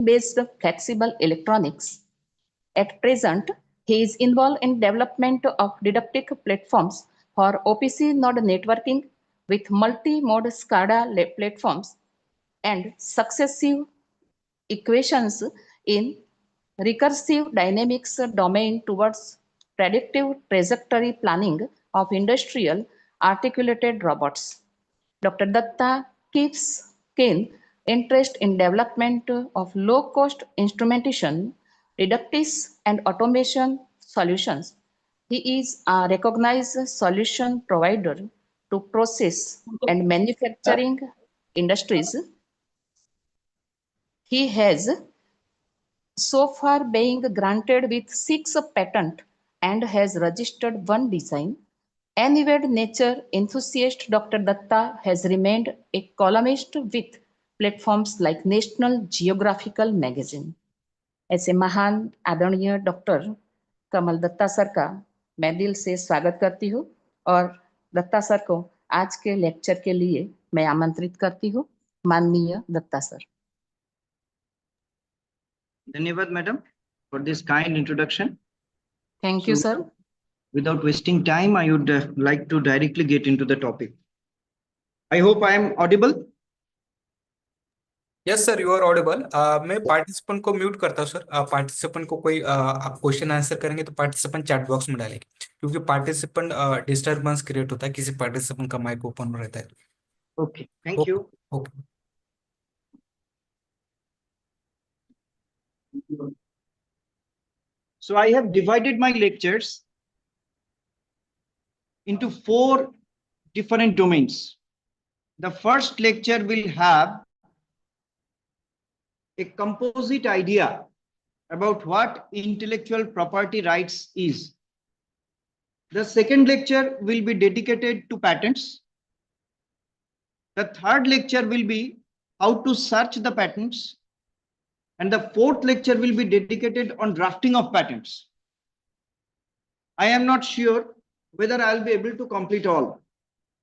based flexible electronics. At present, he is involved in development of didactic platforms for OPC node networking with multi-mode SCADA platforms and successive equations in recursive dynamics domain towards predictive trajectory planning of industrial articulated robots. Dr. Datta keeps keen interest in development of low-cost instrumentation, reductives, and automation solutions. He is a recognized solution provider to process and manufacturing industries. He has so far being granted with 6 patents and has registered 1 design. An avid nature enthusiast, Dr. Datta has remained a columnist with platforms like National Geographical Magazine. ऐसे महान आदरणीय doctor कमल Dutta sir का मैं दिल से स्वागत करती हूँ और दत्ता सर को आज के लेक्चर के लिए मैं आमंत्रित करती हूँ। माननीय दत्ता सर। धन्यवाद madam for this kind introduction. Thank you, sir. Without wasting time, I would like to directly get into the topic. I hope I am audible. Yes sir, you are audible. मैं participant को mute करता हूँ sir. Participant को कोई आप question answer करेंगे तो participant chat box में डालेंगे, क्योंकि पार्टिसिपेंट डिस्टर्बेंस क्रिएट होता है, किसी पार्टिसिपेंट का माइक ओपन रहता है। Okay, thank you. Okay. So I have divided my lectures into 4 different domains. The first lecture will have a composite idea about what intellectual property rights is. The second lecture will be dedicated to patents. The third lecture will be how to search the patents. And the fourth lecture will be dedicated on drafting of patents. I am not sure whether I'll be able to complete all,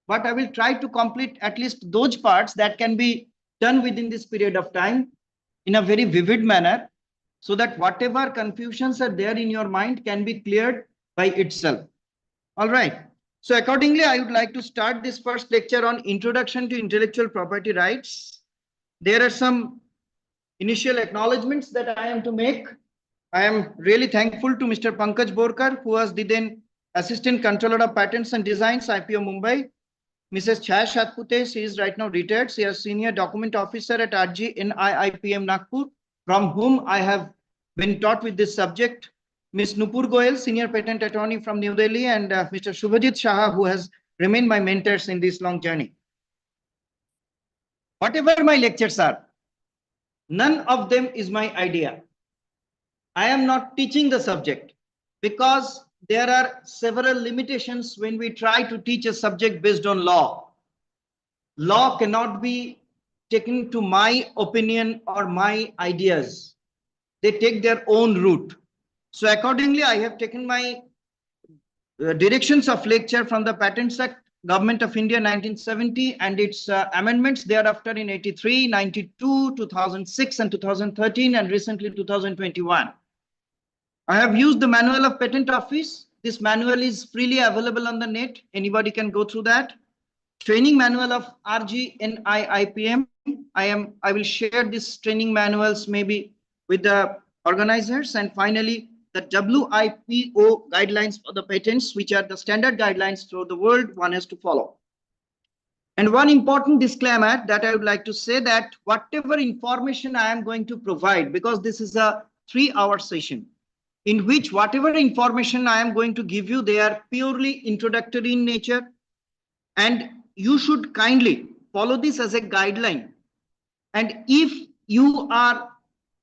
but I will try to complete at least those parts that can be done within this period of time in a very vivid manner, so that whatever confusions are there in your mind can be cleared by itself. All right. So accordingly, I would like to start this first lecture on Introduction to Intellectual Property Rights. There are some initial acknowledgements that I am to make. I am really thankful to Mr. Pankaj Borkar, who was the then Assistant Controller of Patents and Designs, IPO Mumbai. Mrs. Chaya Shatpute, she is right now retired. She is Senior Document Officer at RG in IIPM Nagpur, from whom I have been taught with this subject. Ms. Nupur Goyal, Senior Patent Attorney from New Delhi, and Mr. Shubhajit Shah, who has remained my mentors in this long journey. Whatever my lectures are, none of them is my idea. I am not teaching the subject because there are several limitations when we try to teach a subject based on law. Law cannot be taken to my opinion or my ideas. They take their own route. So accordingly, I have taken my directions of lecture from the Patents Act, Government of India 1970, and its amendments thereafter in 83, 92, 2006 and 2013, and recently 2021. I have used the manual of Patent Office. This manual is freely available on the net. Anybody can go through that. Training manual of RG and IIPM. I will share these training manuals maybe with the organizers. And finally, the WIPO guidelines for the patents, which are the standard guidelines throughout the world one has to follow. And one important disclaimer that I would like to say, that whatever information I am going to provide, because this is a 3-hour session, in which whatever information I am going to give you, they are purely introductory in nature, and you should kindly follow this as a guideline. And if you are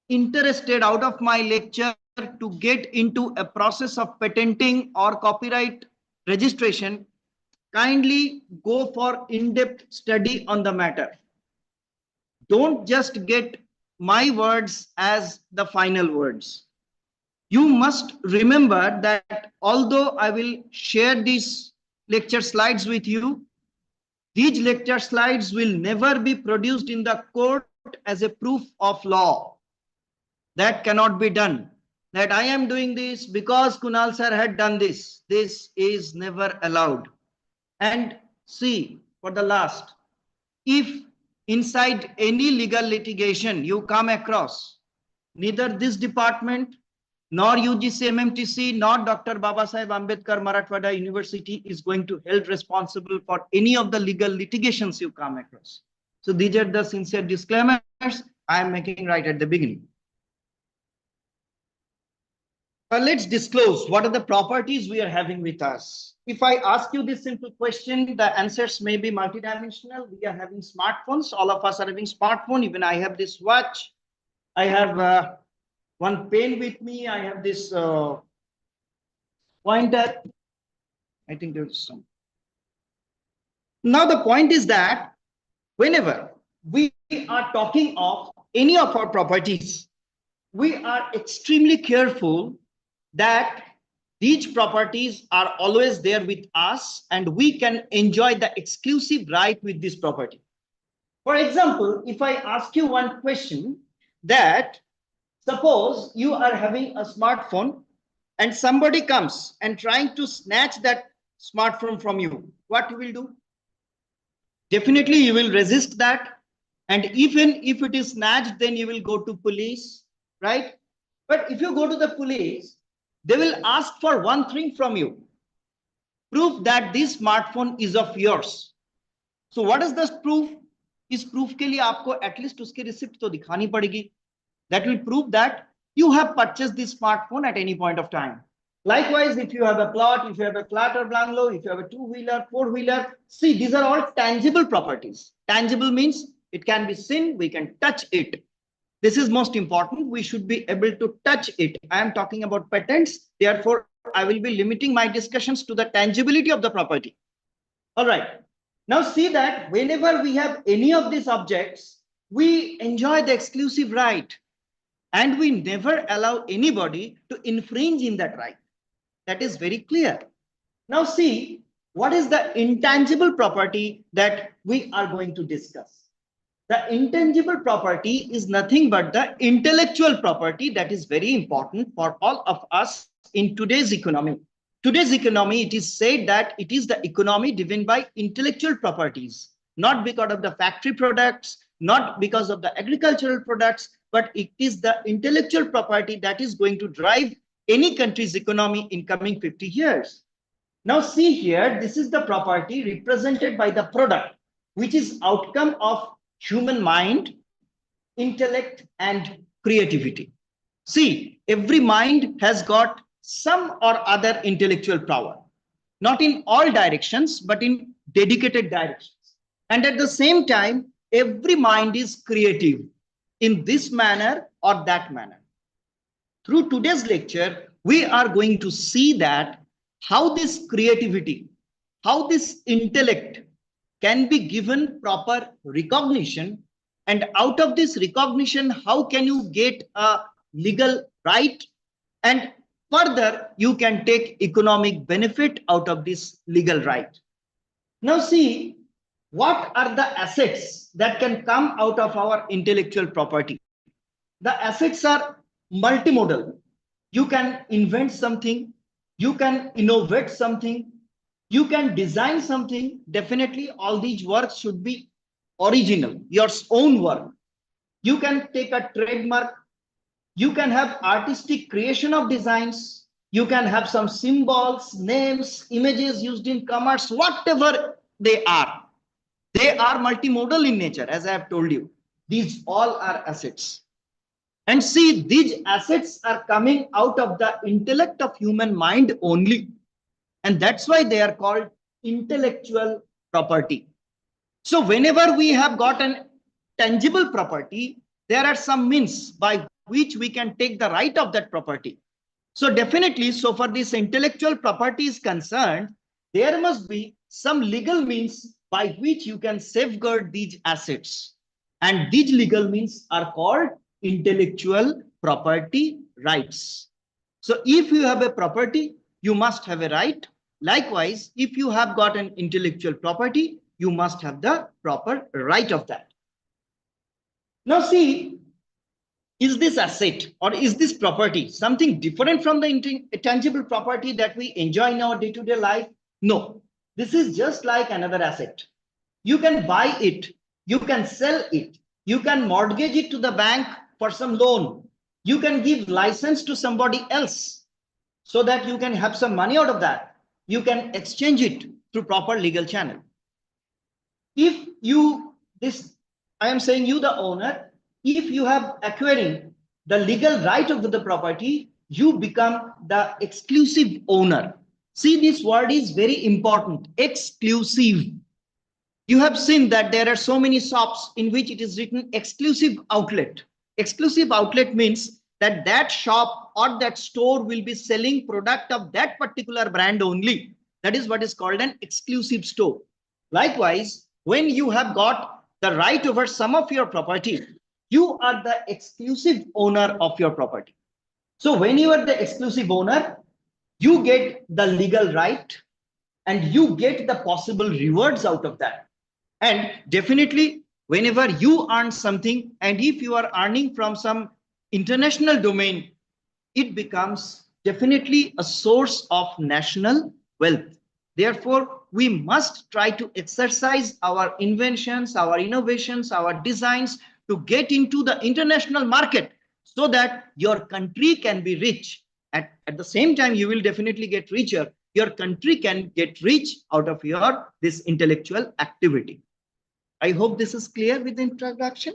interested out of my lecture to get into a process of patenting or copyright registration, kindly go for in-depth study on the matter. Don't just get my words as the final words. You must remember that although I will share these lecture slides with you, these lecture slides will never be produced in the court as a proof of law. That cannot be done. That I am doing this because Kunal sir had done this. This is never allowed. And see, for the last, if inside any legal litigation you come across, neither this department nor UGC MMTC nor Dr. Babasaheb Ambedkar Marathwada University is going to held responsible for any of the legal litigations you come across. So these are the sincere disclaimers I am making right at the beginning. Let's disclose what are the properties we are having with us. If I ask you this simple question, the answers may be multidimensional. We are having smartphones. All of us are having smartphone. Even I have this watch. I have one pen with me. I have this pointer. I think there's some. Now the point is that whenever we are talking of any of our properties, we are extremely careful that these properties are always there with us and we can enjoy the exclusive right with this property. For example, if I ask you one question, that suppose you are having a smartphone and somebody comes and trying to snatch that smartphone from you, what you will do? Definitely you will resist that. And even if it is snatched, then you will go to police, right? But if you go to the police, they will ask for one thing from you: proof that this smartphone is of yours. So what is this proof? इस proof के लिए आपको at least उसकी receipt तो दिखानी पड़ेगी. That will prove that you have purchased this smartphone at any point of time. Likewise, if you have a plot, if you have a flat or bungalow, if you have a two-wheeler, four-wheeler, see, these are all tangible properties. Tangible means it can be seen, we can touch it. This is most important. We should be able to touch it. I am talking about patents. Therefore, I will be limiting my discussions to the tangibility of the property. All right. Now see that whenever we have any of these objects, we enjoy the exclusive right and we never allow anybody to infringe in that right. That is very clear. Now see, what is the intangible property that we are going to discuss? The intangible property is nothing but the intellectual property that is very important for all of us in today's economy. Today's economy, it is said that it is the economy driven by intellectual properties, not because of the factory products, not because of the agricultural products, but it is the intellectual property that is going to drive any country's economy in coming 50 years. Now see here, this is the property represented by the product, which is outcome of human mind, intellect, and creativity. See, every mind has got some or other intellectual power, not in all directions, but in dedicated directions. And at the same time, every mind is creative in this manner or that manner. Through today's lecture, we are going to see that how this creativity, how this intellect can be given proper recognition, and out of this recognition, how can you get a legal right, and further you can take economic benefit out of this legal right. Now see, what are the assets that can come out of our intellectual property? The assets are multimodal. You can invent something, you can innovate something, you can design something. Definitely all these works should be original, your own work. You can take a trademark, you can have artistic creation of designs, you can have some symbols, names, images used in commerce, whatever they are. They are multimodal in nature, as I have told you. These all are assets. And see, these assets are coming out of the intellect of human mind only. And that's why they are called intellectual property. So whenever we have got an tangible property, there are some means by which we can take the right of that property. So definitely, so for this intellectual property is concerned, there must be some legal means by which you can safeguard these assets. And these legal means are called intellectual property rights. So if you have a property, you must have a right. Likewise, if you have got an intellectual property, you must have the proper right of that. Now see, is this asset or is this property something different from the tangible property that we enjoy in our day-to-day life? No, this is just like another asset. You can buy it, you can sell it, you can mortgage it to the bank for some loan, you can give license to somebody else so that you can have some money out of that. You can exchange it through proper legal channel. If you, this, I am saying you the owner, if you have acquiring the legal right of the property, you become the exclusive owner. See, this word is very important, exclusive. You have seen that there are so many shops in which it is written exclusive outlet. Exclusive outlet means that that shop or that store will be selling product of that particular brand only. That is what is called an exclusive store. Likewise, when you have got the right over some of your property, you are the exclusive owner of your property. So when you are the exclusive owner, you get the legal right and you get the possible rewards out of that. And definitely, whenever you earn something, and if you are earning from some international domain, it becomes definitely a source of national wealth. Therefore, we must try to exercise our inventions, our innovations, our designs to get into the international market so that your country can be rich. At the same time, you will definitely get richer. Your country can get rich out of your this intellectual activity. I hope this is clear with the introduction.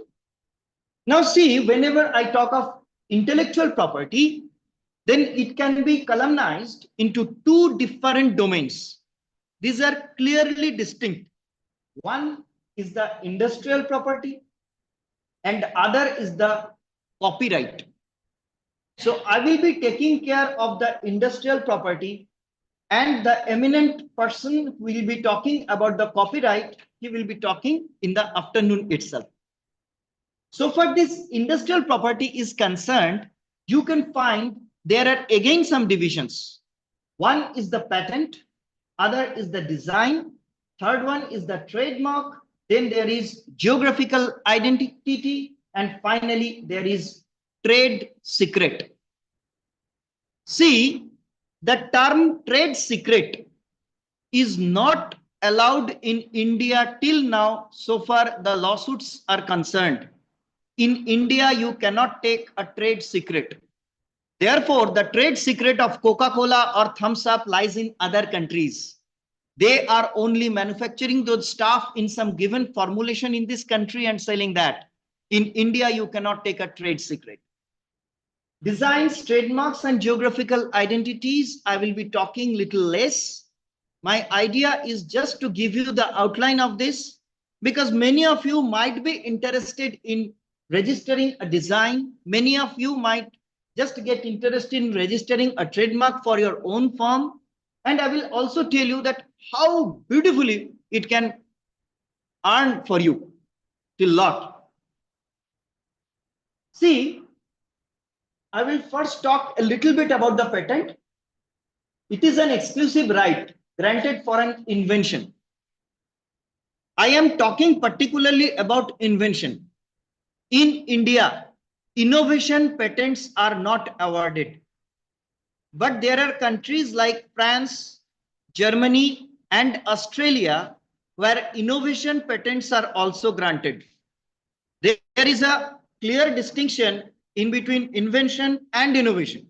Now see, whenever I talk of intellectual property, then it can be columnized into two different domains. These are clearly distinct. One is the industrial property and other is the copyright. So I will be taking care of the industrial property, and the eminent person will be talking about the copyright. He will be talking in the afternoon itself. So for this industrial property is concerned, you can find there are again some divisions. One is the patent, other is the design, third one is the trademark, then there is geographical identity, and finally there is trade secret. See, the term trade secret is not allowed in India till now, so far the lawsuits are concerned. In India, you cannot take a trade secret. Therefore, the trade secret of Coca-Cola or Thumbs Up lies in other countries. They are only manufacturing those stuff in some given formulation in this country and selling that. In India, you cannot take a trade secret. Designs, trademarks, and geographical identities, I will be talking little less. My idea is just to give you the outline of this, because many of you might be interested in registering a design. Many of you might just get interested in registering a trademark for your own firm. And I will also tell you that how beautifully it can earn for you till lot. See, I will first talk a little bit about the patent. It is an exclusive right granted for an invention. I am talking particularly about invention. In India, innovation patents are not awarded. But there are countries like France, Germany, and Australia where innovation patents are also granted. There is a clear distinction in between invention and innovation.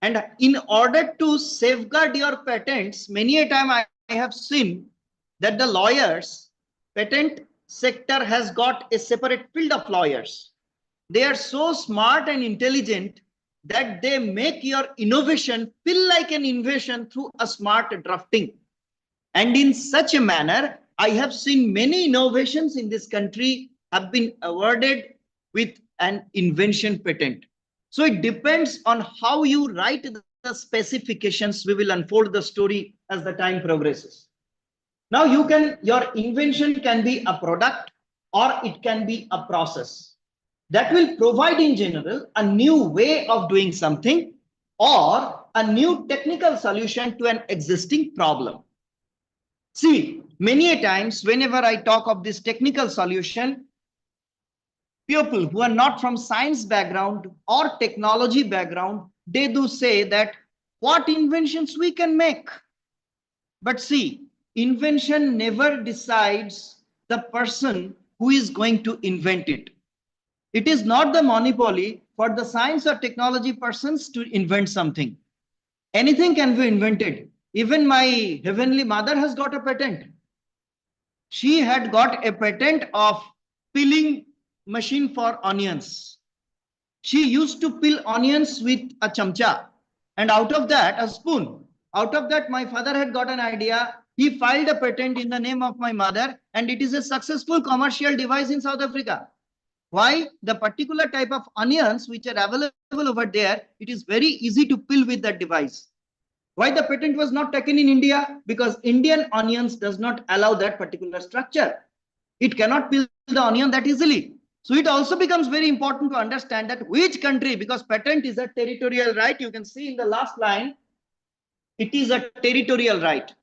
And in order to safeguard your patents, many a time I have seen that the lawyers, patent sector has got a separate field of lawyers. They are so smart and intelligent that they make your innovation feel like an invention through a smart drafting. And in such a manner, I have seen many innovations in this country have been awarded with an invention patent. So it depends on how you write the specifications. We will unfold the story as the time progresses. Now your invention can be a product or it can be a process that will provide in general a new way of doing something or a new technical solution to an existing problem. See, many a times whenever I talk of this technical solution, people who are not from science background or technology background, they do say that what inventions we can make. But see, invention never decides the person who is going to invent it. It is not the monopoly for the science or technology persons to invent something. Anything can be invented. Even my heavenly mother has got a patent. She had got a patent of peeling machine for onions. She used to peel onions with a chamcha, and out of that, a spoon. Out of that, my father had got an idea. He filed a patent in the name of my mother, and it is a successful commercial device in South Africa. Why? The particular type of onions which are available over there, it is very easy to peel with that device. Why the patent was not taken in India? Because Indian onions does not allow that particular structure. It cannot peel the onion that easily. So it also becomes very important to understand that which country, because patent is a territorial right. You can see in the last line, it is a territorial right.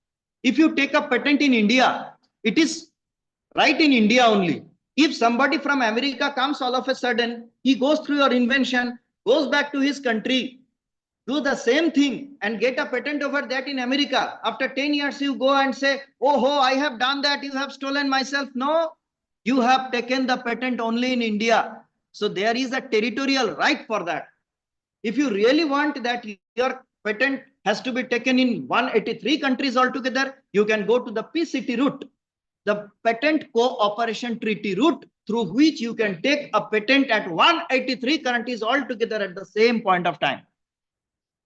If you take a patent in India, it is right in India only. If somebody from America comes all of a sudden, he goes through your invention, goes back to his country, do the same thing and get a patent over that in America. After 10 years, you go and say, oh, I have done that. You have stolen myself. No, you have taken the patent only in India. So there is a territorial right for that. If you really want that your patent has to be taken in 183 countries altogether, you can go to the PCT route, the Patent Cooperation Treaty route, through which you can take a patent at 183 countries altogether at the same point of time.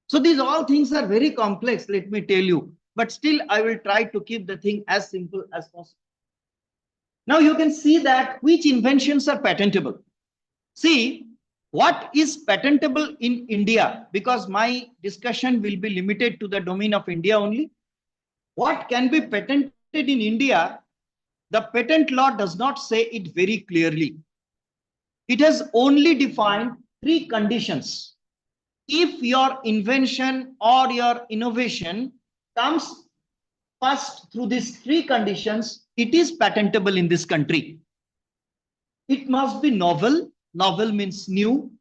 So these all things are very complex, let me tell you, but still I will try to keep the thing as simple as possible. Now you can see that which inventions are patentable. See, what is patentable in India? Because my discussion will be limited to the domain of India only. What can be patented in India? The patent law does not say it very clearly. It has only defined 3 conditions. If your invention or your innovation comes first through these 3 conditions, it is patentable in this country. It must be novel. Novel means new.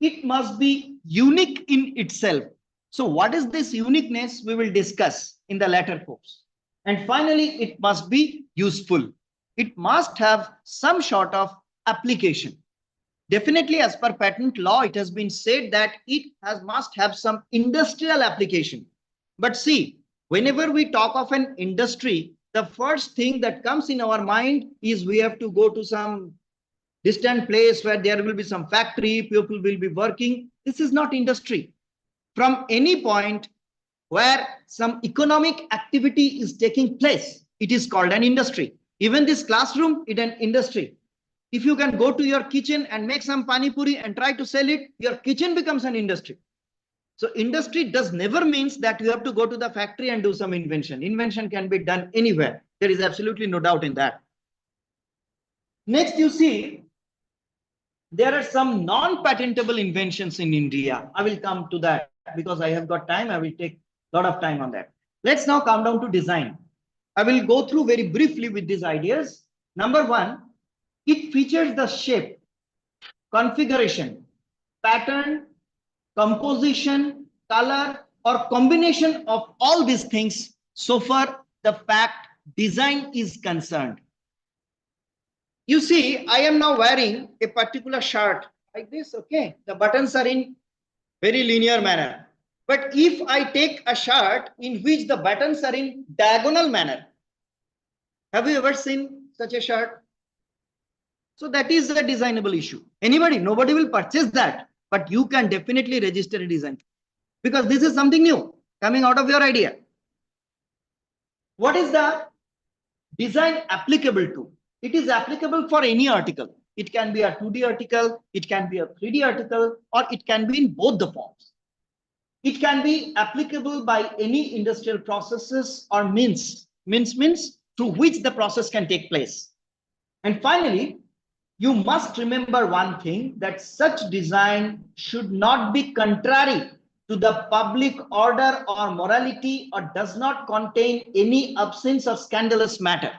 It must be unique in itself. So what is this uniqueness? We will discuss in the later course. And finally, it must be useful. It must have some sort of application. Definitely, as per patent law, it has been said that it must have some industrial application. But see, whenever we talk of an industry, the first thing that comes in our mind is we have to go to some distant place where there will be some factory, people will be working. This is not industry. From any point where some economic activity is taking place, it is called an industry. Even this classroom is an industry. If you can go to your kitchen and make some pani puri and try to sell it, your kitchen becomes an industry. So industry does never means that you have to go to the factory and do some invention. Invention can be done anywhere. There is absolutely no doubt in that. Next, you see, there are some non-patentable inventions in India. I will come to that because I have got time. I will take a lot of time on that. Let's now come down to design. I will go through very briefly with these ideas. Number 1, it features the shape, configuration, pattern, composition, color, or combination of all these things so far the fact design is concerned. You see, I am now wearing a particular shirt like this, okay? The buttons are in very linear manner. But if I take a shirt in which the buttons are in diagonal manner, have you ever seen such a shirt? So that is a designable issue. Anybody, nobody will purchase that, but you can definitely register a design because this is something new coming out of your idea. What is the design applicable to? It is applicable for any article. It can be a 2D article, it can be a 3D article, or it can be in both the forms. It can be applicable by any industrial processes or means through which the process can take place. And finally, you must remember one thing, that such design should not be contrary to the public order or morality or does not contain any obscene or scandalous matter.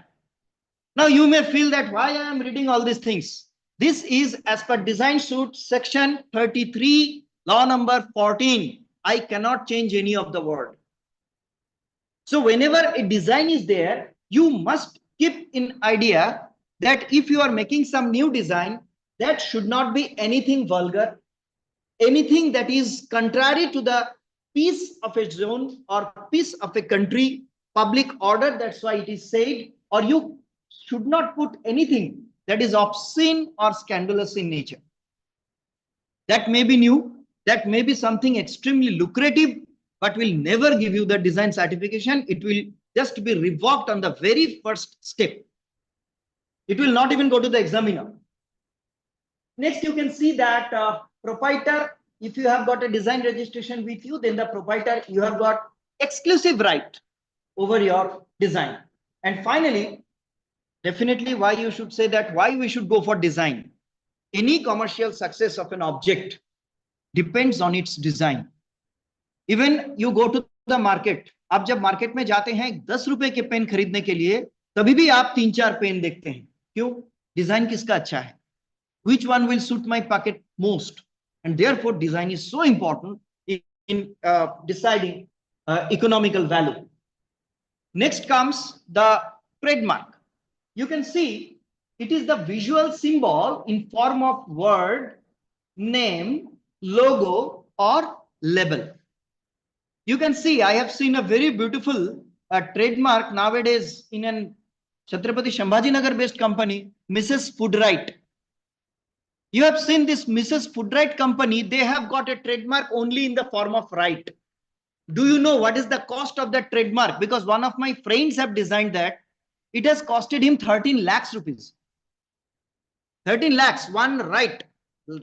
Now you may feel that why I am reading all these things. This is as per design suit section 33, law number 14. I cannot change any of the word. So whenever a design is there, you must keep in idea that if you are making some new design, that should not be anything vulgar, anything that is contrary to the peace of a zone or peace of a country, public order. That's why it is said, or you should not put anything that is obscene or scandalous in nature. That may be new, that may be something extremely lucrative, but will never give you the design certification. It will just be revoked on the very first step. It will not even go to the examiner. Next, you can see that proprietor, if you have got a design registration with you, then the proprietor, you have got exclusive right over your design. And finally, definitely why you should say that why we should go for design. Any commercial success of an object depends on its design. Even you go to the market, आप जब market में जाते हैं 10 रुपए के pen खरीदने के लिए, तभी भी आप 3-4 पेन देखते हैं. क्यों? डिजाइन किसका अच्छा है? Which one will suit my pocket most? And therefore design is so important in deciding economical value. Next comes the trademark. You can see it is the visual symbol in form of word, name, logo or label. You can see I have seen a very beautiful trademark nowadays in an Chhatrapati Sambhajinagar based company, Mrs. Foodright. You have seen this Mrs. Foodright company, they have got a trademark only in the form of right. Do you know what is the cost of that trademark? Because one of my friends have designed that. It has costed him 13 lakhs rupees. 13 lakhs, one right.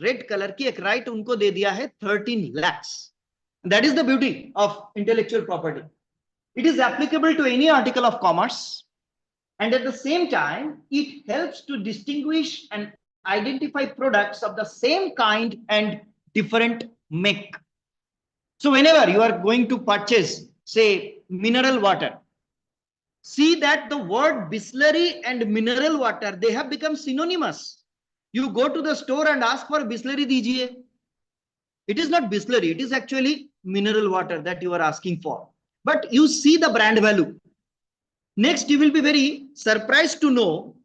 Red color ki ek right unko de diya hai 13 lakhs. That is the beauty of intellectual property. It is applicable to any article of commerce. And at the same time, it helps to distinguish and identify products of the same kind and different make. So whenever you are going to purchase, say, mineral water, see that the word Bisleri and mineral water, they have become synonymous. You go to the store and ask for Bisleri dijiye. It is not Bisleri, it is actually mineral water that you are asking for. But you see the brand value. Next, you will be very surprised to know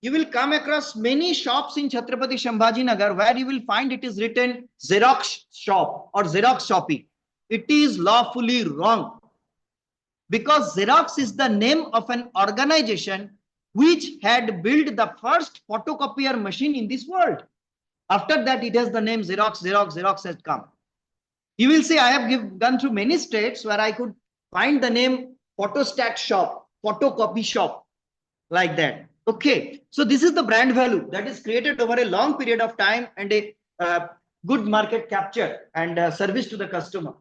you will come across many shops in Chhatrapati Sambhajinagar where you will find it is written Xerox shop or Xerox shopping. It is lawfully wrong, because Xerox is the name of an organization which had built the first photocopier machine in this world. After that, it has the name Xerox, Xerox has come. You will see I have gone through many states where I could find the name photostat shop, photocopy shop, like that. Okay, so this is the brand value that is created over a long period of time and a good market capture and service to the customer.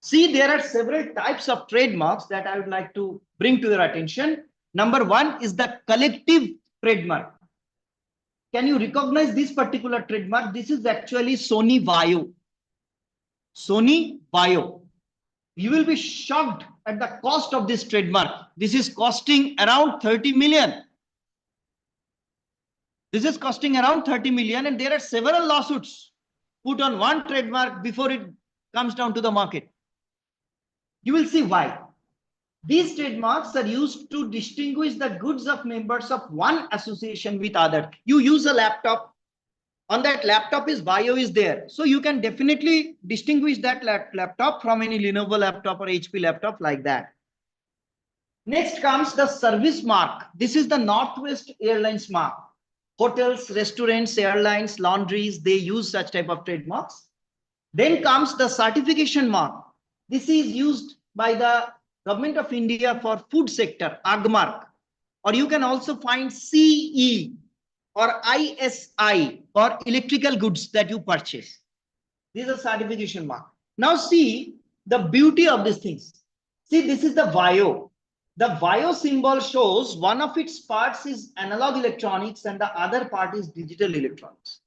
See, there are several types of trademarks that I would like to bring to your attention. Number one is the collective trademark. Can you recognize this particular trademark? This is actually Sony Vaio. Sony Vaio. You will be shocked at the cost of this trademark. This is costing around 30 million. This is costing around 30 million, and there are several lawsuits put on one trademark before it comes down to the market. You will see why. These trademarks are used to distinguish the goods of members of one association with other. You use a laptop. On that laptop is Vaio is there. So you can definitely distinguish that laptop from any Lenovo laptop or HP laptop like that. Next comes the service mark. This is the Northwest Airlines mark. Hotels, restaurants, airlines, laundries, they use such type of trademarks. Then comes the certification mark. This is used by the Government of India for food sector, AGMARK. Or you can also find CE or ISI or electrical goods that you purchase. These are certification mark. Now see the beauty of these things. See, this is the Vaio. The Vaio symbol shows one of its parts is analog electronics and the other part is digital electronics.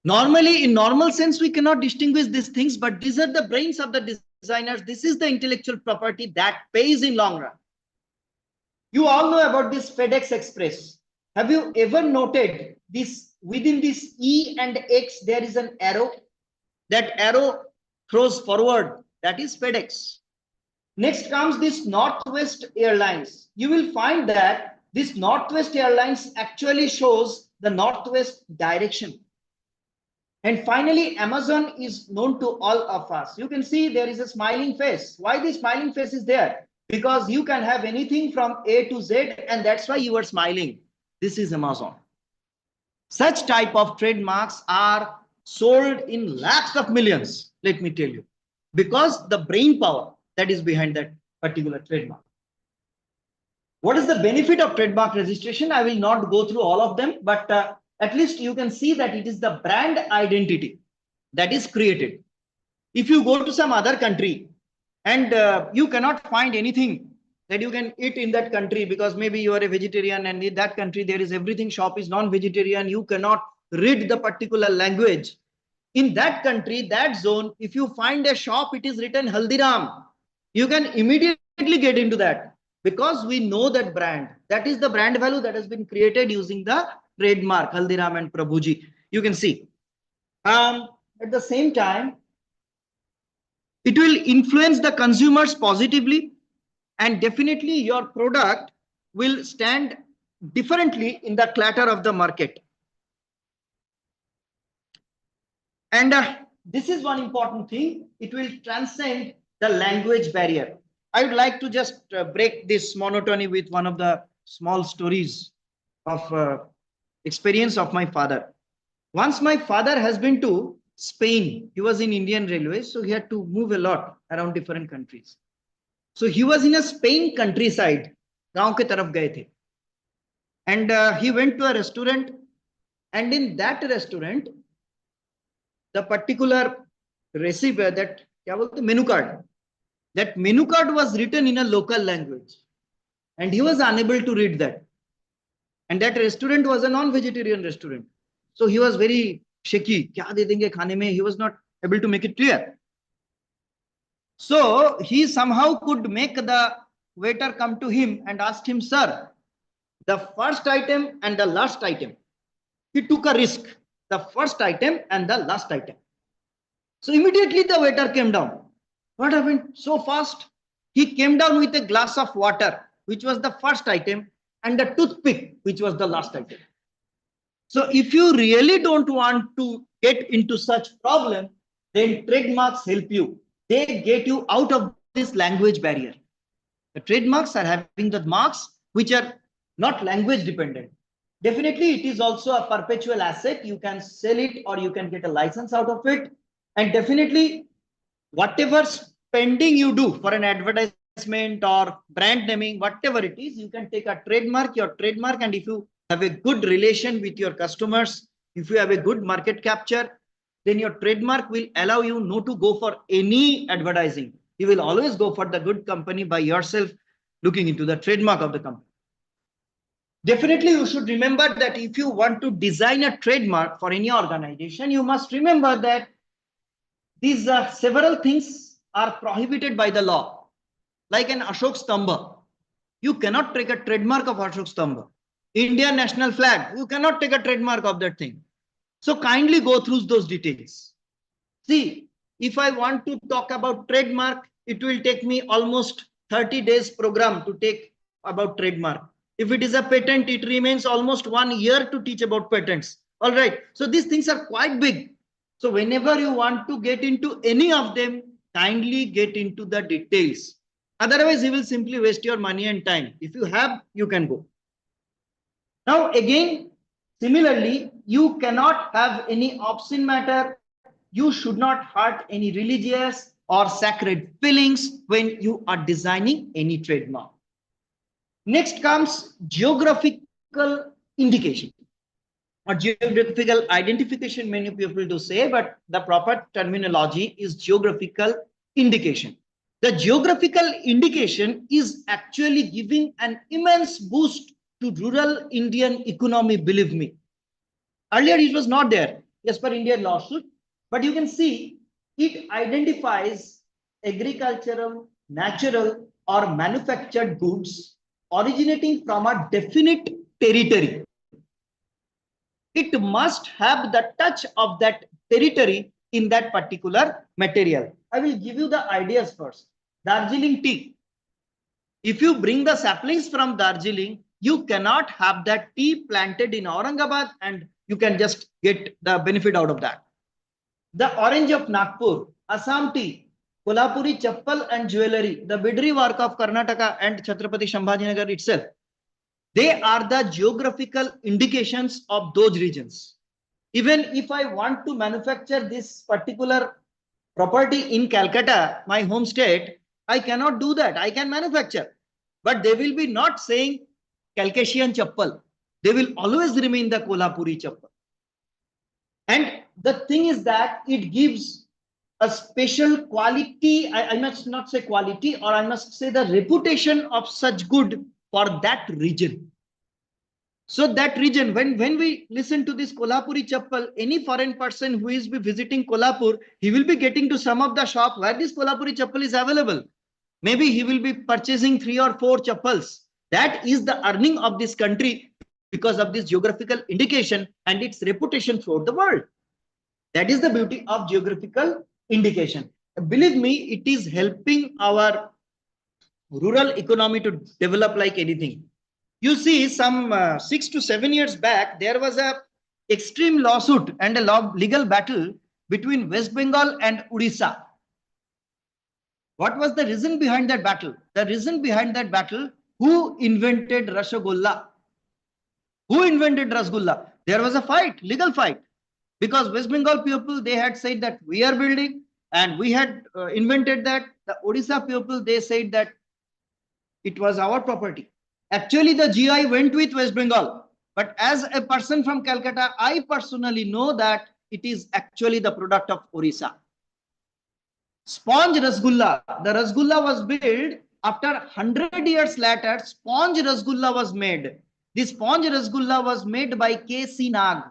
Normally, in normal sense, we cannot distinguish these things, but these are the brains of the designers. This is the intellectual property that pays in long run. You all know about this FedEx Express. Have you ever noted this within this E and X there is an arrow? That arrow throws forward, that is FedEx. Next comes this Northwest Airlines. You will find that this Northwest Airlines actually shows the northwest direction. And finally, Amazon is known to all of us. You can see there is a smiling face. Why the smiling face is there? Because you can have anything from A to Z, and that's why you are smiling. This is Amazon. Such type of trademarks are sold in lakhs of millions, let me tell you, because the brain power that is behind that particular trademark. What is the benefit of trademark registration? I will not go through all of them, but at least you can see that it is the brand identity that is created. If you go to some other country and you cannot find anything that you can eat in that country, because maybe you are a vegetarian and in that country there is everything shop is non-vegetarian, you cannot read the particular language. In that country, that zone, if you find a shop, it is written Haldiram, you can immediately get into that, because we know that brand. That is the brand value that has been created using the trademark Haldiram and Prabhuji. You can see. At the same time, it will influence the consumers positively, and definitely your product will stand differently in the clatter of the market. And this is one important thing. It will transcend the language barrier. I would like to just break this monotony with one of the small stories of experience of my father. Once my father has been to Spain. He was in Indian Railways, so he had to move a lot around different countries. So he was in a Spain countryside, गांव के तरफ गए थे. And he went to a restaurant, and in that restaurant, the particular recipe that क्या बोलते menu card, that menu card was written in a local language, and he was unable to read that. And that restaurant was a non-vegetarian restaurant, so he was very shaky. क्या दे देंगे खाने में? He was not able to make it clear. So he somehow could make the waiter come to him and asked him, "Sir, the first item and the last item." He took a risk, the first item and the last item. So immediately the waiter came down. What happened so fast? He came down with a glass of water, which was the first item, and a toothpick, which was the last item. So if you really don't want to get into such problem, then trademarks help you. They get you out of this language barrier. The trademarks are having the marks which are not language dependent. Definitely, it is also a perpetual asset. You can sell it or you can get a license out of it. And definitely, whatever spending you do for an advertisement or brand naming, whatever it is, you can take a trademark, your trademark, and if you have a good relation with your customers, if you have a good market capture, then your trademark will allow you not to go for any advertising. You will always go for the good company by yourself, looking into the trademark of the company. Definitely, you should remember that if you want to design a trademark for any organization, you must remember that these several things are prohibited by the law. Like an Ashok Stamba, you cannot take a trademark of Ashok Stamba. Indian national flag, you cannot take a trademark of that thing. So kindly go through those details. See, if I want to talk about trademark, it will take me almost 30 days program to take about trademark. If it is a patent, it remains almost 1 year to teach about patents. All right. So these things are quite big. So whenever you want to get into any of them, kindly get into the details. Otherwise, you will simply waste your money and time. If you have, you can go. Now, again, similarly, you cannot have any obscene matter. You should not hurt any religious or sacred feelings when you are designing any trademark. Next comes geographical indication or geographical identification, many people do say, but the proper terminology is geographical indication. The geographical indication is actually giving an immense boost to rural Indian economy, believe me. Earlier, it was not there, as per Indian lawsuit, but you can see it identifies agricultural, natural, or manufactured goods originating from a definite territory. it must have the touch of that territory in that particular material. I will give you the ideas first. Darjeeling tea. If you bring the saplings from Darjeeling, you cannot have that tea planted in Aurangabad and you can just get the benefit out of that. The orange of Nagpur, Assam tea, Kolhapuri chappal and jewelry, the Bidri work of Karnataka and Chhatrapati Sambhajinagar itself. They are the geographical indications of those regions. Even if I want to manufacture this particular property in Calcutta, my home state, I cannot do that. I can manufacture, but they will be not saying Calcasian chappal. They will always remain the Kolhapuri chappal. And the thing is that it gives a special quality. I must not say quality, or I must say the reputation of such good for that region. So that region, when we listen to this Kolhapuri chappal, any foreign person who is be visiting Kolhapur, he will be getting to some of the shop where this Kolhapuri chappal is available. Maybe he will be purchasing 3 or 4 chappals. That is the earning of this country because of this geographical indication and its reputation throughout the world. That is the beauty of geographical indication. Believe me, it is helping our rural economy to develop like anything. You see, some 6 to 7 years back, there was a extreme lawsuit and a legal battle between West Bengal and Odisha. What was the reason behind that battle? The reason behind that battle, who invented Rasgulla? Who invented Rasgulla? There was a fight, legal fight, because West Bengal people, they had said that we are building and we had invented that. The Odisha people, they said that it was our property. Actually, the GI went with West Bengal. But as a person from Calcutta, I personally know that it is actually the product of Orissa. Sponge Rasgulla. The Rasgulla was built after 100 years later. Sponge Rasgulla was made. This sponge Rasgulla was made by K.C. Nag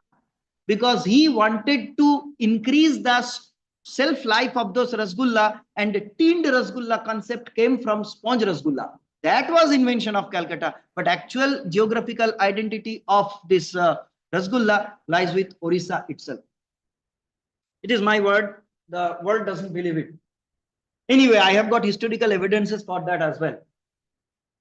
because he wanted to increase the shelf life of those Rasgulla, and tinned Rasgulla concept came from sponge Rasgulla. That was invention of Calcutta, but actual geographical identity of this Rasgulla lies with Orissa itself. It is my word. The world doesn't believe it. Anyway, I have got historical evidences for that as well.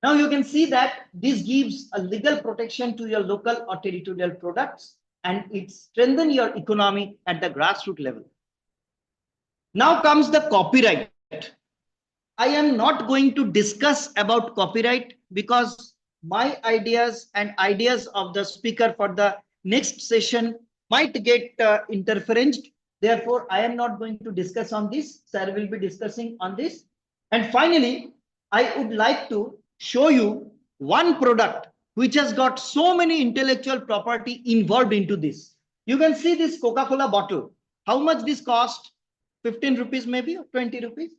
Now you can see that this gives a legal protection to your local or territorial products, and it strengthens your economy at the grassroots level. Now comes the copyright. I am not going to discuss about copyright because my ideas and ideas of the speaker for the next session might get interferenced. Therefore, I am not going to discuss on this. Sir will be discussing on this. And finally, I would like to show you one product which has got so many intellectual property involved into this. You can see this Coca-Cola bottle. How much this cost? 15 rupees maybe, or 20 rupees.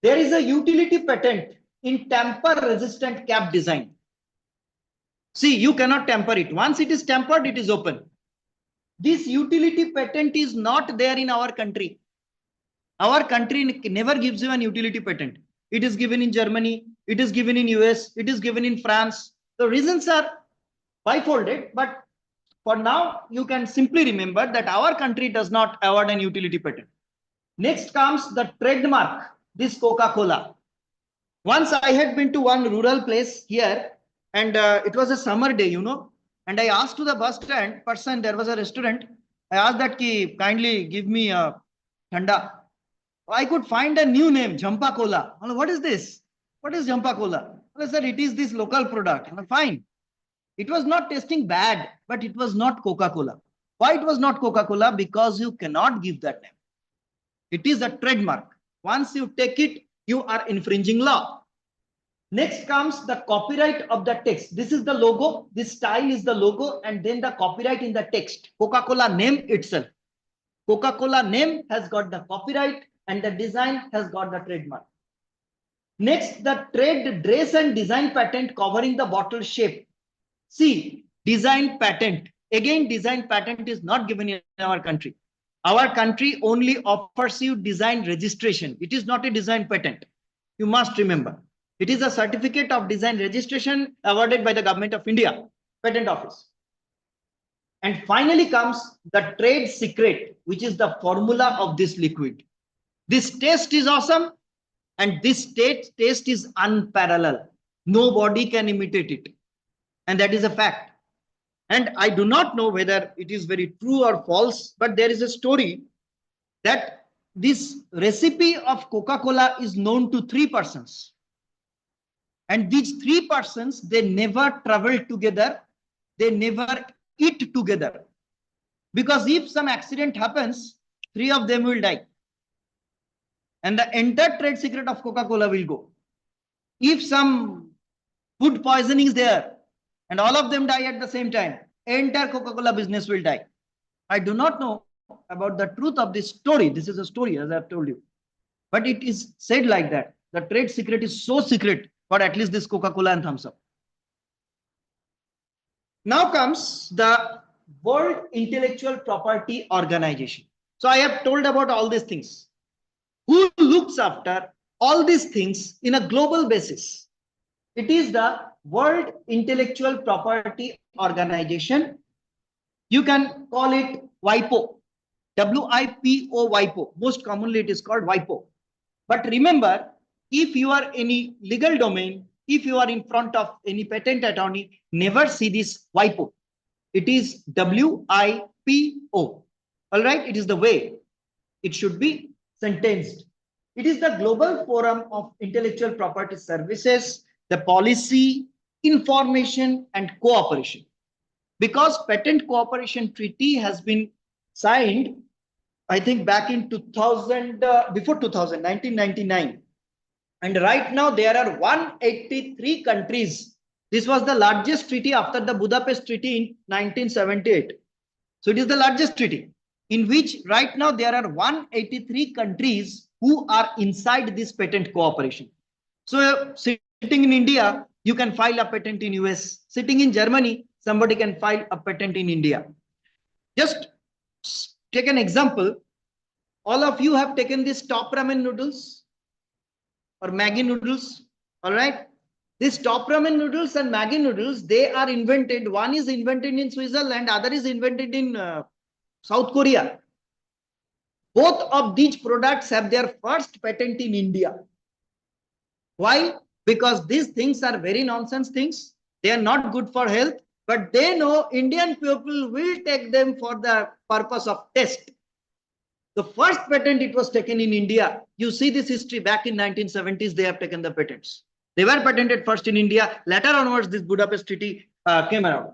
There is a utility patent in tamper-resistant cap design. See, you cannot tamper it. Once it is tampered, it is open. This utility patent is not there in our country. Our country never gives you an utility patent. It is given in Germany, it is given in US, it is given in France. The reasons are bifolded, but for now, you can simply remember that our country does not award an utility patent. Next comes the trademark, this Coca-Cola. Once I had been to one rural place here, and it was a summer day, and I asked to the bus stand person, there was a restaurant. I asked that kindly give me a thanda. I could find a new name, Jhampa Cola. What is this? What is Jhampa Cola? I said, it is this local product. Fine. It was not tasting bad, but it was not Coca-Cola. Why it was not Coca-Cola? Because you cannot give that name. It is a trademark. Once you take it, you are infringing law. Next comes the copyright of the text. This is the logo. This style is the logo, and then the copyright in the text. Coca-Cola name itself. Coca-Cola name has got the copyright, and the design has got the trademark. Next, the trade dress and design patent covering the bottle shape. See, design patent. Again, design patent is not given in our country. Our country only offers you design registration. It is not a design patent. You must remember. It is a certificate of design registration awarded by the Government of India, Patent Office. And finally comes the trade secret, which is the formula of this liquid. This taste is awesome, and this taste is unparalleled. Nobody can imitate it. And that is a fact. And I do not know whether it is very true or false, but there is a story that this recipe of Coca-Cola is known to three persons. And these three persons, they never travel together. They never eat together. Because if some accident happens, three of them will die. And the entire trade secret of Coca-Cola will go. If some food poisoning is there and all of them die at the same time, entire Coca-Cola business will die. I do not know about the truth of this story. This is a story, as I have told you. But it is said like that. The trade secret is so secret for at least this Coca-Cola and Thumbs Up. Now comes the World Intellectual Property Organization. So I have told about all these things. Who looks after all these things in a global basis? It is the World Intellectual Property Organization. You can call it WIPO. WIPO, WIPO. Most commonly it is called WIPO. But remember, if you are any legal domain, if you are in front of any patent attorney, never see this WIPO. It is WIPO. All right, it is the way it should be sentenced. It is the global forum of intellectual property services, the policy, information, and cooperation. Because patent cooperation treaty has been signed, I think back in 2000, before 2000, 1999. And right now there are 183 countries. This was the largest treaty after the Budapest Treaty in 1978. So it is the largest treaty in which right now there are 183 countries who are inside this patent cooperation. So sitting in India, you can file a patent in US. Sitting in Germany, somebody can file a patent in India. Just take an example. All of you have taken this top ramen noodles or Maggi noodles. All right. These top ramen noodles and Maggi noodles, they are invented. One is invented in Switzerland, other is invented in South Korea. Both of these products have their first patent in India. Why? Because these things are very nonsense things. They are not good for health, but they know Indian people will take them for the purpose of test. The first patent, it was taken in India. You see this history back in 1970s, they have taken the patents. They were patented first in India. Later onwards, this Budapest Treaty came around.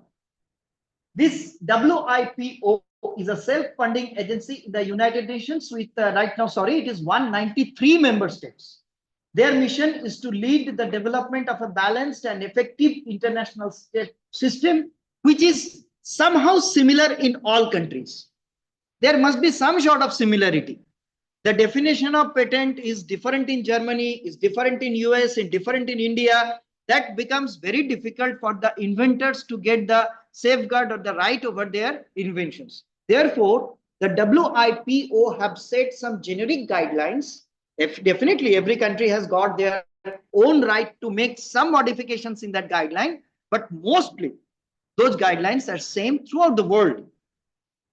This WIPO is a self-funding agency in the United Nations with right now, it is 193 member states. Their mission is to lead the development of a balanced and effective international system, which is somehow similar in all countries. There must be some sort of similarity. The definition of patent is different in Germany, is different in US, is different in India. That becomes very difficult for the inventors to get the safeguard or the right over their inventions. Therefore, the WIPO have set some generic guidelines. Definitely, every country has got their own right to make some modifications in that guideline, but mostly those guidelines are same throughout the world.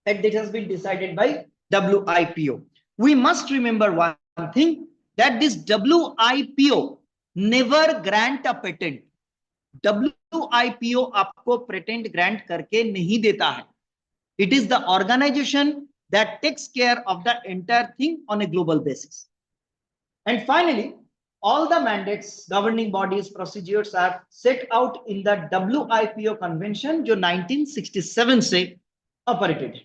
And it has been decided by WIPO. We must remember one thing, that this WIPO never grant a patent. WIPO आपको patent grant करके नहीं देता है. It is the organization that takes care of the entire thing on a global basis. And finally, all the mandates, governing bodies, procedures are set out in the WIPO convention, जो 1967 से operated.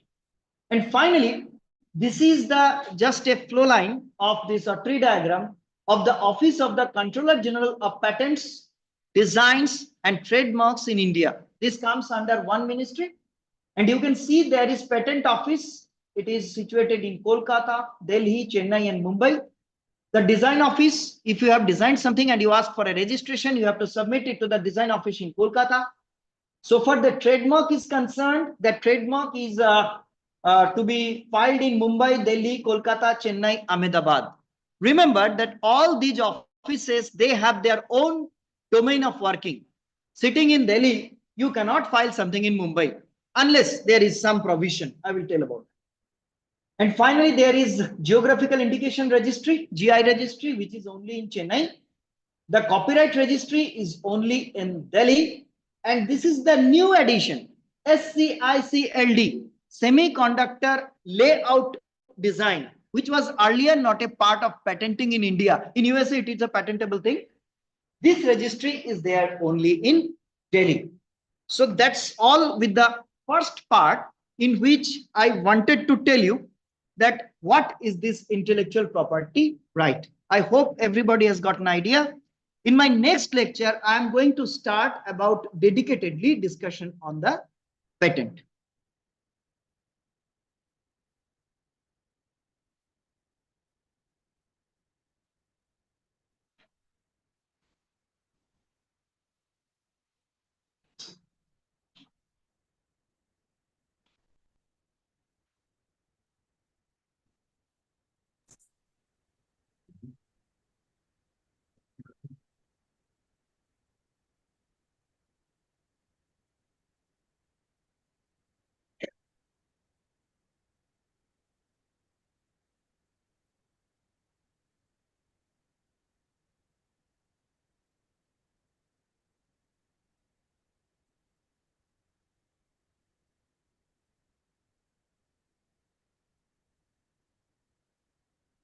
And finally, this is the just a flow line of this tree diagram of the Office of the Controller General of Patents, Designs and Trademarks in India. This comes under one ministry. And you can see there is Patent Office. It is situated in Kolkata, Delhi, Chennai and Mumbai. The Design Office, if you have designed something and you ask for a registration, you have to submit it to the Design Office in Kolkata. So for the trademark is concerned, the trademark is to be filed in Mumbai, Delhi, Kolkata, Chennai, Ahmedabad. Remember that all these offices, they have their own domain of working. Sitting in Delhi, you cannot file something in Mumbai. unless there is some provision. I will tell about it. And finally, there is Geographical Indication Registry, GI registry, which is only in Chennai. The Copyright Registry is only in Delhi. And this is the new addition, SCICLD, Semiconductor Layout Design, which was earlier not a part of patenting in India. In USA, it is a patentable thing. This registry is there only in Delhi. So that's all with the first part, in which I wanted to tell you that what is this intellectual property right. I hope everybody has got an idea. In my next lecture, I am going to start about dedicatedly discussion on the patent.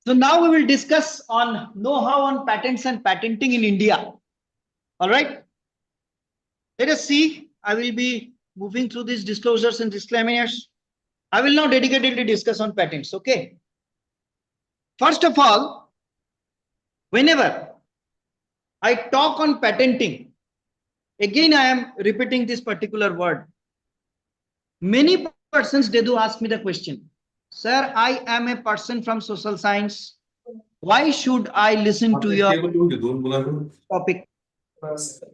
So now we will discuss on know-how on patents and patenting in India. All right. Let us see. I will be moving through these disclosures and disclaimers. I will now dedicatedly discuss on patents. Okay. First of all, whenever I talk on patenting, again, I am repeating this particular word. Many persons, they do ask me the question, sir, I am a person from social science. Why should I listen to your topic?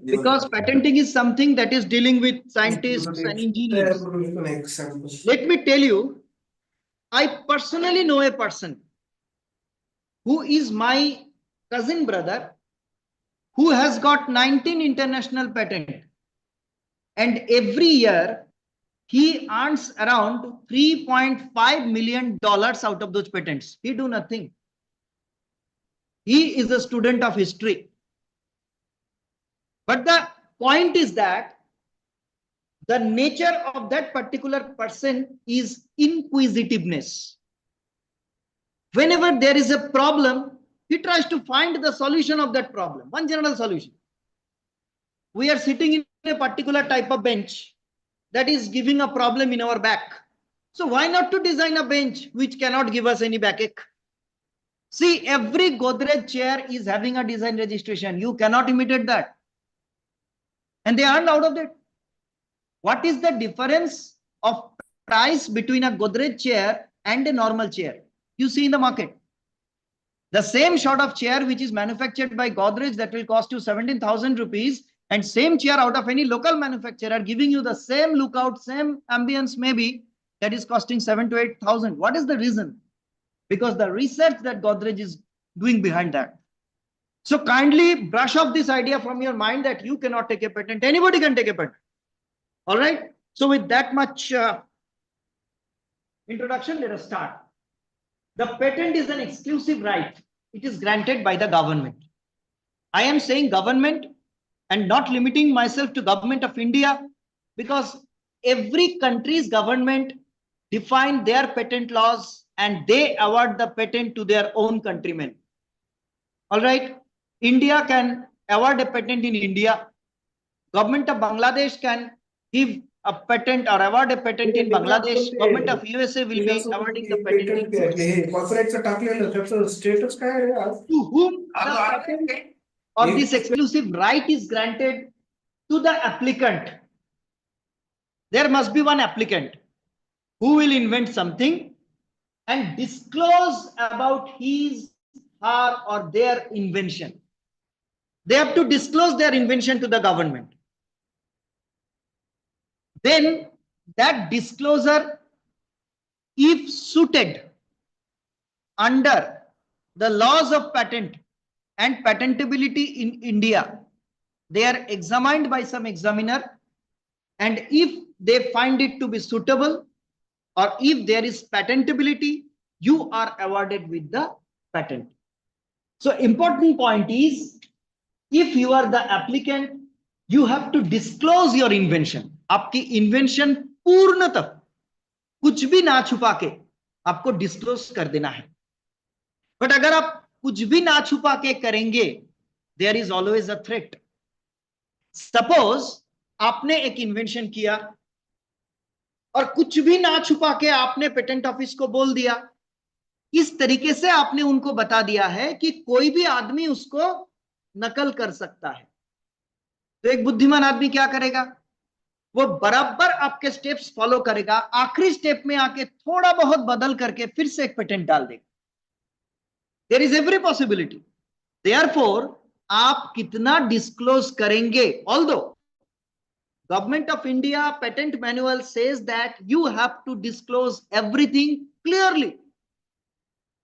Because patenting is something that is dealing with scientists and engineers. Let me tell you, I personally know a person who is my cousin brother, who has got 19 international patents, and every year he earns around $3.5 million out of those patents. He do nothing. He is a student of history. But the point is that the nature of that particular person is inquisitiveness. Whenever there is a problem, he tries to find the solution of that problem, one general solution. We are sitting in a particular type of bench that is giving a problem in our back. So why not to design a bench which cannot give us any backache? See, every Godrej chair is having a design registration. You cannot imitate that. And they earned out of that. What is the difference of price between a Godrej chair and a normal chair? You see in the market. The same sort of chair which is manufactured by Godrej that will cost you 17,000 rupees, and same chair out of any local manufacturer giving you the same lookout, same ambience maybe, that is costing 7,000 to 8,000. What is the reason? Because the research that Godrej is doing behind that. So kindly brush off this idea from your mind that you cannot take a patent. Anybody can take a patent. All right. So with that much introduction, let us start. The patent is an exclusive right. It is granted by the government. I am saying government and not limiting myself to government of India, because every country's government define their patent laws and they award the patent to their own countrymen. All right. India can award a patent in India. Government of Bangladesh can give a patent or award a patent in Bangladesh. Government of USA will be awarding the patent in US. To whom the patent or this exclusive right is granted? To the applicant. There must be one applicant who will invent something and disclose about his, her, or their invention. They have to disclose their invention to the government. Then that disclosure, if suited under the laws of patent and patentability in India, they are examined by some examiner. And if they find it to be suitable, or if there is patentability, you are awarded with the patent. So important point is, if you are the applicant, you have to disclose your invention. आपकी invention पूर्णतः कुछ भी ना छुपा के आपको disclose कर देना है. But अगर आप कुछ भी ना छुपा के करेंगे, there is always a threat. Suppose आपने एक invention किया और कुछ भी ना छुपा के आपने पेटेंट ऑफिस को बोल दिया, इस तरीके से आपने उनको बता दिया है कि कोई भी आदमी उसको नकल कर सकता है. तो एक बुद्धिमान आदमी क्या करेगा, वो बराबर आपके स्टेप्स फॉलो करेगा, आखिरी स्टेप में आके थोड़ा बहुत बदल करके फिर से एक पेटेंट डाल देगा. There is every possibility. Therefore आप कितना डिस्क्लोज करेंगे, although government of India patent manual says that you have to disclose everything clearly,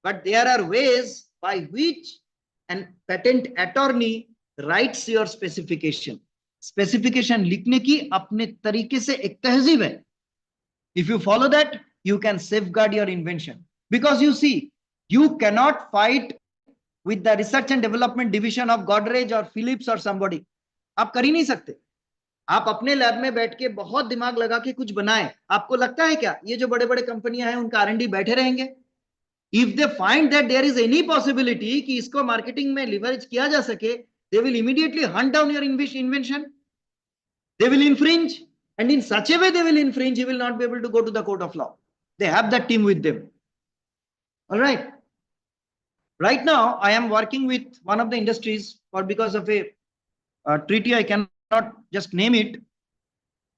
but there are ways by which an patent attorney writes your specification. Specification लिखने की अपने तरीके से एक तहजीब है. If you follow that, you can safeguard your invention. Because you see, you cannot fight with the research and development division of Godrej or Philips or somebody. आप कर ही नहीं सकते. आप अपने लैब में बैठ के बहुत दिमाग लगा के कुछ बनाएं. आपको लगता है क्या ये जो बड़े बड़े कंपनियां हैं उनका R&D बैठे रहेंगे? If they find that there is any possibility कि इसको मार्केटिंग में leverage किया जा सके, they will immediately hunt down your invention. They will infringe, and in such a way they will infringe, you will not be able to go to the court of law. They have that team with them. All right. Right now, I am working with one of the industries, or because of a treaty, I cannot just name it.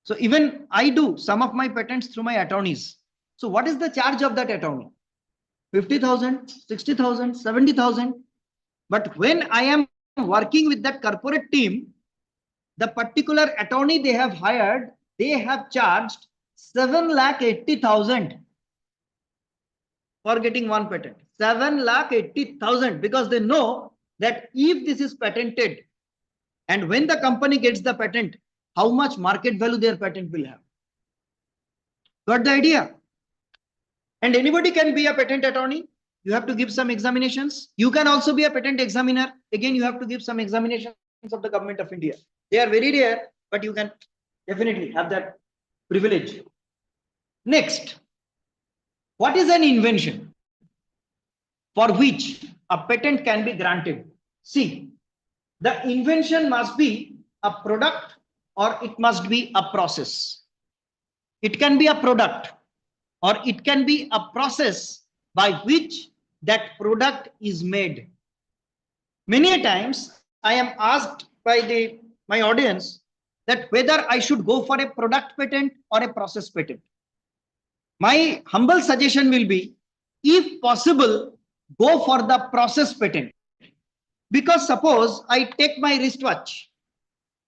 So even I do some of my patents through my attorneys. So what is the charge of that attorney? 50,000, 60,000, 70,000. But when I am working with that corporate team, the particular attorney they have hired, they have charged 7,80,000 for getting one patent. 7,80,000, because they know that if this is patented and when the company gets the patent, how much market value their patent will have. Got the idea? And anybody can be a patent attorney. You have to give some examinations. You can also be a patent examiner. Again, you have to give some examinations of the government of India. They are very rare, but you can definitely have that privilege. Next, what is an invention for which a patent can be granted? See, the invention must be a product or it must be a process. It can be a product, or it can be a process by which that product is made. Many times I am asked by my audience that whether I should go for a product patent or a process patent. My humble suggestion will be, if possible, go for the process patent. Because suppose I take my wristwatch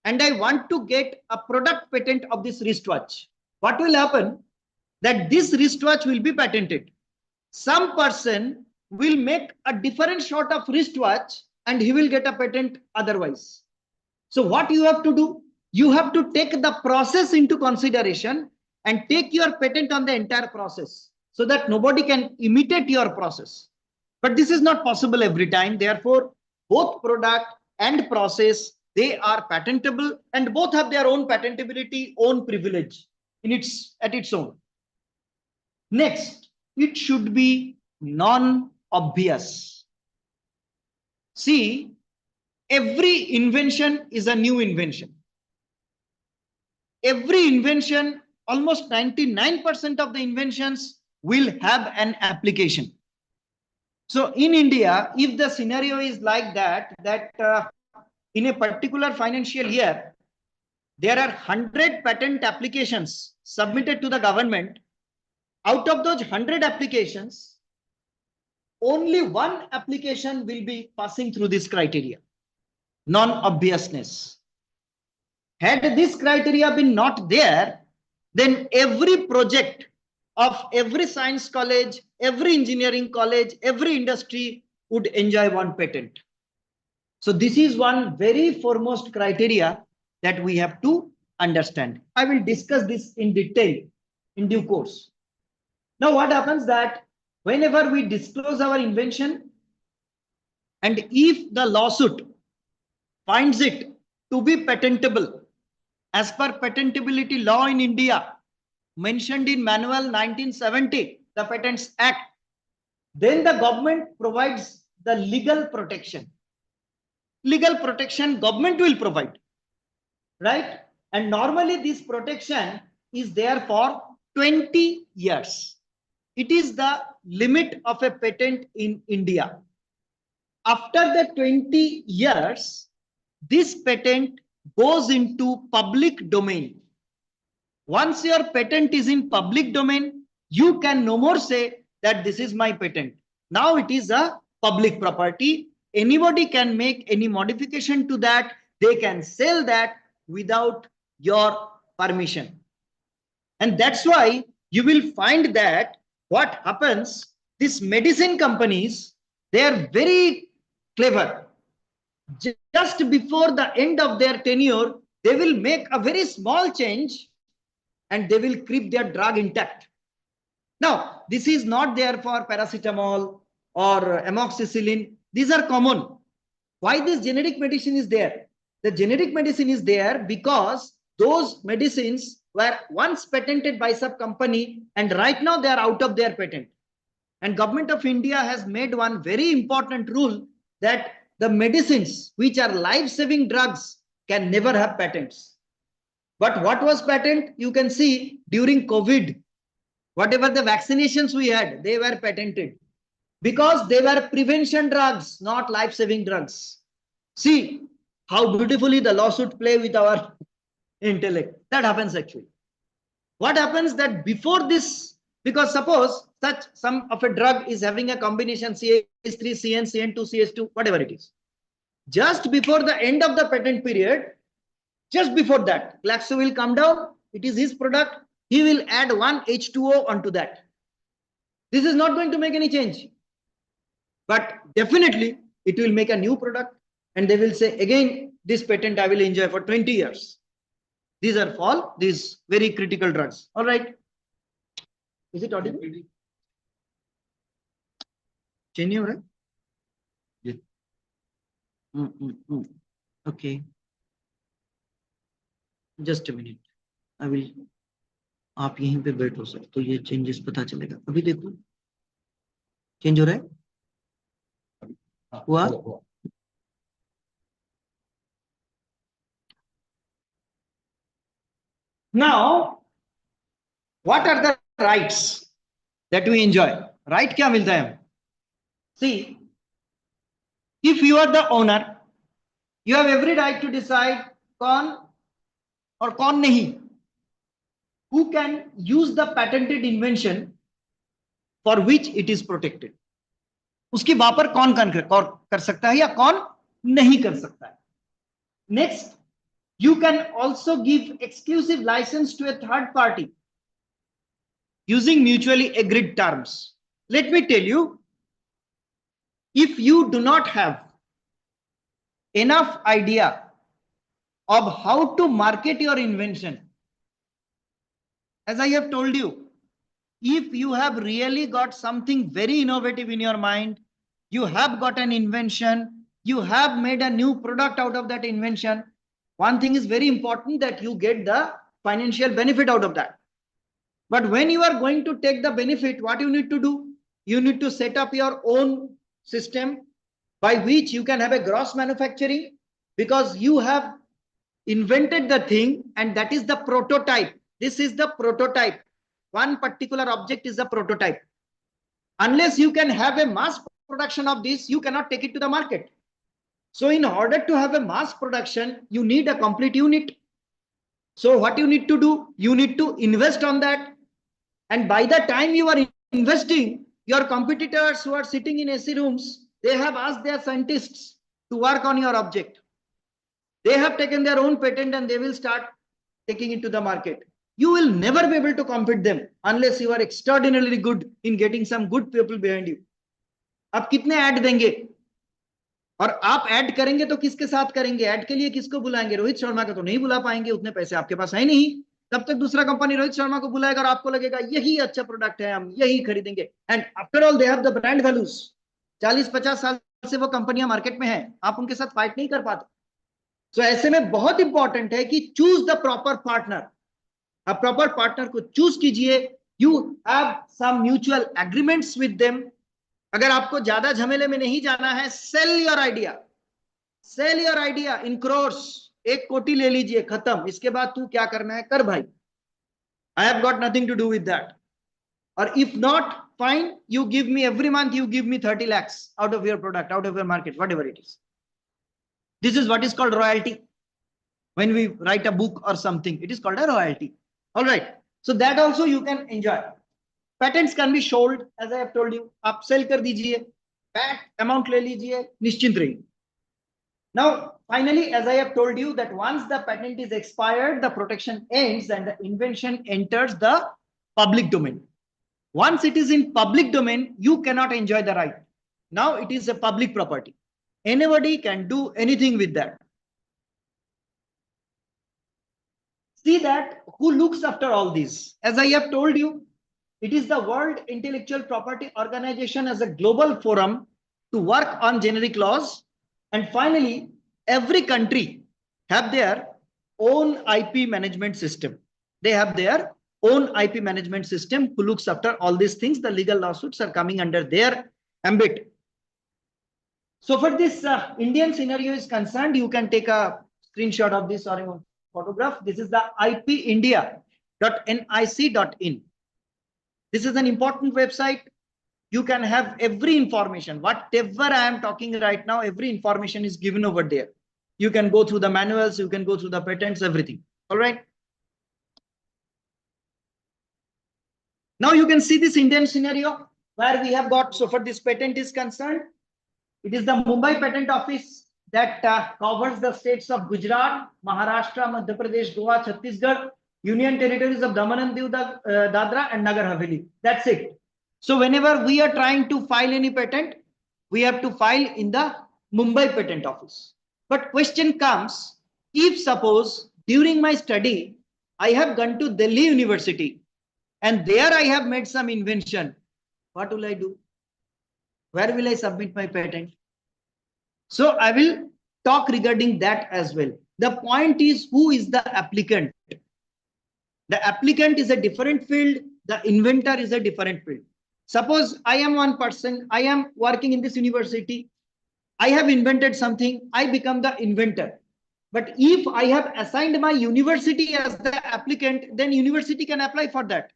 and I want to get a product patent of this wristwatch. What will happen? That this wristwatch will be patented. Some person will make a different sort of wristwatch and he will get a patent otherwise. So what you have to do? You have to take the process into consideration and take your patent on the entire process so that nobody can imitate your process. But this is not possible every time. Therefore, both product and process, they are patentable and both have their own patentability, own privilege at its own. Next, it should be non-obvious. See, every invention is a new invention. Every invention, almost 99% of the inventions will have an application. So in India, if the scenario is like that in a particular financial year, there are 100 patent applications submitted to the government. Out of those 100 applications, only one application will be passing through this criteria, non-obviousness. Had this criteria been not there, then every project of every science college, every engineering college, every industry would enjoy one patent. So this is one very foremost criteria that we have to understand. I will discuss this in detail in due course. Now, what happens that whenever we disclose our invention, and if the lawsuit finds it to be patentable as per patentability law in India, mentioned in Manual 1970, the Patents Act, then the government provides the legal protection. Legal protection government will provide, right? And normally this protection is there for 20 years. It is the limit of a patent in India. After the 20 years, this patent goes into public domain. Once your patent is in public domain, you can no more say that this is my patent. Now it is a public property. Anybody can make any modification to that. They can sell that without your permission. And that's why you will find that what happens, these medicine companies, they are very clever. Just before the end of their tenure, they will make a very small change and they will keep their drug intact. Now, this is not there for paracetamol or amoxicillin. These are common. Why this generic medicine is there? The generic medicine is there because those medicines were once patented by some company and right now they are out of their patent. And Government of India has made one very important rule that the medicines which are life-saving drugs can never have patents. But what was patent? You can see during COVID, whatever the vaccinations we had, they were patented because they were prevention drugs, not life-saving drugs. See how beautifully the lawsuit play with our intellect. That happens actually. What happens that before this, because suppose such some of a drug is having a combination CH3, CN, CN2, CH2, whatever it is. Just before the end of the patent period, just before that, Glaxo will come down. It is his product. He will add one H2O onto that. This is not going to make any change. But definitely, it will make a new product. And they will say, again, this patent I will enjoy for 20 years. These are all these very critical drugs. All right. Is it audible? Change right? Yeah. Okay. Just a minute. I will. आप यहीं पे बैठो sir तो ये changes पता चलेगा अभी देखो चेंज हो रहा है हुआ now what are the rights that we enjoy right क्या मिलता है see if you are the owner you have every right to decide कौन और कौन नहीं who can use the patented invention for which it is protected. उसकी वापर कौन कर सकता है या कौन नहीं कर सकता है. Next, you can also give exclusive license to a third party using mutually agreed terms. Let me tell you, if you do not have enough idea of how to market your invention, as I have told you, if you have really got something very innovative in your mind, you have got an invention, you have made a new product out of that invention, one thing is very important that you get the financial benefit out of that. But when you are going to take the benefit, what you need to do? You need to set up your own system by which you can have a gross manufacturing because you have invented the thing and that is the prototype. This is the prototype. One particular object is a prototype. Unless you can have a mass production of this, you cannot take it to the market. So in order to have a mass production, you need a complete unit. So what you need to do? You need to invest on that. And by the time you are investing, your competitors who are sitting in AC rooms, they have asked their scientists to work on your object. They have taken their own patent and they will start taking it to the market. You will never be able to compete them unless you are extraordinarily good in getting some good people behind you. आप कितने ad देंगे? और आप add करेंगे तो किसके साथ करेंगे? ऐड के लिए किसको बुलाएंगे? रोहित शर्मा को तो नहीं बुला पाएंगे, उतने पैसे आपके पास है नहीं। तब तक दूसरा कंपनी रोहित शर्मा को बुलाएगा और आपको लगेगा यही अच्छा प्रोडक्ट है, हम यही खरीदेंगे। And after all they have the brand values. 40-50 साल से वो कंपनियां मार्केट में है, आप उनके साथ फाइट नहीं कर पाते। तो ऐसे में बहुत इंपॉर्टेंट है कि चूज द प्रॉपर पार्टनर। आप प्रॉपर पार्टनर को चूज कीजिए। You have some mutual agreements with them. अगर आपको ज्यादा झमेले में नहीं जाना है, sell your idea, sell your idea in crores. 1 कोटी ले लीजिए, खत्म। इसके बाद तू क्या करना है कर भाई, I have got nothing to do with that. और if not, fine, you give me every month, you give me 30 lakhs out of your product, out of your market, whatever it is. This is what is called royalty. When we write a book or something, it is called a royalty. All right, so that also you can enjoy. Patents can be sold, as I have told you. आप sell कर दीजिए, pat amount ले लीजिए, निश्चिंत रहिए. Now finally, as I have told you, that once the patent is expired, the protection ends and the invention enters the public domain. Once it is in public domain, you cannot enjoy the right. Now it is a public property. Anybody can do anything with that. See that who looks after all these. As I have told you, it is the World Intellectual Property Organization as a global forum to work on generic laws. And finally, every country have their own IP management system. They have their own IP management system who looks after all these things. The legal lawsuits are coming under their ambit. So for this Indian scenario is concerned, you can take a screenshot of this or a photograph. This is the ipindia.nic.in. This is an important website. You can have every information. Whatever I am talking right now, every information is given over there. You can go through the manuals, you can go through the patents, everything. All right. Now you can see this Indian scenario where we have got, so for this patent is concerned, it is the Mumbai Patent Office that covers the states of Gujarat, Maharashtra, Madhya Pradesh, Goa, Chhattisgarh, Union Territories of Daman and Diu, Dadra and Nagar Haveli. That's it. So whenever we are trying to file any patent, we have to file in the Mumbai Patent Office. But question comes, if suppose during my study, I have gone to Delhi University and there I have made some invention, what will I do? Where will I submit my patent? So I will talk regarding that as well. The point is, who is the applicant? The applicant is a different field. The inventor is a different field. Suppose I am one person, I am working in this university. I have invented something, I become the inventor. But if I have assigned my university as the applicant, then university can apply for that.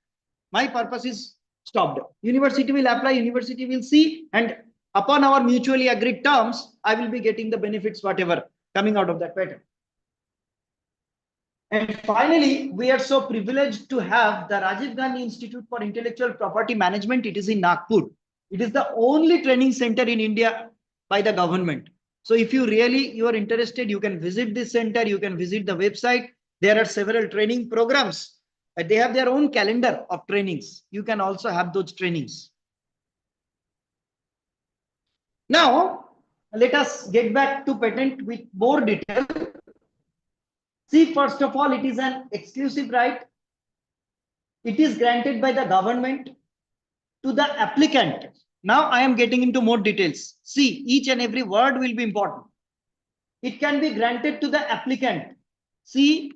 My purpose is stopped. University will apply, university will see, and upon our mutually agreed terms, I will be getting the benefits, whatever coming out of that patent. And finally, we are so privileged to have the Rajiv Gandhi Institute for Intellectual Property Management. It is in Nagpur. It is the only training center in India by the government. So if you are interested, you can visit this center, you can visit the website. There are several training programs. They have their own calendar of trainings. You can also have those trainings. Now, let us get back to patent with more detail. See, first of all, it is an exclusive right. It is granted by the government to the applicant. Now I am getting into more details. See, each and every word will be important. It can be granted to the applicant. See,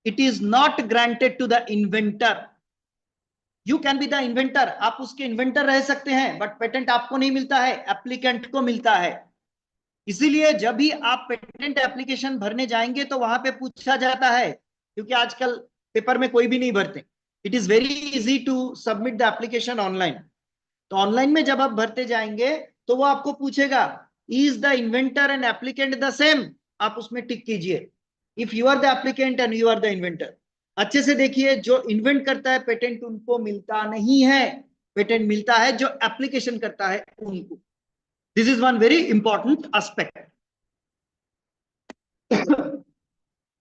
it is not granted to the inventor. You can be the inventor. आप उसके inventor रह सकते हैं, but patent आपको नहीं मिलता है, applicant को मिलता है. इसीलिए जब भी आप पेटेंट एप्लीकेशन भरने जाएंगे तो वहां पे पूछा जाता है, क्योंकि आजकल पेपर में कोई भी नहीं भरते. It is very easy to submit the application online. तो ऑनलाइन में जब आप भरते जाएंगे तो वो आपको पूछेगा, is the inventor and applicant the same? आप उसमें टिक कीजिए. If you are the applicant and you are the inventor. अच्छे से देखिए, जो इन्वेंट करता है पेटेंट उनको मिलता नहीं है, पेटेंट मिलता है जो एप्लीकेशन करता है उनको. This is one very important aspect.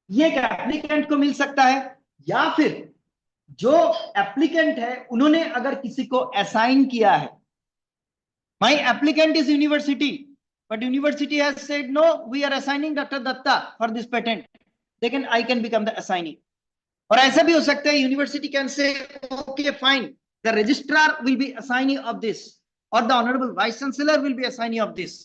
ये एप्लीकेंट को मिल सकता है, या फिर जो एप्लीकेंट है उन्होंने अगर किसी को असाइन किया है. My applicant is university, but university has said, no, we are assigning Dr. Datta for this patent. Then I can become the assignee. और ऐसा भी हो सकता है, university can say okay fine, the registrar will be assignee of this और the honourable vice chancellor will be assignee of this,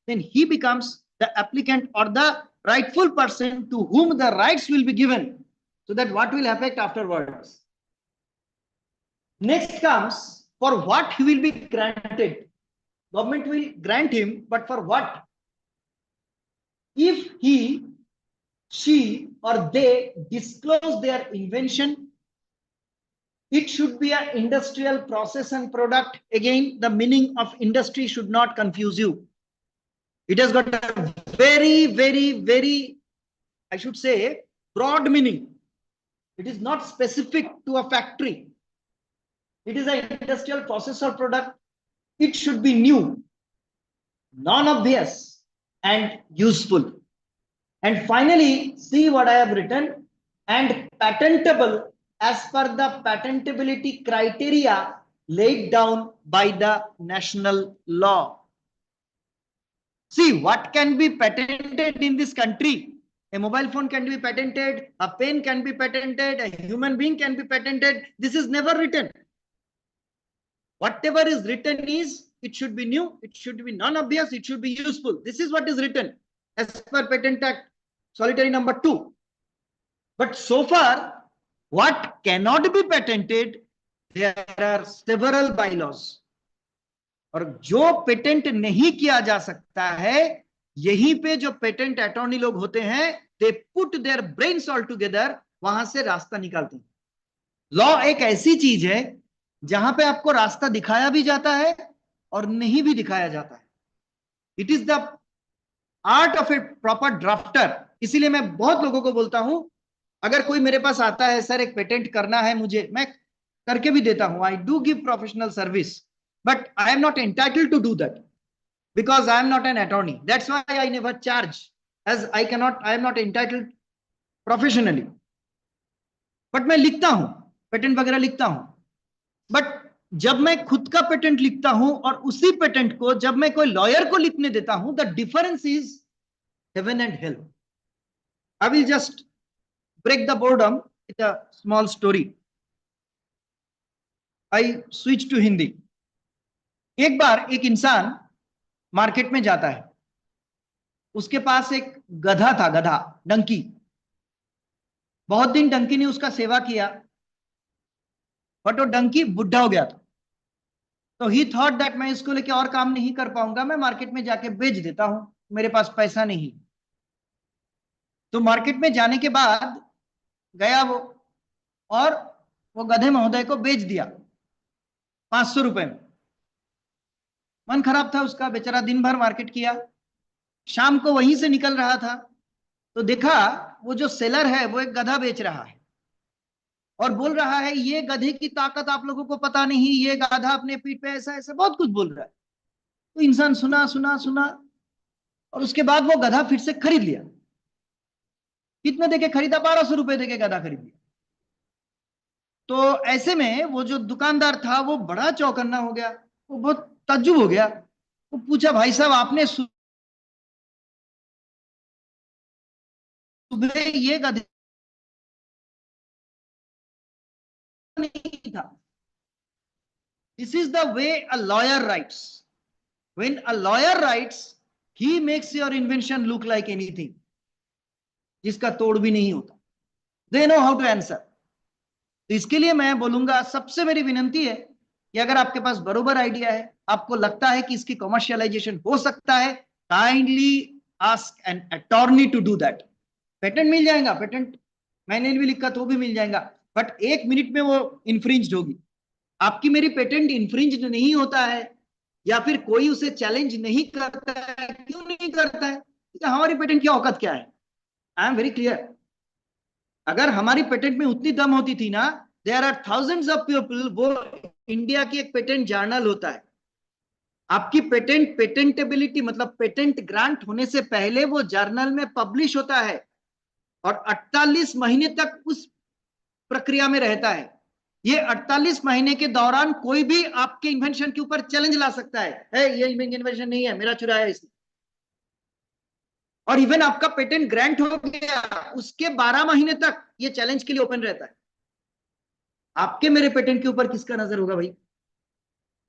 then he becomes the applicant और the rightful person to whom the rights will be given, so that what will affect afterwards. Next comes for what he will be granted. Government will grant him, but for what? If he, she or they disclose their invention, it should be an industrial process and product. Again, the meaning of industry should not confuse you. It has got a very, I should say, broad meaning. It is not specific to a factory. It is an industrial process or product. It should be new, non-obvious, and useful. And finally, see what I have written, and patentable as per the patentability criteria laid down by the national law. See, what can be patented in this country? A mobile phone can be patented, a pen can be patented, a human being can be patented. This is never written. Whatever is written is, it should be new, it should be non-obvious, it should be useful. This is what is written as per Patent Act, solitary number 2. But so far, what cannot be patented, there are several bylaws. और जो patent नहीं किया जा सकता है, यहीं पे जो पेटेंट अटॉर्नी लोग होते हैं, they put their brains all together, वहां से रास्ता निकालते हैं. लॉ एक ऐसी चीज है जहां पे आपको रास्ता दिखाया भी जाता है और नहीं भी दिखाया जाता है. It is the art of A proper drafter. इसीलिए मैं बहुत लोगों को बोलता हूं, अगर कोई मेरे पास आता है, सर एक पेटेंट करना है मुझे, मैं करके भी देता हूं. I do give professional service, but I am not entitled to do that because I am not an attorney. That's why I never charge, as I am not entitled professionally. But मैं लिखता हूं, patent वगैरह लिखता हूं. But जब मैं खुद का पेटेंट लिखता हूं और उसी पेटेंट को जब मैं कोई लॉयर को लिखने देता हूं, the difference is heaven and hell. I will just break the boredom with a small story. I switch to Hindi. एक बार एक इंसान मार्केट में जाता है, उसके पास एक गधा था, गधा, डंकी. बहुत दिन डंकी ने उसका सेवा किया, बट वो डंकी बुढ़ा हो गया था. तो ही थॉट दैट मैं इसको लेके और काम नहीं कर पाऊंगा, मैं मार्केट में जाके बेच देता हूं, मेरे पास पैसा नहीं. तो मार्केट में जाने के बाद गया वो, और वो गधे महोदय को बेच दिया 500 रुपए में. मन खराब था उसका, बेचारा दिन भर मार्केट किया. शाम को वहीं से निकल रहा था तो देखा वो जो सेलर है वो एक गधा बेच रहा है और बोल रहा है, ये गधे की ताकत आप लोगों को पता नहीं, ये गधा अपने पीठ पे ऐसा ऐसा बहुत कुछ बोल रहा है. तो इंसान सुना सुना सुना और उसके बाद वो गधा फिर से खरीद लिया. कितने देके खरीदा? 1200 रुपए देके गधा खरीद लिया. तो ऐसे में वो जो दुकानदार था वो बड़ा चौकन्ना हो गया, वो बहुत ताज्जुब हो गया. वो पूछा, भाई साहब आपने सुबह ये गधे नहीं था. This is the way a lawyer writes. When a lawyer writes, he makes your invention look like anything, जिसका तोड़ भी नहीं होता. They know how to answer. तो इसके लिए मैं बोलूंगा, सबसे मेरी विनंती है कि अगर आपके पास बरोबर आइडिया है, आपको लगता है कि इसकी कमर्शियलाइजेशन हो सकता है, kindly ask an attorney to do that. Patent मिल जाएगा, पेटेंट मैंने भी लिखा तो भी मिल जाएगा, बट 1 मिनट में वो इन्फ्रिंज्ड होगी. आपकी मेरी पेटेंट इन्फ्रिंज्ड नहीं होता है, या फिर कोई उसे चैलेंज नहीं करता है. क्यों नहीं करता है? हमारी पेटेंट की औकात क्या है? I am very clear. अगर हमारी पेटेंट में उतनी दम होती थी ना, there are thousands of people, वो इंडिया की एक पेटेंट जर्नल होता है. आपकी पेटेंट, पेटेंटेबिलिटी मतलब पेटेंट ग्रांट होने से पहले वो जर्नल में पब्लिश होता है और 48 महीने तक उस प्रक्रिया में रहता है. ये 48 महीने के दौरान कोई भी आपके इन्वेंशन के ऊपर चैलेंज ला सकता है, ये इन्वेंशन नहीं है, मेरा चुराया इसने. और इवन आपका पेटेंट ग्रांट हो गया, उसके 12 महीने तक ये चैलेंज के लिए ओपन रहता है। आपके मेरे पेटेंट के ऊपर किसका नजर होगा भाई?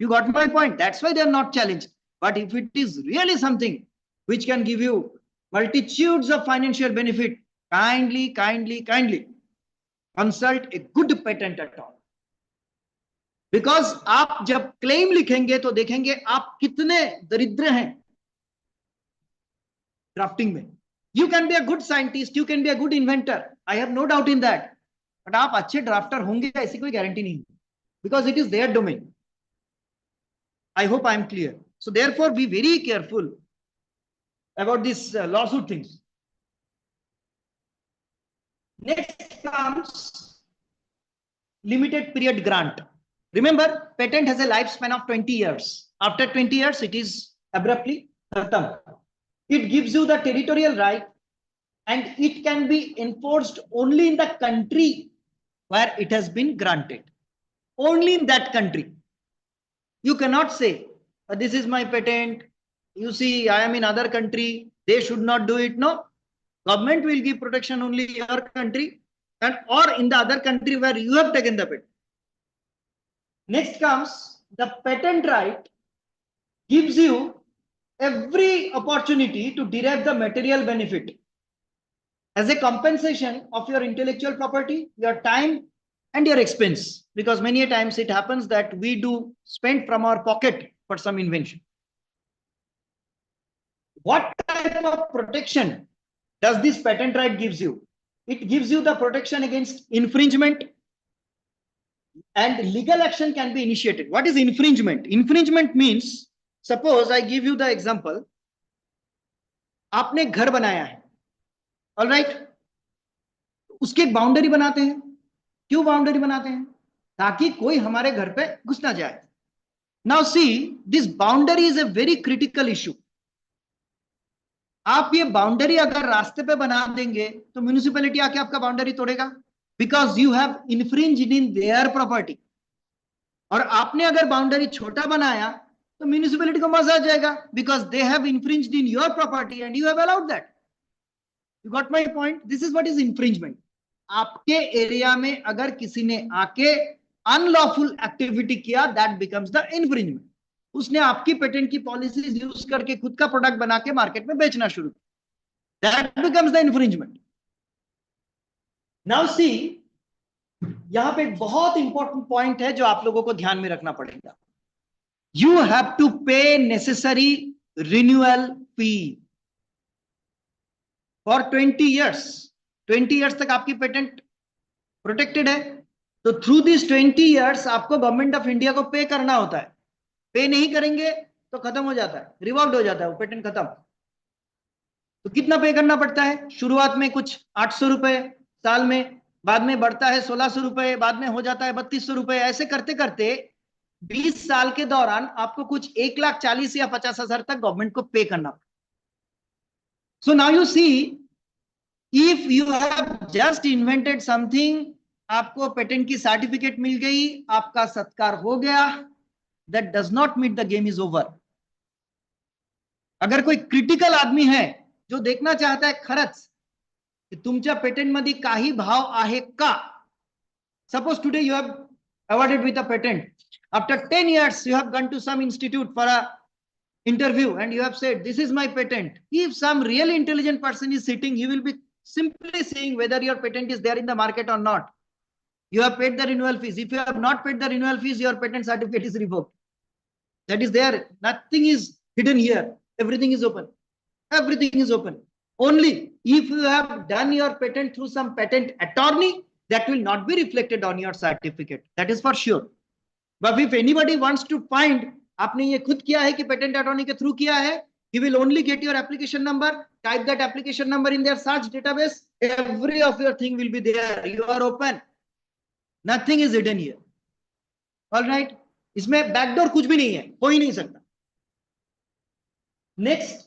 You got my point. That's why they are not challenged. But if it is really something which can give you multitudes of financial benefit, kindly consult a good patent attorney. Because आप जब claim लिखेंगे तो देखेंगे आप कितने दरिद्र हैं drafting में. You can be a good scientist, you can be a good inventor. I have no doubt in that. But आप अच्छे ड्राफ्टर होंगे ऐसी कोई गारंटी नहीं, because it is their domain. I hope I am clear. So therefore, be very careful about this lawsuit things. Next comes limited period grant. Remember, patent has a lifespan of 20 years. After 20 years, it is abruptly khatam. It gives you the territorial right, and it can be enforced only in the country where it has been granted. Only in that country. You cannot say, this is my patent. You see, I am in other country. They should not do it. No. Government will give protection only in your country and or in the other country where you have taken the patent. Next comes the patent right gives you every opportunity to derive the material benefit as a compensation of your intellectual property, your time, and your expense, because many times it happens that we do spend from our pocket for some invention. What type of protection does this patent right gives you? It gives you the protection against infringement, and legal action can be initiated. What is infringement? Infringement means, suppose I give you the example, आपने घर बनाया है, all right, उसकी एक boundary बनाते हैं. क्यों boundary बनाते हैं? ताकि कोई हमारे घर पे घुस ना जाए. Now see, this boundary is a very critical issue. आप ये बाउंड्री अगर रास्ते पे बना देंगे तो म्युनिसिपैलिटी आके आपका बाउंड्री तोड़ेगा, because you have infringed in their property. और आपने अगर बाउंड्री छोटा बनाया तो म्युनिसिपैलिटी को मजा आ जाएगा, because they have infringed in your property and you have allowed that. You got my point? This is what is infringement. आपके एरिया में अगर किसी ने आके अनलॉफुल एक्टिविटी किया, दैट बिकम्स द इन्फ्रिंजमेंट. उसने आपकी पेटेंट की पॉलिसीज यूज करके खुद का प्रोडक्ट बना के मार्केट में बेचना शुरू किया, that becomes the infringement. Now see, यहां पे एक बहुत इंपॉर्टेंट पॉइंट है जो आप लोगों को ध्यान में रखना पड़ेगा. यू हैव टू पे necessary renewal fee for 20 years. 20 years तक आपकी पेटेंट प्रोटेक्टेड है, तो थ्रू दिस 20 years आपको गवर्नमेंट ऑफ इंडिया को पे करना होता है. पे नहीं करेंगे तो खत्म हो जाता है, रिवॉल्व हो जाता है, वो पेटेंट खत्म. तो कितना पे करना पड़ता है? शुरुआत में कुछ 800 रुपए साल में, बाद में बढ़ता है 1600 रुपए, बाद में हो जाता है 3200 रुपए. ऐसे करते करते 20 साल के दौरान आपको कुछ 1,40,000 या 50,000 तक गवर्नमेंट को पे करना पड़ता. So now you see, if you have just invented something, आपको पेटेंट की सर्टिफिकेट मिल गई, आपका सत्कार हो गया, that does not mean the game is over. अगर कोई क्रिटिकल आदमी है जो देखना चाहता है खरंच की तुमच्या पेटेंट मध्ये काही भाव आहे का. Suppose today you have awarded with a patent. After 10 years, you have gone to some institute for a interview and you have said, this is my patent. If some really intelligent person is sitting, he will be simply saying whether your patent is there in the market or not. You have paid the renewal fees. If you have not paid the renewal fees, your patent certificate is revoked. That is there. Nothing is hidden here. Everything is open. Everything is open. Only if you have done your patent through some patent attorney, that will not be reflected on your certificate. That is for sure. But if anybody wants to find आपने ये खुद किया है कि patent attorney के through किया है, he will only get your application number, type that application number in their search database, every of your thing will be there. You are open. Nothing is hidden here. All right. इसमें backdoor कुछ भी नहीं है, हो ही नहीं सकता. Next,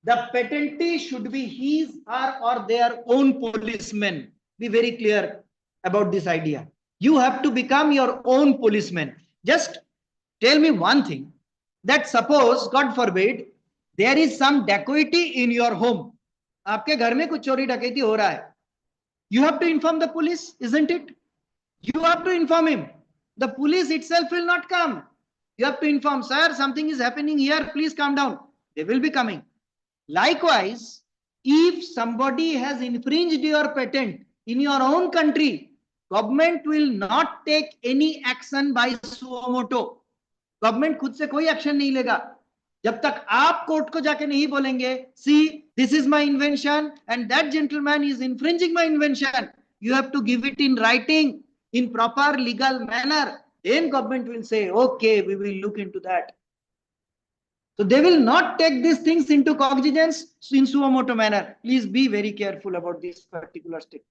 the patentee should be his or their own policeman. Be very clear about this idea. You have to become your own policeman. Just tell me one thing, that suppose, God forbid, there is some dacoity in your home. आपके घर में कुछ चोरी डकैती हो रहा है, you have to inform the police, isn't it? You have to inform him. The police itself will not come. You have to inform, sir, something is happening here, please calm down. They will be coming. Likewise, if somebody has infringed your patent in your own country, government will not take any action by suo moto. Government खुद से कोई action नहीं लेगा जब तक आप court को जाके नहीं बोलेंगे, सी this is my invention and that gentleman is infringing my invention. You have to give it in writing in proper legal manner. Then government will say, okay, we will look into that. So they will not take these things into cognizance in suo moto manner. Please be very careful about this particular step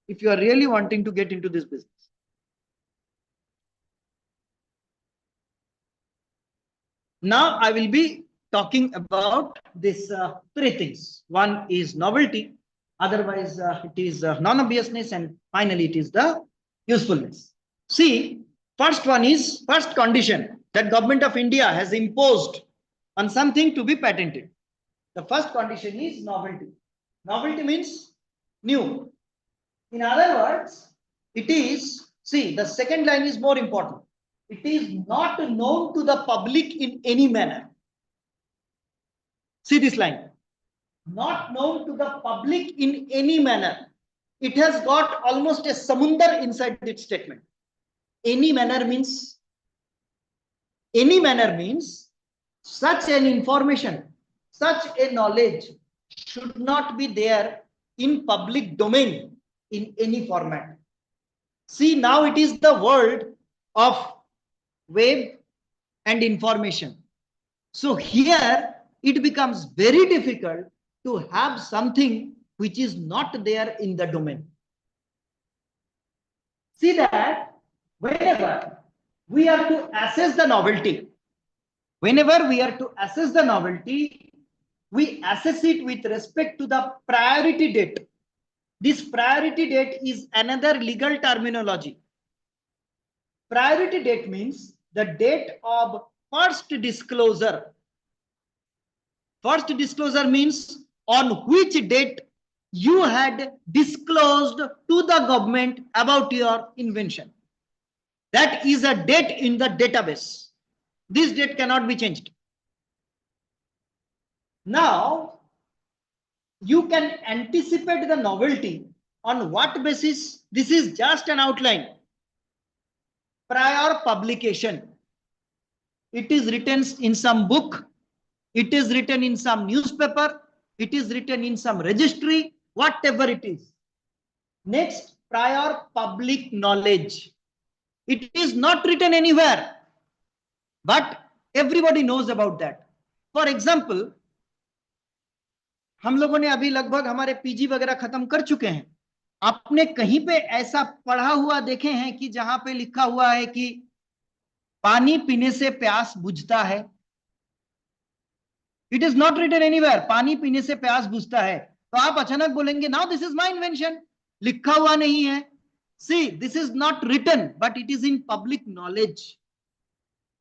if you are really wanting to get into this business. Now I will be talking about this three things. One is novelty, otherwise it is non-obviousness, and finally it is the usefulness. See, first condition that government of India has imposed on something to be patented. The first condition is novelty. Novelty means new. In other words, it is, see, the second line is more important. It is not known to the public in any manner. See this line. Not known to the public in any manner. It has got almost a samundar inside its statement. Any manner means such an information, such a knowledge should not be there in public domain in any format. See, now it is the world of web and information. So here it becomes very difficult to have something which is not there in the domain. See that whenever we are to assess the novelty, we assess it with respect to the priority date. This priority date is another legal terminology. Priority date means the date of first disclosure. First disclosure means on which date you had disclosed to the government about your invention. That is a date in the database. This date cannot be changed. Now, you can anticipate the novelty on what basis? This is just an outline. Prior publication. It is written in some book. It is written in some newspaper. It is written in some registry, whatever it is. Next, prior public knowledge. It is not written anywhere, but everybody knows about that. For example, हम लोगों ने अभी लगभग हमारे PG वगैरह खत्म कर चुके हैं. आपने कहीं पे ऐसा पढ़ा हुआ देखे हैं कि जहां पे लिखा हुआ है कि पानी पीने से प्यास बुझता है? It is not written anywhere. पानी पीने से प्यास बुझता है. तो आप अचानक बोलेंगे now this is my invention. लिखा हुआ नहीं है. See, this is not written, but it is in public knowledge.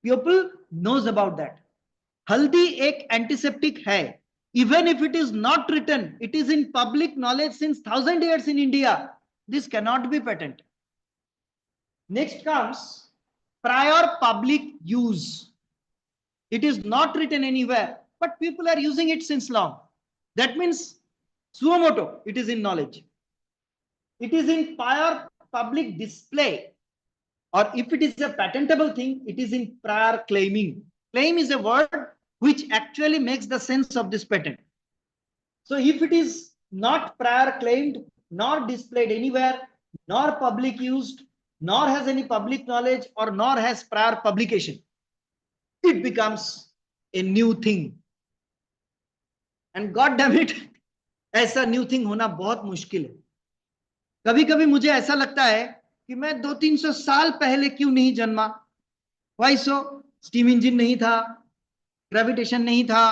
People knows about that. हल्दी एक एंटीसेप्टिक है. Even if it is not written, it is in public knowledge since 1000 years in India. This cannot be patented. Next comes prior public use. It is not written anywhere, but people are using it since long. That means suo moto, it is in knowledge. It is in prior public display. Or if it is a patentable thing, it is in prior claiming. Claim is a word which actually makes the sense of this patent. So if it is not prior claimed, nor displayed anywhere, nor public used, nor has any public knowledge, or nor has prior publication, it becomes a new thing. And God damn it, ऐसा new thing होना बहुत मुश्किल है. कभी कभी मुझे ऐसा लगता है कि मैं 200-300 साल पहले क्यों नहीं जन्मा. वाई सो? स्टीम इंजन नहीं था, ग्रेविटेशन नहीं था,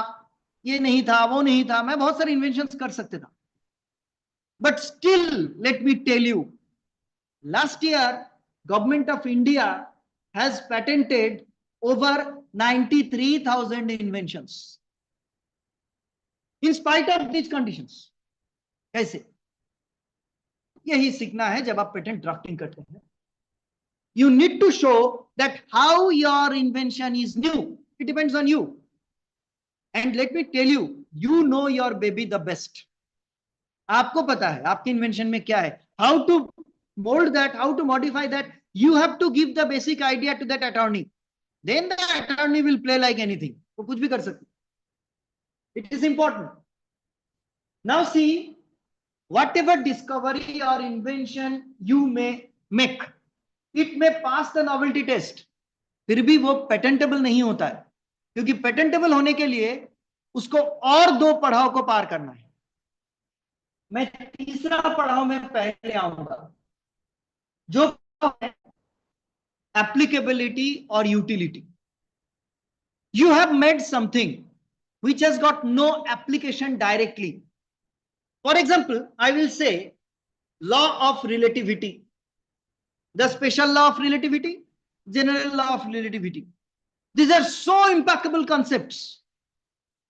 ये नहीं था, वो नहीं था. मैं बहुत सारे इन्वेंशंस कर सकते था. But still let me tell you, last year government of India has patented over 93,000 inventions in spite of these conditions. कैसे? यही सीखना है जब आप पेटेंट ड्राफ्टिंग करते हैं. You need to show that how your invention is new. It depends on you. And let me tell you, you know your baby the best. आपको पता है आपके इन्वेंशन में क्या है. How to mold that, how to modify that, you have to give the basic idea to that attorney. Then the attorney will play like anything. वो कुछ भी कर सकते. It is important. Now see, whatever discovery or invention you may make, it may pass the novelty test. फिर भी वो patentable नहीं होता है, क्योंकि पेटेंटेबल होने के लिए उसको और 2 पड़ाव को पार करना है. मैं तीसरा पड़ाव में पहले आऊंगा, जो है एप्लीकेबिलिटी और utility. You have made something which has got no application directly. For example, I will say law of relativity, the special law of relativity, general law of relativity. These are so impeccable concepts.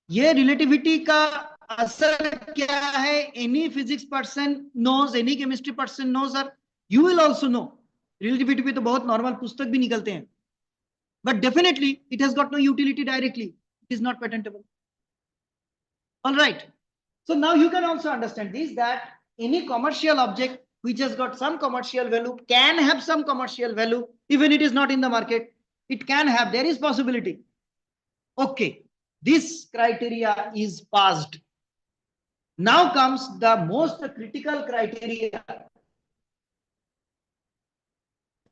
ये relativity का असर क्या है? Any physics person knows, any chemistry person knows, or you will also know. Relativity पे तो बहुत normal पुस्तक भी निकलते हैं. But definitely it has got no utility directly. It is not patentable. All right. So now you can also understand this, that any commercial object which has got some commercial value can have some commercial value, even it is not in the market. It can have, there is possibility. Okay, this criteria is passed. Now comes the most critical criteria,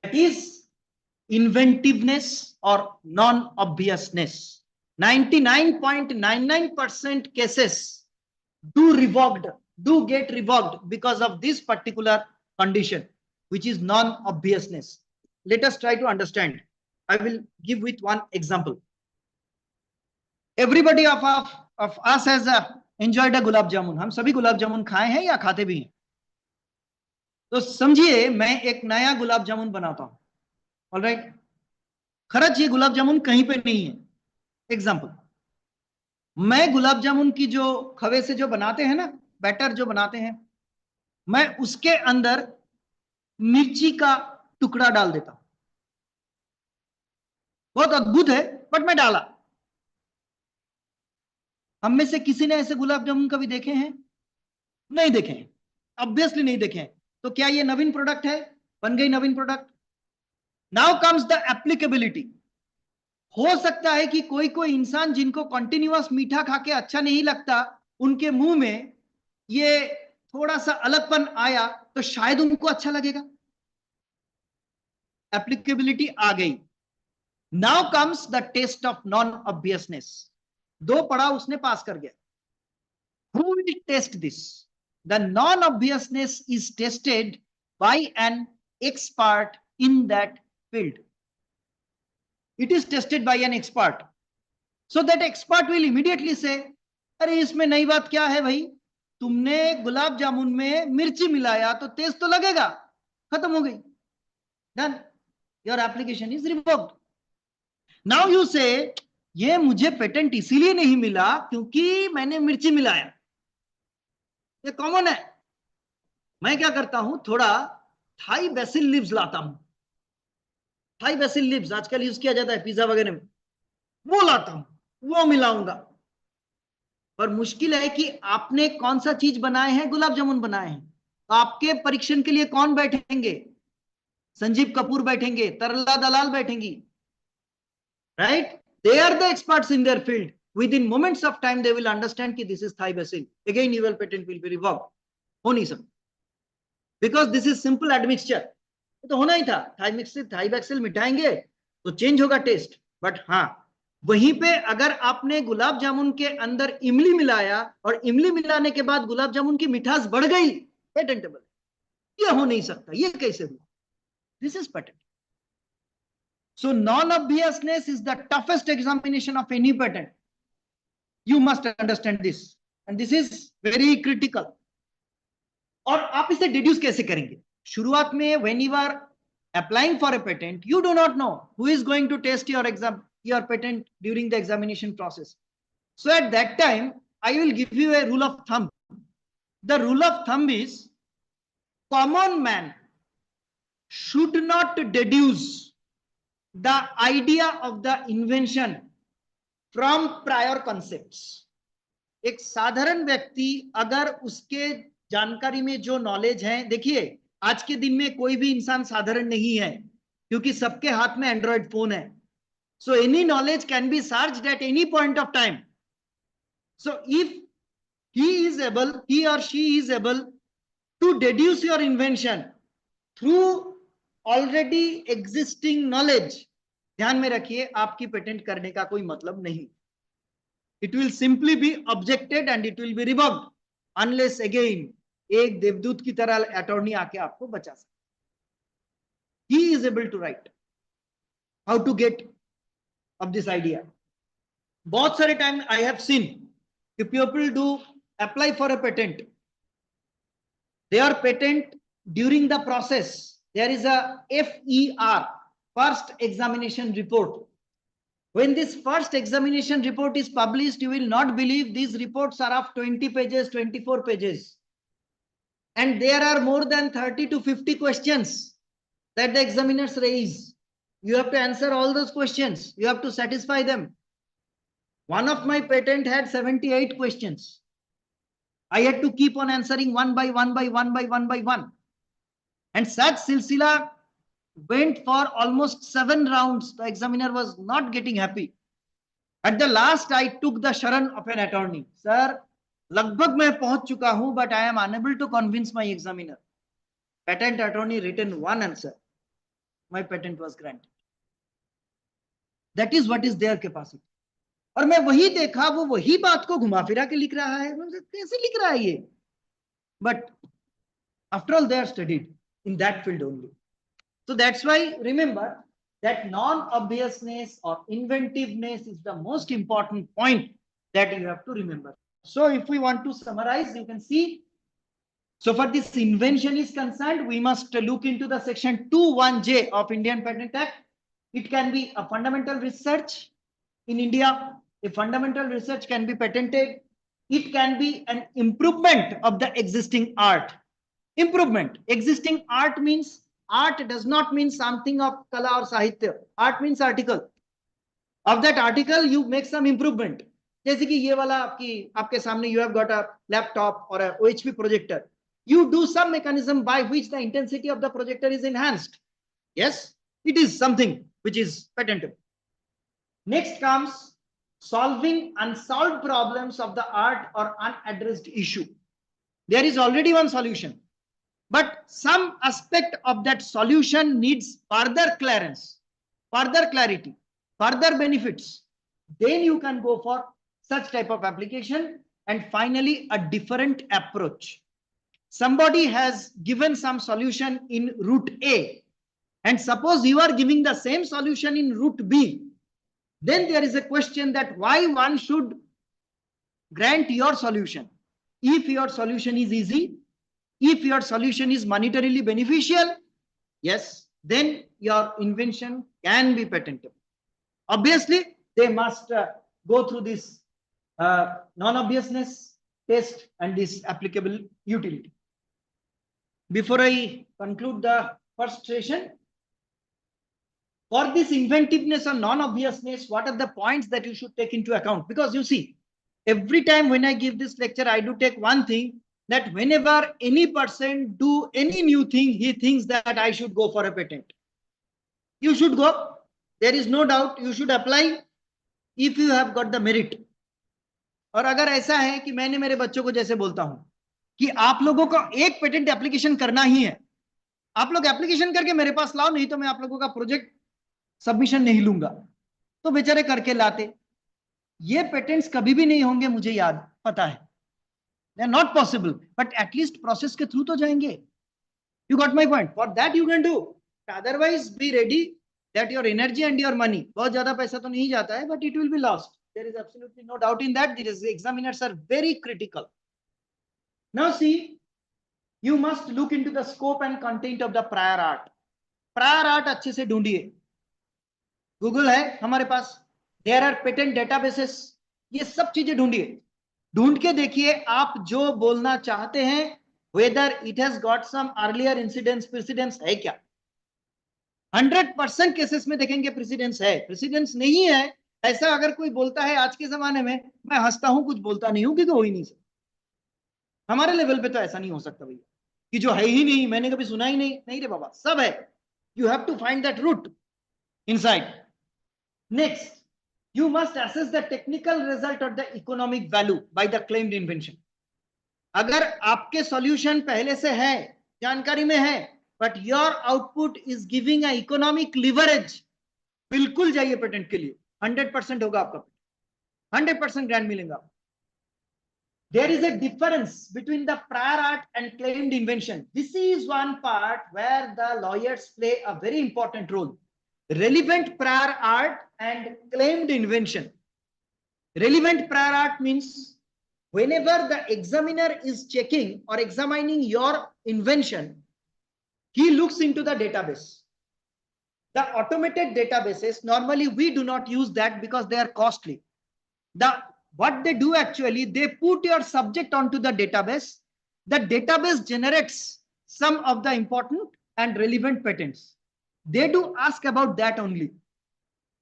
that is inventiveness or non-obviousness. 99.99% cases do get revoked because of this particular condition, which is non-obviousness. Let us try to understand. I will give with one example. Everybody of us has enjoyed a gulab jamun. हम सभी गुलाब जामुन खाए हैं या खाते भी हैं. तो समझिए मैं एक नया गुलाब जामुन बनाता हूं. ऑलराइट, खरच ये गुलाब जामुन कहीं पे नहीं है. एग्जाम्पल, मैं गुलाब जामुन की जो खवे से जो बनाते हैं ना, बैटर जो बनाते हैं, मैं उसके अंदर मिर्ची का टुकड़ा डाल देता हूं. बहुत अद्भुत है, बट मैं डाला. हम में से किसी ने ऐसे गुलाब जामुन कभी देखे हैं? नहीं देखे हैं, ऑब्वियसली नहीं देखे हैं. तो क्या ये नवीन प्रोडक्ट है? बन गई नवीन product. Now comes the applicability. हो सकता है कि कोई कोई इंसान जिनको कंटिन्यूअस मीठा खा के अच्छा नहीं लगता, उनके मुंह में ये थोड़ा सा अलगपन आया तो शायद उनको अच्छा लगेगा. एप्लीकेबिलिटी आ गई. Now comes the test of non obviousness. 2 पड़ाव उसने पास कर गया. Who will test this? The non obviousness is tested by an expert in that field. It is tested by an expert. So that expert will immediately say, अरे इसमें नई बात क्या है भाई? तुमने गुलाब जामुन में मिर्ची मिलाया तो टेस्ट तो लगेगा. खत्म हो गई. Done. Your application is revoked. Now you say, ये मुझे पेटेंट इसीलिए नहीं मिला क्योंकि मैंने मिर्ची मिलाया. ये कॉमन है. मैं क्या करता हूं, थोड़ा थाई बेसिल लीव्स लाता हूं. थाई बेसिल लीव्स आजकल यूज किया जाता है पिज्जा वगैरह में, वो लाता हूं, वो मिलाऊंगा. पर मुश्किल है कि आपने कौन सा चीज बनाए हैं? गुलाब जामुन बनाए हैं. तो आपके परीक्षण के लिए कौन बैठेंगे? संजीव कपूर बैठेंगे, तरला दलाल बैठेंगी. Right? They are the experts in their field. Within moments of time they will understand कि this is Thai basil. Again your patent will be revoked. हो नहीं सकता, because this is simple admixture. तो होना ही था. थाई बेसिल मिटाएंगे तो change होगा test. But हाँ, वहीं पे अगर आपने गुलाब जामुन के अंदर इमली मिलाया और इमली मिलाने के बाद गुलाब जामुन की मिठास बढ़ गई, पेटेंटेबल. ये हो नहीं सकता. ये कैसे हुआ? This is patent. So non obviousness is the toughest examination of any patent. You must understand this, and this is very critical. और आप इसे डिड्यूस कैसे करेंगे? शुरुआत में when you are applying for a patent, you do not know who is going to test your patent during the examination process. So at that time, I will give you a rule of thumb. the rule of thumb is common man should not deduce the idea of the invention from prior concepts. एक साधारण व्यक्ति अगर उसके जानकारी में जो knowledge है, देखिए आज के दिन में कोई भी इंसान साधारण नहीं है क्योंकि सबके हाथ में एंड्रॉइड फोन है. So any knowledge can be searched at any point of time. So if he or she is able to deduce your invention through already existing knowledge, ध्यान में रखिए आपकी पेटेंट करने का कोई मतलब नहीं. It will simply be objected and it will be revoked unless again एक देवदूत की तरह अटॉर्नी आके आपको बचा सके. He is able to write how to get of this idea. बहुत सारे time I have seen if people do apply for a patent, their patent during the process there is a FER, first examination report. When this first examination report is published, you will not believe these reports are of 20 pages, 24 pages. And there are more than 30 to 50 questions that the examiners raise. You have to answer all those questions. You have to satisfy them. One of my patent had 78 questions. I had to keep on answering one by one by one by one by one. And such silsila went for almost 7 rounds. The examiner was not getting happy. At the last, I took the sharan of an attorney. Sir, लगभग मैं पहुंच चुका हूं, but I am unable to convince my examiner. Patent attorney written one answer. My patent was granted. That is what is their capacity. और मैं वही देखा, वो वही बात को घुमा फिरा के लिख रहा है. कैसे लिख रहा है ये? But after all, they are studied in that field only. So that's why remember that non-obviousness or inventiveness is the most important point that you have to remember. So if we want to summarize, you can see, so for this invention is concerned, we must look into the section 21J of Indian Patent Act. It can be a fundamental research in India. A fundamental research can be patented. It can be an improvement of the existing art. Improvement. Existing art means, art does not mean something of kala or sahitya. Art means article. Of that article, you make some improvement. जैसे कि ये वाला आपके सामने you have got a laptop or a OHP projector. You do some mechanism by which the intensity of the projector is enhanced. Yes, it is something which is patentable. Next comes solving unsolved problems of the art or unaddressed issue. There is already one solution, but some aspect of that solution needs further clearance, further clarity, further benefits. Then you can go for such type of application. And finally, a different approach. Somebody has given some solution in route A, and suppose you are giving the same solution in route B. Then there is a question that why one should grant your solution. If your solution is easy, if your solution is monetarily beneficial, yes, then your invention can be patentable. Obviously, they must go through this non-obviousness test and this applicable utility. Before I conclude the first session, for this inventiveness or non-obviousness, what are the points that you should take into account? Because you see, every time when I give this lecture, I do take one thing, that whenever any person do any new thing, he thinks that I should go for a patent. You should go. There is no doubt. You should apply if you have got the merit. और अगर ऐसा है कि मैंने मेरे बच्चों को जैसे बोलता हूं कि आप लोगों को एक पेटेंट एप्लीकेशन करना ही है, आप लोग एप्लीकेशन करके मेरे पास लाओ, नहीं तो मैं आप लोगों का प्रोजेक्ट सबमिशन नहीं लूंगा, तो बेचारे करके लाते. ये पेटेंट्स कभी भी नहीं होंगे, मुझे याद पता है. They are not possible, but at least process के through तो जाएंगे. You got my point. For that you can do. Otherwise, be ready that your energy and your money, बहुत ज्यादा पैसा तो नहीं जाता है, but it will be lost. There is absolutely no doubt in that. The examiners are very critical. Now see, you must look into the scope and content of the prior art. Prior art अच्छे से ढूंढिए. Google है हमारे पास. There are patent databases. ये सब चीजें ढूंढिए. ढूंढ के देखिए आप जो बोलना चाहते हैं, whether it has got some earlier incidence precedence है क्या। 100% केसेस में देखेंगे प्रेसिडेंस है। प्रेसिडेंस नहीं है ऐसा अगर कोई बोलता है आज के जमाने में, मैं हंसता हूं, कुछ बोलता नहीं हूं, क्योंकि हो ही नहीं सकता। हमारे लेवल पे तो ऐसा नहीं हो सकता भैया कि जो है ही नहीं, मैंने कभी सुना ही नहीं। नहीं रे बाबा, सब है। You have to find that root inside. Next, you must assess the technical result or the economic value by the claimed invention. अगर आपके सॉल्यूशन पहले से है, जानकारी में है, but your output is giving a economic leverage, बिल्कुल जाइए पेटेंट के लिए। 100% होगा आपका, 100% ग्रांट मिलेगा। There is a difference between the prior art and claimed invention. This is one part where the lawyers play a very important role. Relevant prior art and claimed invention. Relevant prior art means whenever the examiner is checking or examining your invention, he looks into the database. The automated databases, normally we do not use that because they are costly. What they do actually, they put your subject onto the database. The database generates some of the important and relevant patents. They do ask about that only.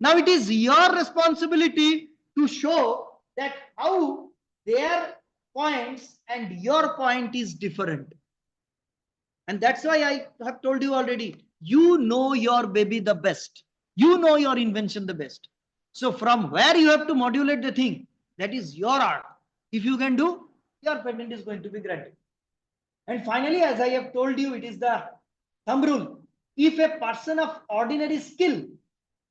Now it is your responsibility to show that how their points and your point is different. And that's why I have told you already, you know your baby the best. You know your invention the best. So from where you have to modulate the thing, that is your art. If you can do, your patent is going to be granted. And finally, as I have told you, it is the thumb rule. If a person of ordinary skill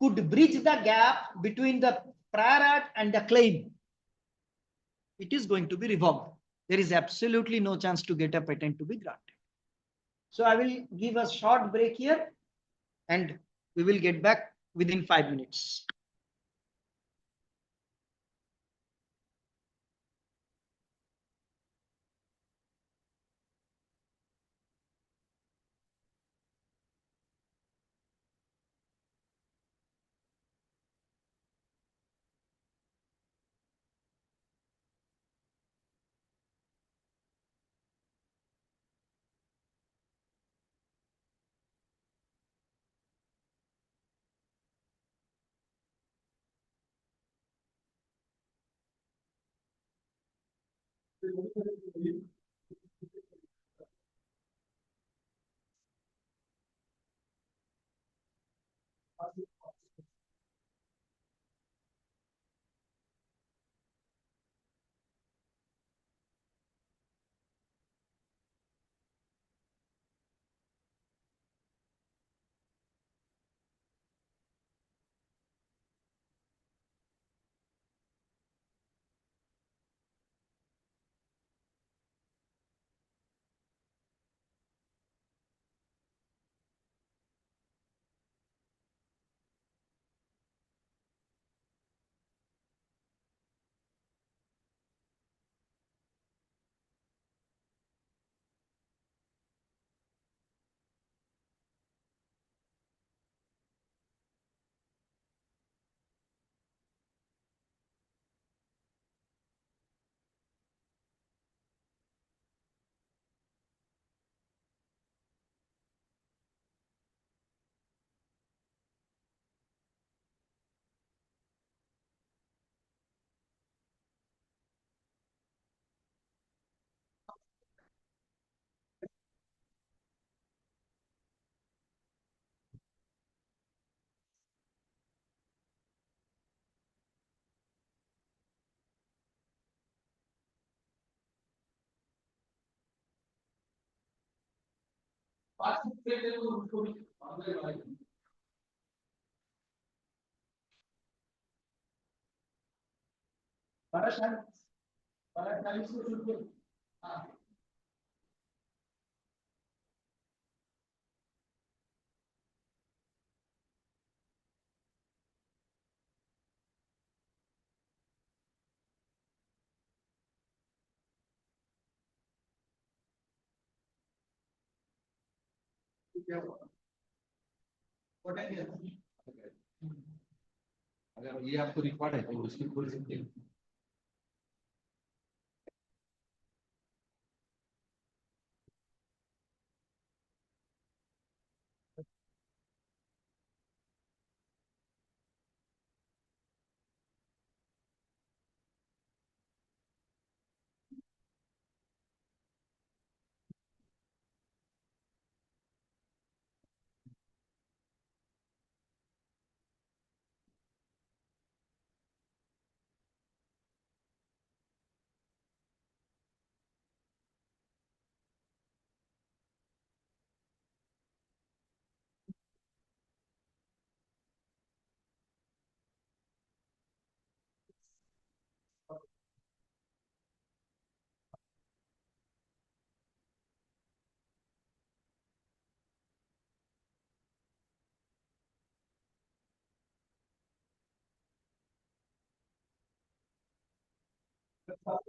could bridge the gap between the prior art and the claim, it is going to be revoked. There is absolutely no chance to get a patent to be granted. So I will give a short break here and we will get back within 5 minutes. अगर ये आपको record है तो उसकी खोल सकते हैं। Hello,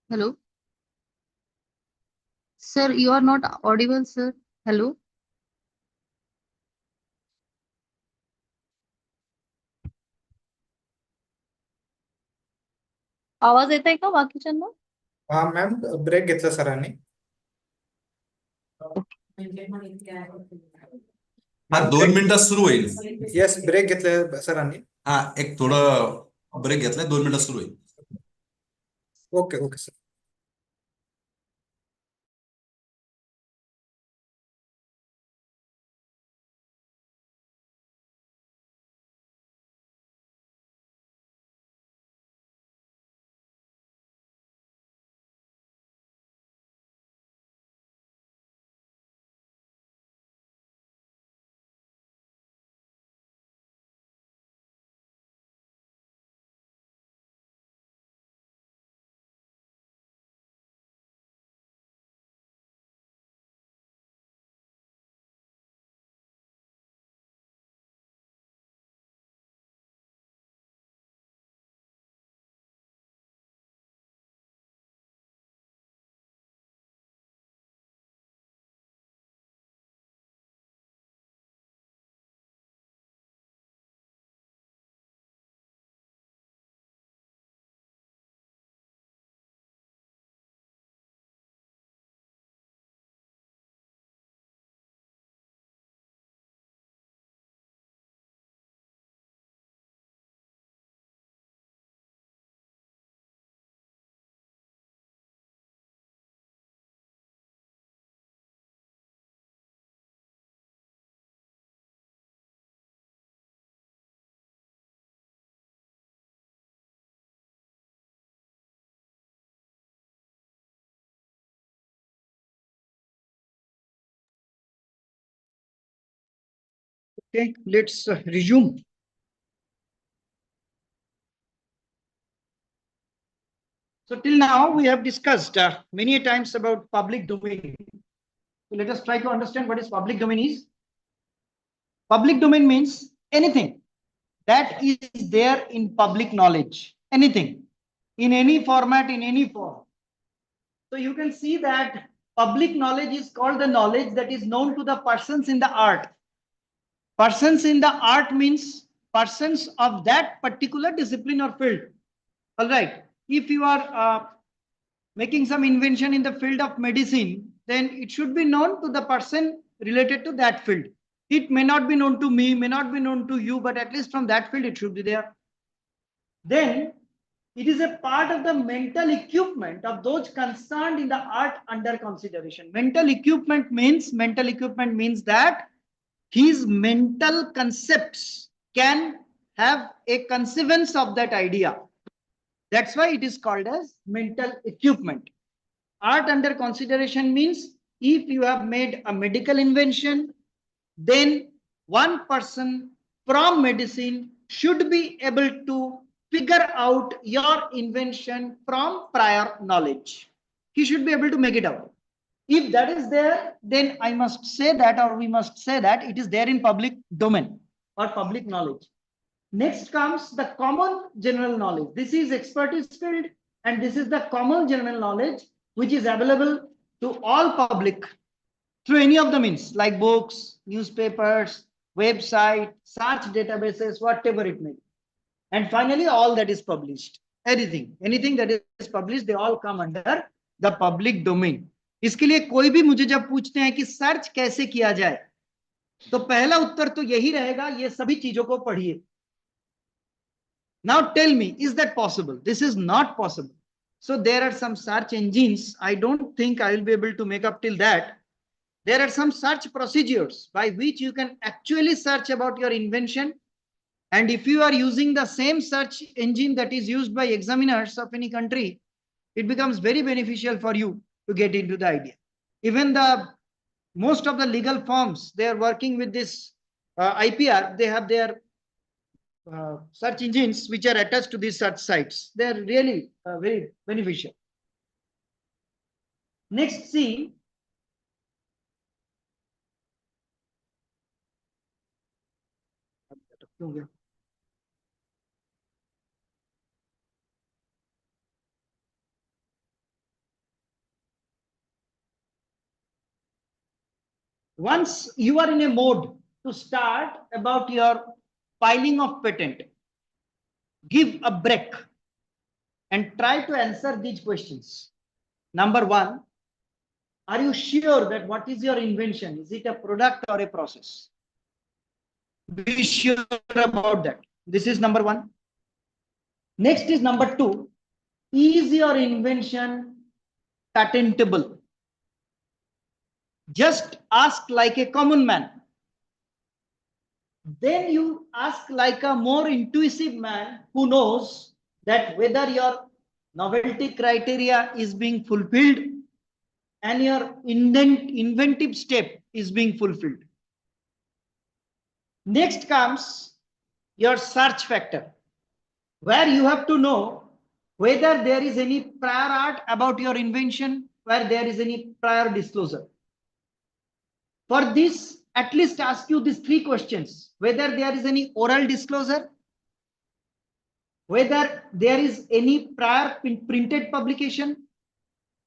hello. Sir, you are not audible, sir. Hello. आवाज येत आहे का बाकीच्यांना? हा मॅम, ब्रेक घेतला सरांनी. हा, 2 मिनिटात सुरू होईल. येस, ब्रेक घेतला सरांनी. हा, एक थोडं ब्रेक घेतलाय, 2 मिनिटात सुरू होईल. Okay okay sir. Okay, let's resume. So till now we have discussed many times about public domain. So let us try to understand what is public domain is. Public domain means anything that is there in public knowledge, anything in any format, in any form. So you can see that public knowledge is called the knowledge that is known to the persons in the art. Persons in the art means persons of that particular discipline or field. All right. If you are making some invention in the field of medicine, then it should be known to the person related to that field. It may not be known to me, may not be known to you, but at least from that field it should be there. Then it is a part of the mental equipment of those concerned in the art under consideration. Mental equipment means that his mental concepts can have a conceivance of that idea. That's why it is called as mental equipment. Art under consideration means if you have made a medical invention, then one person from medicine should be able to figure out your invention from prior knowledge. He should be able to make it out. If that is there, then I must say that, or we must say that it is there in public domain or public knowledge. Next comes the common general knowledge. This is expertise field, and this is the common general knowledge which is available to all public through any of the means like books, newspapers, website, search databases, whatever it may be. And finally, all that is published. Anything that is published, they all come under the public domain. इसके लिए कोई भी मुझे जब पूछते हैं कि search कैसे किया जाए, तो पहला उत्तर तो यही रहेगा, ये सभी चीजों को पढ़िए. Now tell me, is that possible? This is not possible. So there are some search engines. I don't think I will be able to make up till that. There are some search procedures by which you can actually search about your invention. And if you are using the same search engine that is used by examiners of any country, it becomes very beneficial for you to get into the idea. Even most of the legal firms, they are working with this IPR. They have their search engines which are attached to these search sites. They are really very beneficial. Next, see. Once you are in a mode to start about your filing of patent, give a break. and try to answer these questions. Number one, are you sure that what is your invention? Is it a product or a process? Be sure about that. This is number one. Next is number two. Is your invention patentable? Just ask like a common man. Then you ask like a more intuitive man who knows that whether your novelty criteria is being fulfilled and your inventive step is being fulfilled. Next comes your search factor, where you have to know whether there is any prior art about your invention, where there is any prior disclosure. For this, at least ask you these three questions: whether there is any oral disclosure, whether there is any prior printed publication,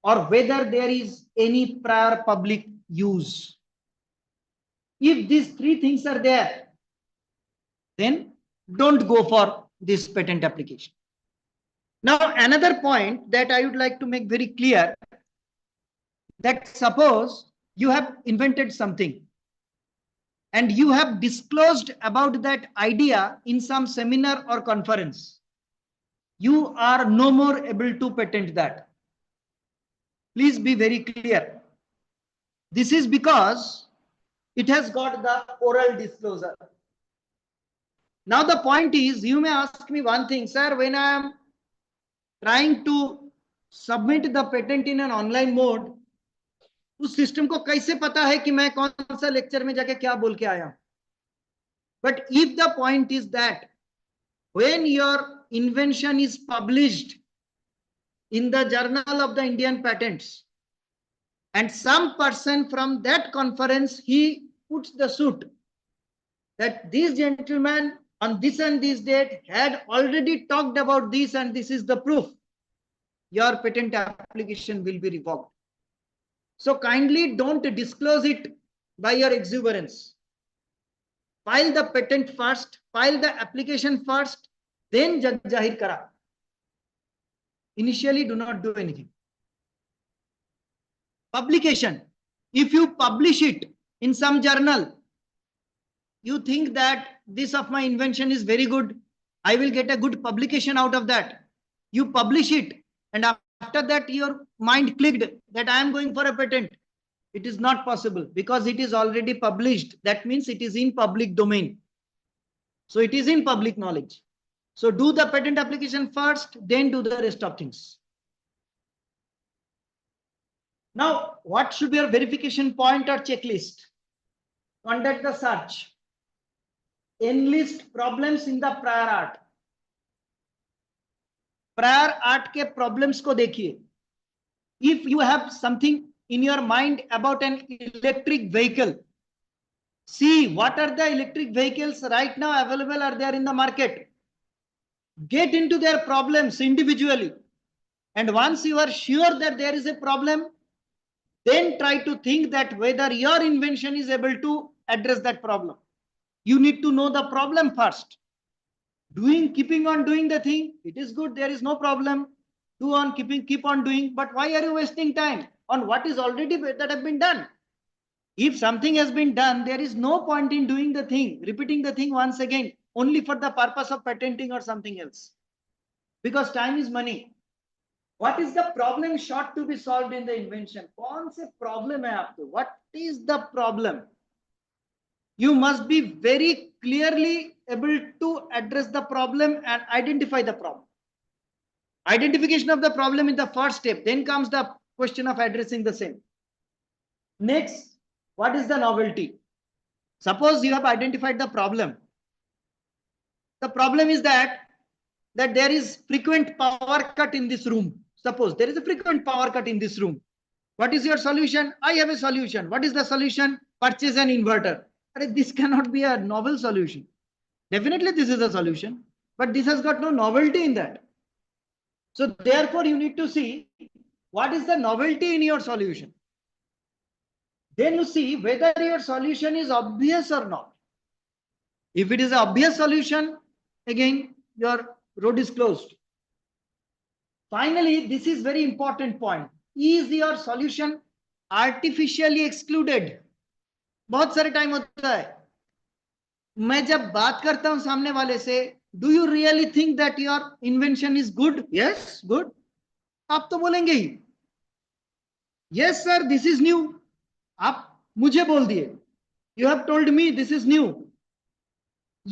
or whether there is any prior public use. If these three things are there, then don't go for this patent application. Now, another point that I would like to make very clear, that suppose you have invented something and you have disclosed about that idea in some seminar or conference, you are no more able to patent that. Please be very clear. This is because it has got the oral disclosure. Now the point is, you may ask me one thing, sir, when I am trying to submit the patent in an online mode, उस system को कैसे पता है कि मैं कौन सा lecture में जाके क्या बोल के आया? But if the point is that when your invention is published in the Journal of the Indian Patents, and some person from that conference, he puts the suit that this gentleman on this and this date had already talked about this and this is the proof, your patent application will be revoked. So kindly don't disclose it by your exuberance. File the patent first, file the application first, then jag jahir kara. Initially, do not do anything. Publication. If you publish it in some journal, you think that this of my invention is very good, I will get a good publication out of that. You publish it, and after that your mind clicked that I am going for a patent. It is not possible because it is already published. That means it is in public domain. So it is in public knowledge. So do the patent application first, then do the rest of things. Now, what should be your verification point or checklist? Conduct the search. Enlist problems in the prior art. Prior art के problems को देखिए. If you have something in your mind about an electric vehicle, see what are the electric vehicles right now available are there in the market. Get into their problems individually. And once you are sure that there is a problem, then try to think that whether your invention is able to address that problem. You need to know the problem first. Keeping on doing the thing, it is good, there is no problem. Keep on doing, but why are you wasting time on what is already that have been done? If something has been done, there is no point in doing the thing, repeating the thing once again, only for the purpose of patenting or something else. Because time is money. What is the problem sought to be solved in the invention? कौन से problem है आपको? What is the problem? You must be very clearly able to address the problem and identify the problem. Identification of the problem is the first step. Then comes the question of addressing the same. Next, what is the novelty? Suppose you have identified the problem. The problem is that there is frequent power cut in this room. Suppose there is a frequent power cut in this room. What is your solution? I have a solution. What is the solution? Purchase an inverter. This cannot be a novel solution. Definitely this is a solution, but this has got no novelty in that. So therefore you need to see what is the novelty in your solution. Then you see whether your solution is obvious or not. If it is an obvious solution, again your road is closed. Finally, this is very important point. Is your solution artificially excluded? बहुत सारे time होता है मैं जब बात करता हूं सामने वाले से, do you really think that your invention is good? Yes, good. आप तो बोलेंगे ही yes sir this is new. आप मुझे बोल दिए, you have told me this is new.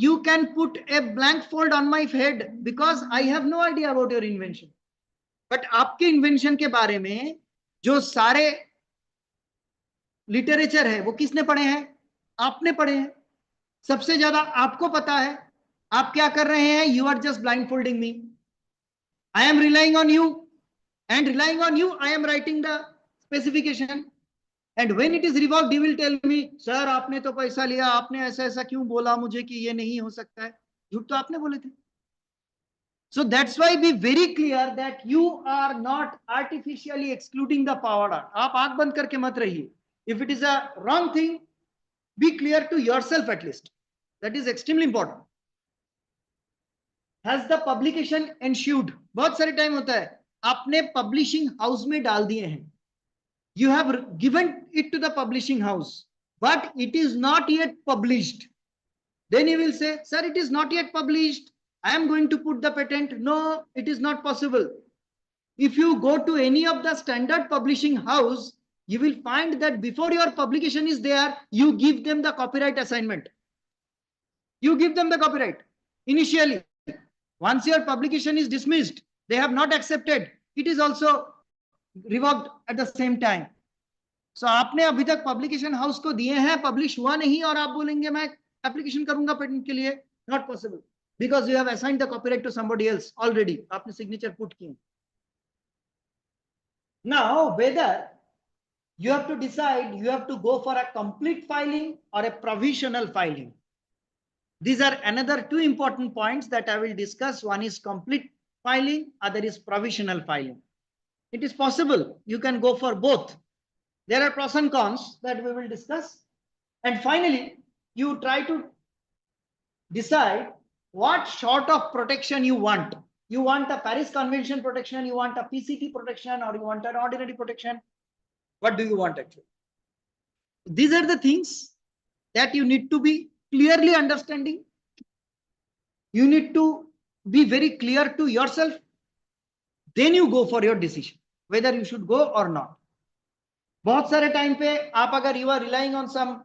You can put a blank fold on my head because I have no idea about your invention. But आपके invention के बारे में जो सारे लिटरेचर है वो किसने पढ़े हैं? आपने पढ़े हैं. सबसे ज्यादा आपको पता है. आप क्या कर रहे हैं? You are just blindfolding me. I am relying on you, and relying on you, I am writing the specification. And when it is revoked, you will tell me, sir आपने तो पैसा लिया, आपने ऐसा ऐसा क्यों बोला मुझे कि ये नहीं हो सकता है. झूठ तो आपने बोले थे. So that's why be very clear that you are not artificially excluding the power. आप आंख बंद करके मत रहिए. If it is a wrong thing, be clear to yourself at least. That is extremely important. Has the publication ensued? बहुत सारे time होता है आपने पब्लिशिंग हाउस में डाल दिए हैं. You have given it to the publishing house, but it is not yet published. Then you will say, sir, it is not yet published. I am going to put the patent. No, it is not possible. If you go to any of the standard publishing house, you will find that before your publication is there, you give them the copyright assignment. You give them the copyright initially. Once your publication is dismissed, they have not accepted, it is also revoked at the same time. So आपने अभी तक publication house को दिए हैं, publish हुआ नहीं और आप बोलेंगे मैं एप्लीकेशन करूंगा पेटेंट के लिए. Not possible because you have assigned the copyright to somebody else already. आपने सिग्नेचर पुट किए. Now whether you have to decide, you have to go for a complete filing or a provisional filing. These are another two important points that I will discuss. One is complete filing, other is provisional filing. It is possible you can go for both. There are pros and cons that we will discuss. And finally, you try to decide what sort of protection you want. You want a Paris Convention protection, you want a PCT protection, or you want an ordinary protection. What do you want actually? These are the things that you need to be clearly understanding. You need to be very clear to yourself. Then you go for your decision, whether you should go or not. बहुत सारे time पे आप अगर you are relying on some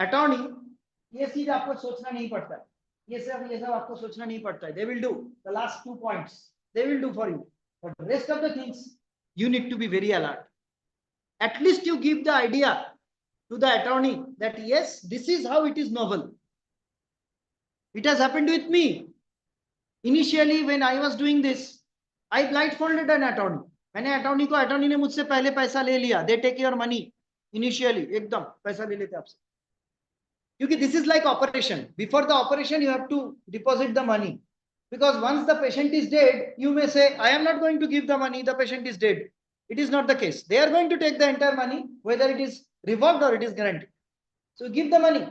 attorney, ये चीज आपको सोचना नहीं पड़ता है. ये सब आपको सोचना नहीं पड़ता है. They will do the last 2 points. They will do for you. But the rest of the things you need to be very alert. At least you give the idea to the attorney that yes, this is how it is novel. It has happened with me. Initially when I was doing this, I blindfolded an attorney. मैंने attorney को, attorney ने मुझसे पहले पैसा ले लिया. They take your money initially, एकदम पैसा ले लेते आपसे. क्योंकि this is like operation. Before the operation you have to deposit the money, because once the patient is dead you may say I am not going to give the money, the patient is dead. It is not the case. They are going to take the entire money, whether it is revoked or it is granted. So give the money.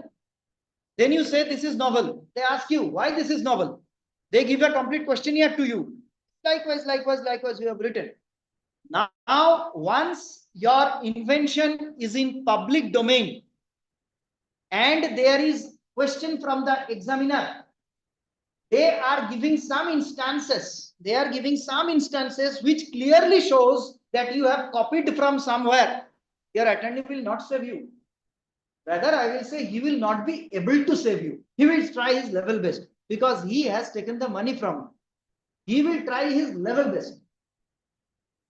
Then you say this is novel. They ask you why this is novel. They give a complete questionnaire to you. Likewise, you have written. Now, once your invention is in public domain and there is question from the examiner, they are giving some instances. They are giving some instances which clearly shows that you have copied from somewhere. Your attorney will not save you. Rather, I will say he will not be able to save you. He will try his level best because he has taken the money from you. He will try his level best.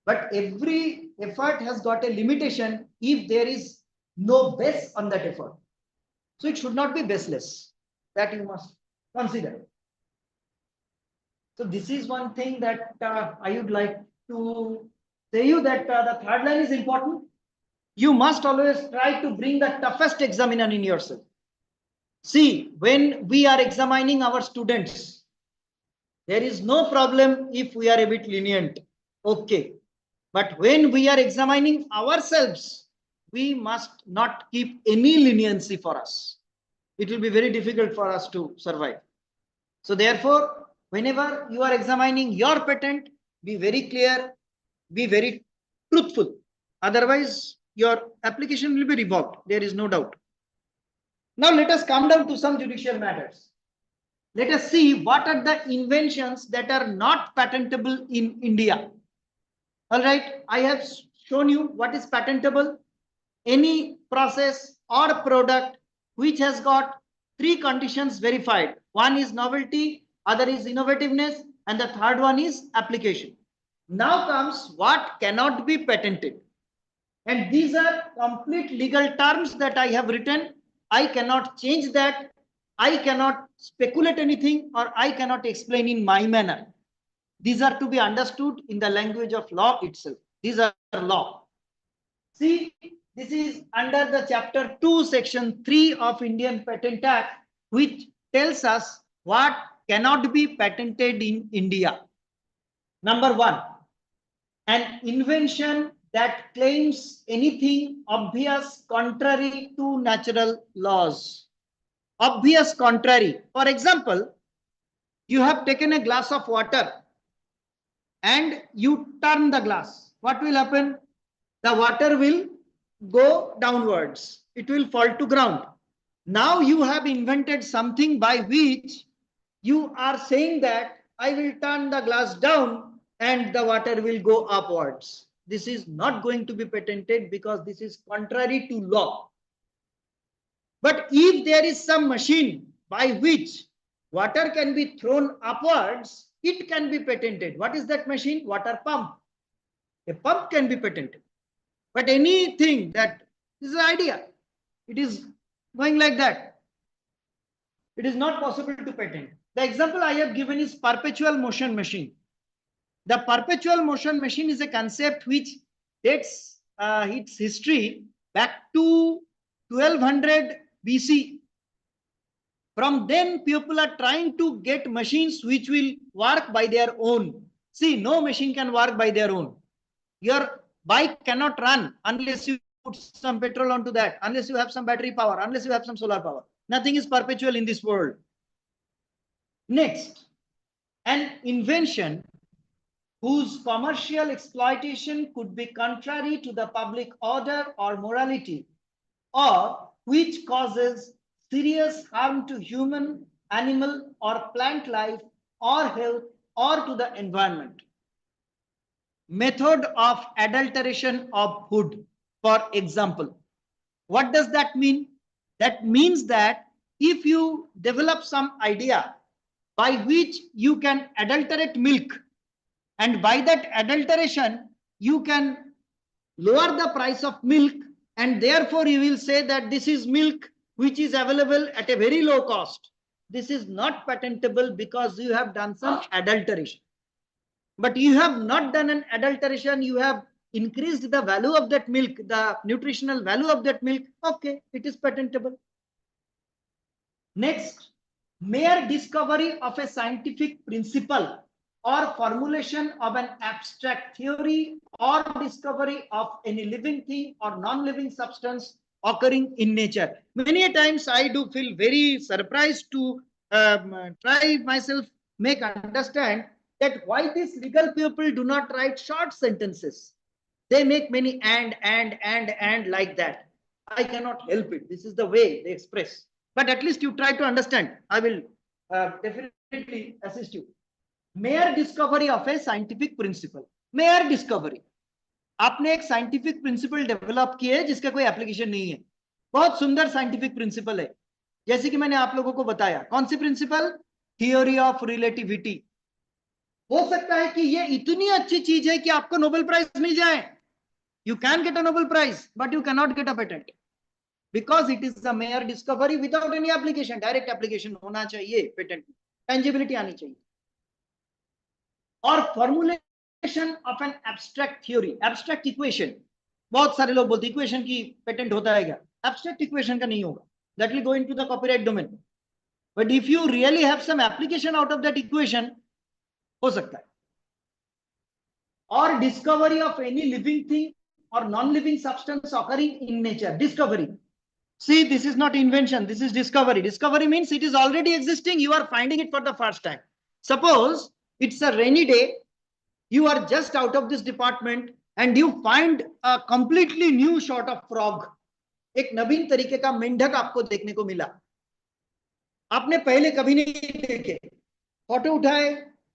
But every effort has got a limitation if there is no base on that effort. So it should not be baseless. That you must consider. So this is one thing that I would like to say you that the third line is important. You must always try to bring the toughest examiner in yourself. See, when we are examining our students, there is no problem if we are a bit lenient. Okay. But when we are examining ourselves, we must not keep any leniency for us. It will be very difficult for us to survive. So therefore, whenever you are examining your patent, Be very clear, be very truthful. Otherwise, your application will be revoked. There is no doubt. Now let us come down to some judicial matters. Let us see what are the inventions that are not patentable in India. All right, I have shown you what is patentable. Any process or product which has got three conditions verified. One is novelty, other is innovativeness, and the third one is application. Now comes what cannot be patented. And these are complete legal terms that I have written. I cannot change that. I cannot speculate anything, or I cannot explain in my manner. These are to be understood in the language of law itself. These are law. See, this is under the chapter 2, section 3 of Indian Patent Act, which tells us what cannot be patented in India. Number 1, an invention that claims anything obvious contrary to natural laws. Obvious contrary. For example, you have taken a glass of water and you turn the glass. What will happen? The water will go downwards. It will fall to ground. Now you have invented something by which you are saying that I will turn the glass down and the water will go upwards. This is not going to be patented because this is contrary to law. But if there is some machine by which water can be thrown upwards, it can be patented. What is that machine? Water pump. A pump can be patented. But anything that this is the idea, it is going like that. It is not possible to patent. The example I have given is perpetual motion machine. The perpetual motion machine is a concept which dates its history back to 1200 BC. From then, people are trying to get machines which will work by their own. See, no machine can work by their own. Your bike cannot run unless you put some petrol onto that, unless you have some battery power, unless you have some solar power. Nothing is perpetual in this world. Next, an invention whose commercial exploitation could be contrary to the public order or morality, or which causes serious harm to human, animal, or plant life, or health, or to the environment. Method of adulteration of food, for example. What does that mean? That means that if you develop some idea by which you can adulterate milk, and by that adulteration you can lower the price of milk, and therefore you will say that this is milk which is available at a very low cost. This is not patentable because you have done some adulteration. But you have not done an adulteration, you have increased the value of that milk, the nutritional value of that milk. Okay, it is patentable. Next, mere discovery of a scientific principle or formulation of an abstract theory or discovery of any living thing or non-living substance occurring in nature. Many times I do feel very surprised to try myself make understand that why these legal people do not write short sentences. They make many and like that. I cannot help it. This is the way they express. But at least you try to understand. I will definitely assist you. Mere discovery of a scientific principle. Mere discovery. आपने एक scientific principle develop किया है जिसका कोई application नहीं है. बहुत सुंदर साइंटिफिक प्रिंसिपल है. जैसे कि मैंने आप लोगों को बताया. कौन सी प्रिंसिपल? Theory of relativity. हो सकता है कि ये इतनी अच्छी चीज है कि आपको नोबेल प्राइज मिल जाए. You can get a Nobel Prize, but you cannot get a patent because it is a mere discovery without any application. Direct application होना चाहिए patent. Tangibility आनी चाहिए. और formulation of an abstract theory, abstract equation. बहुत सारे लोग बोलते equation की patent होता है क्या? Abstract equation का नहीं होगा. That will go into the copyright domain. But if you really have some application out of that equation, हो सकता है. Or discovery of any living thing or non-living substance occurring in nature. Discovery. See, this is not invention. This is discovery. Discovery means it is already existing. You are finding it for the first time. Suppose it's a rainy day. You are just out of this department and you find a completely new sort of frog. एक नवीन तरीके का मेंढक आपको देखने को मिला, आपने पहले कभी नहीं देखे. फोटो उठाए,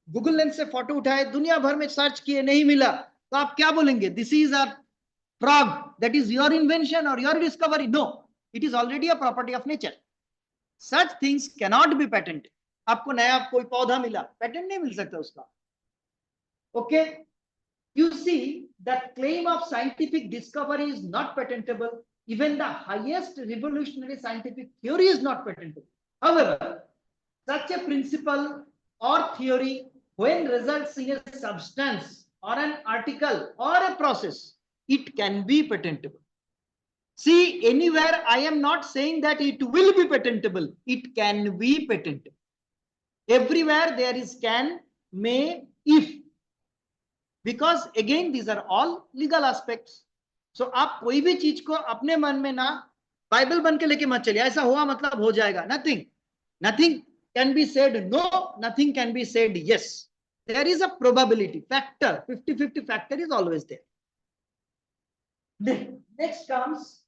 गूगल लेंस से फोटो उठाए, दुनिया भर में सर्च किए, नहीं मिला, तो आप क्या बोलेंगे? This is a frog, that is your invention or your discovery. No, it is already a property of nature. Such things cannot be patented. आपको नया कोई पौधा मिला, पेटेंट नहीं मिल सकता उसका. Okay, you see, the claim of scientific discovery is not patentable. Even the highest revolutionary scientific theory is not patentable. However, such a principle or theory, when results in a substance or an article or a process, it can be patentable. See, anywhere I am not saying that it will be patentable. It can be patentable. Everywhere there is can, may, if. Because again, these are all legal aspects. So आप कोई भी चीज को अपने मन में ना Bible बन के लेके मत चलिए, ऐसा हुआ मतलब हो जाएगा. Nothing. Nothing can be said no, nothing can be said yes. There is a probability factor, 50-50 factor is always there. Next comes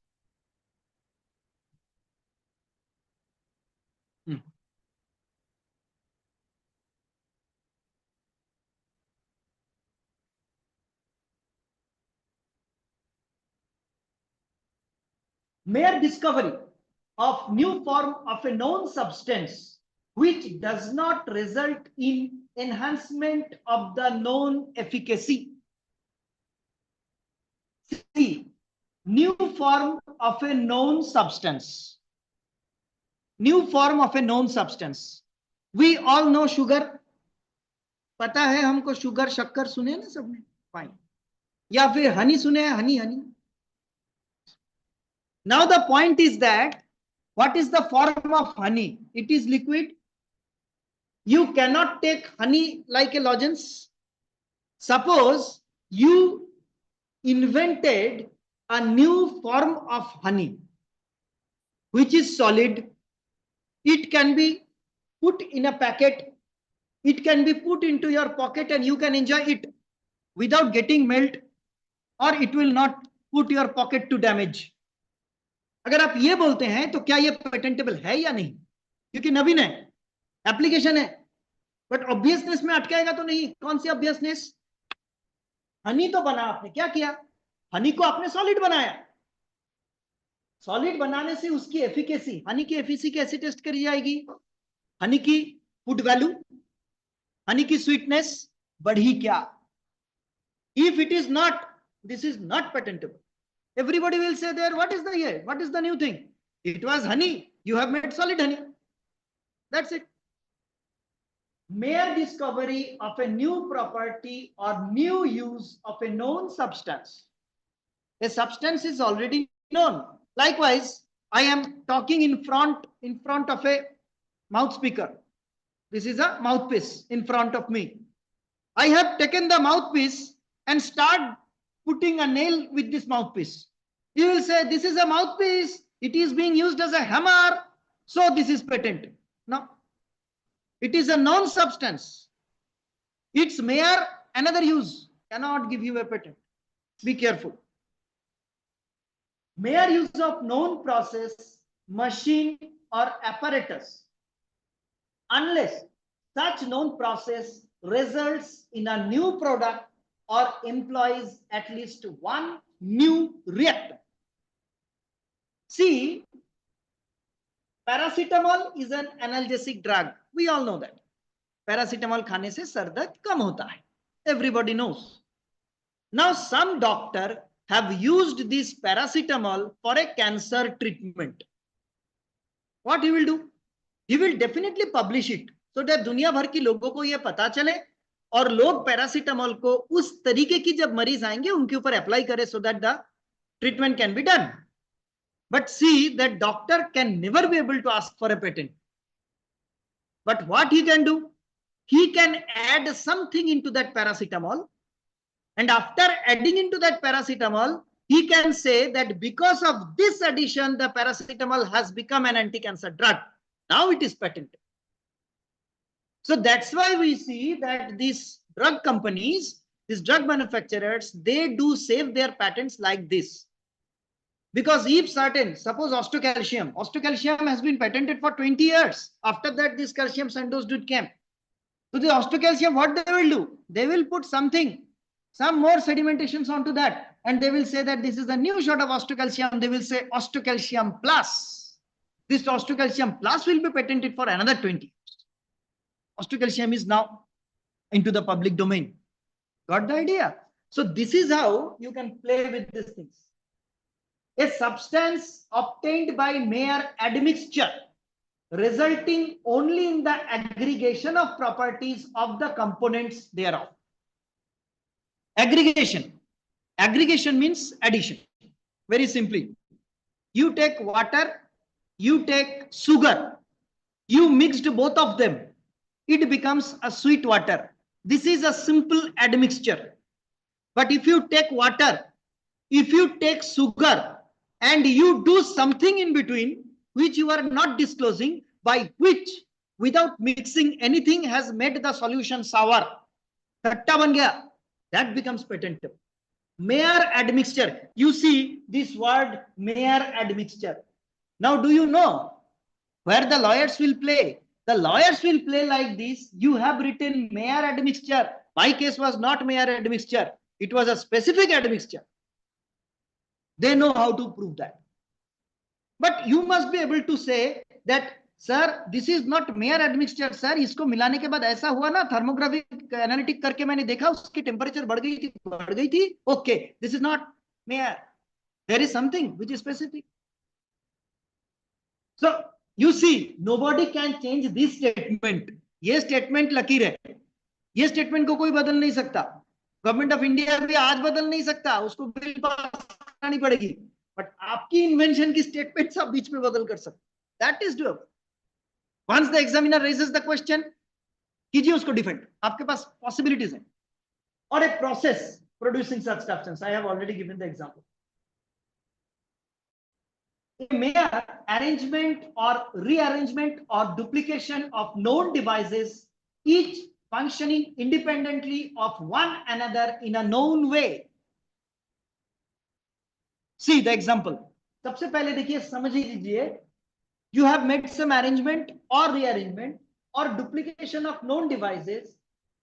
mere discovery of new form of a known substance which does not result in enhancement of the known efficacy. See, new form of a known substance. New form of a known substance. We all know sugar. पता है हमको sugar, शक्कर सुने ना सबने, fine. या फिर हनी सुने हैं, Honey Honey. Now the point is that what is the form of honey? It is liquid. You cannot take honey like a lozenge. Suppose you invented a new form of honey which is solid. It can be put in a packet. It can be put into your pocket and you can enjoy it without getting melt, or it will not put your pocket to damage. अगर आप ये बोलते हैं तो क्या ये patentable है या नहीं? क्योंकि नवीन है, एप्लीकेशन है, बट ऑब्वियसनेस में अटकाएगा तो नहीं. कौन सी ऑब्वियसनेस? हनी तो बना, आपने क्या किया? हनी को आपने सॉलिड बनाया. सॉलिड बनाने से उसकी एफिकेसी, हनी की एफिकेसी कैसे टेस्ट करी जाएगी? हनी की फूड वैल्यू, हनी की स्वीटनेस बढ़ी क्या? If it is not, this is not patentable. Everybody will say there, what is the here? What is the new thing? It was honey. You have made solid honey. That's it. Mere discovery of a new property or new use of a known substance. A substance is already known. Likewise, I am talking in front of a mouth speaker. This is a mouthpiece in front of me. I have taken the mouthpiece and start putting a nail with this mouthpiece. You will say this is a mouthpiece, it is being used as a hammer, so this is patent. No, it is a known substance. Its mere another use cannot give you a patent. Be careful. Mere use of known process, machine or apparatus, unless such known process results in a new product or employs at least one new reactor. See, paracetamol is an analgesic drug. We all know that. Paracetamol खाने से sir दर्द कम होता है. Everybody knows. Now, some doctor have used this paracetamol for a cancer treatment. What he will do? He will definitely publish it so that दुनिया भर की लोगों को ये पता चले और लोग पैरासीटामोल को उस तरीके की जब मरीज आएंगे उनके ऊपर अप्लाई करें so that the treatment can be done. But see, that doctor can never be able to ask for a patent. But what he can do? He can add something into that paracetamol, and after adding into that paracetamol, he can say that because of this addition, the paracetamol has become an anti-cancer drug. Now it is patented. So that's why we see that these drug companies, these drug manufacturers, they do save their patents like this. Because if certain, suppose ostocalcium has been patented for 20 years. After that, this calcium sandosdud came. So the ostocalcium, what they will do? They will put something, some more sedimentations onto that. And they will say that this is the new shot of ostocalcium. They will say ostocalcium plus. This ostocalcium plus will be patented for another 20 years. Ostocalcium is now into the public domain. Got the idea? So this is how you can play with these things. A substance obtained by mere admixture resulting only in the aggregation of properties of the components thereof. Aggregation. Aggregation means addition. Very simply, you take water, you take sugar, you mixed both of them, it becomes a sweet water. This is a simple admixture. But if you take water, if you take sugar, and you do something in between, which you are not disclosing, by which, without mixing anything, has made the solution sour, khatta ban gaya, that becomes patentable. Mere admixture. You see this word mere admixture. Now, do you know where the lawyers will play? The lawyers will play like this. You have written mere admixture. My case was not mere admixture. It was a specific admixture. They know how to prove that. But you must be able to say that, sir, this is not mere admixture, sir. इसको मिलाने के बाद ऐसा हुआ ना, thermographic analytic करके मैंने देखा, उसकी temperature बढ़ गई थी. Okay, this is not mere. There is something which is specific. So you see, nobody can change this statement. ये statement लकीर है. ये statement को कोई बदल नहीं सकता. गवर्नमेंट ऑफ इंडिया भी आज बदल नहीं सकता, उसको बिल पास करनी पड़ेगी. बट आपकी इन्वेंशन की स्टेटमेंट सब बीच में बदल कर सकते. That is doable. Once the examiner raises the question, कीजिए उसको डिफेंड. आपके पास पॉसिबिलिटीज हैं. और a process producing such substance, I have already given the example. A mere arrangement or rearrangement or duplication of known devices, each functioning independently of one another in a known way. See the example. सबसे पहले देखिए, समझ लीजिए, you have made some arrangement or rearrangement or duplication of known devices,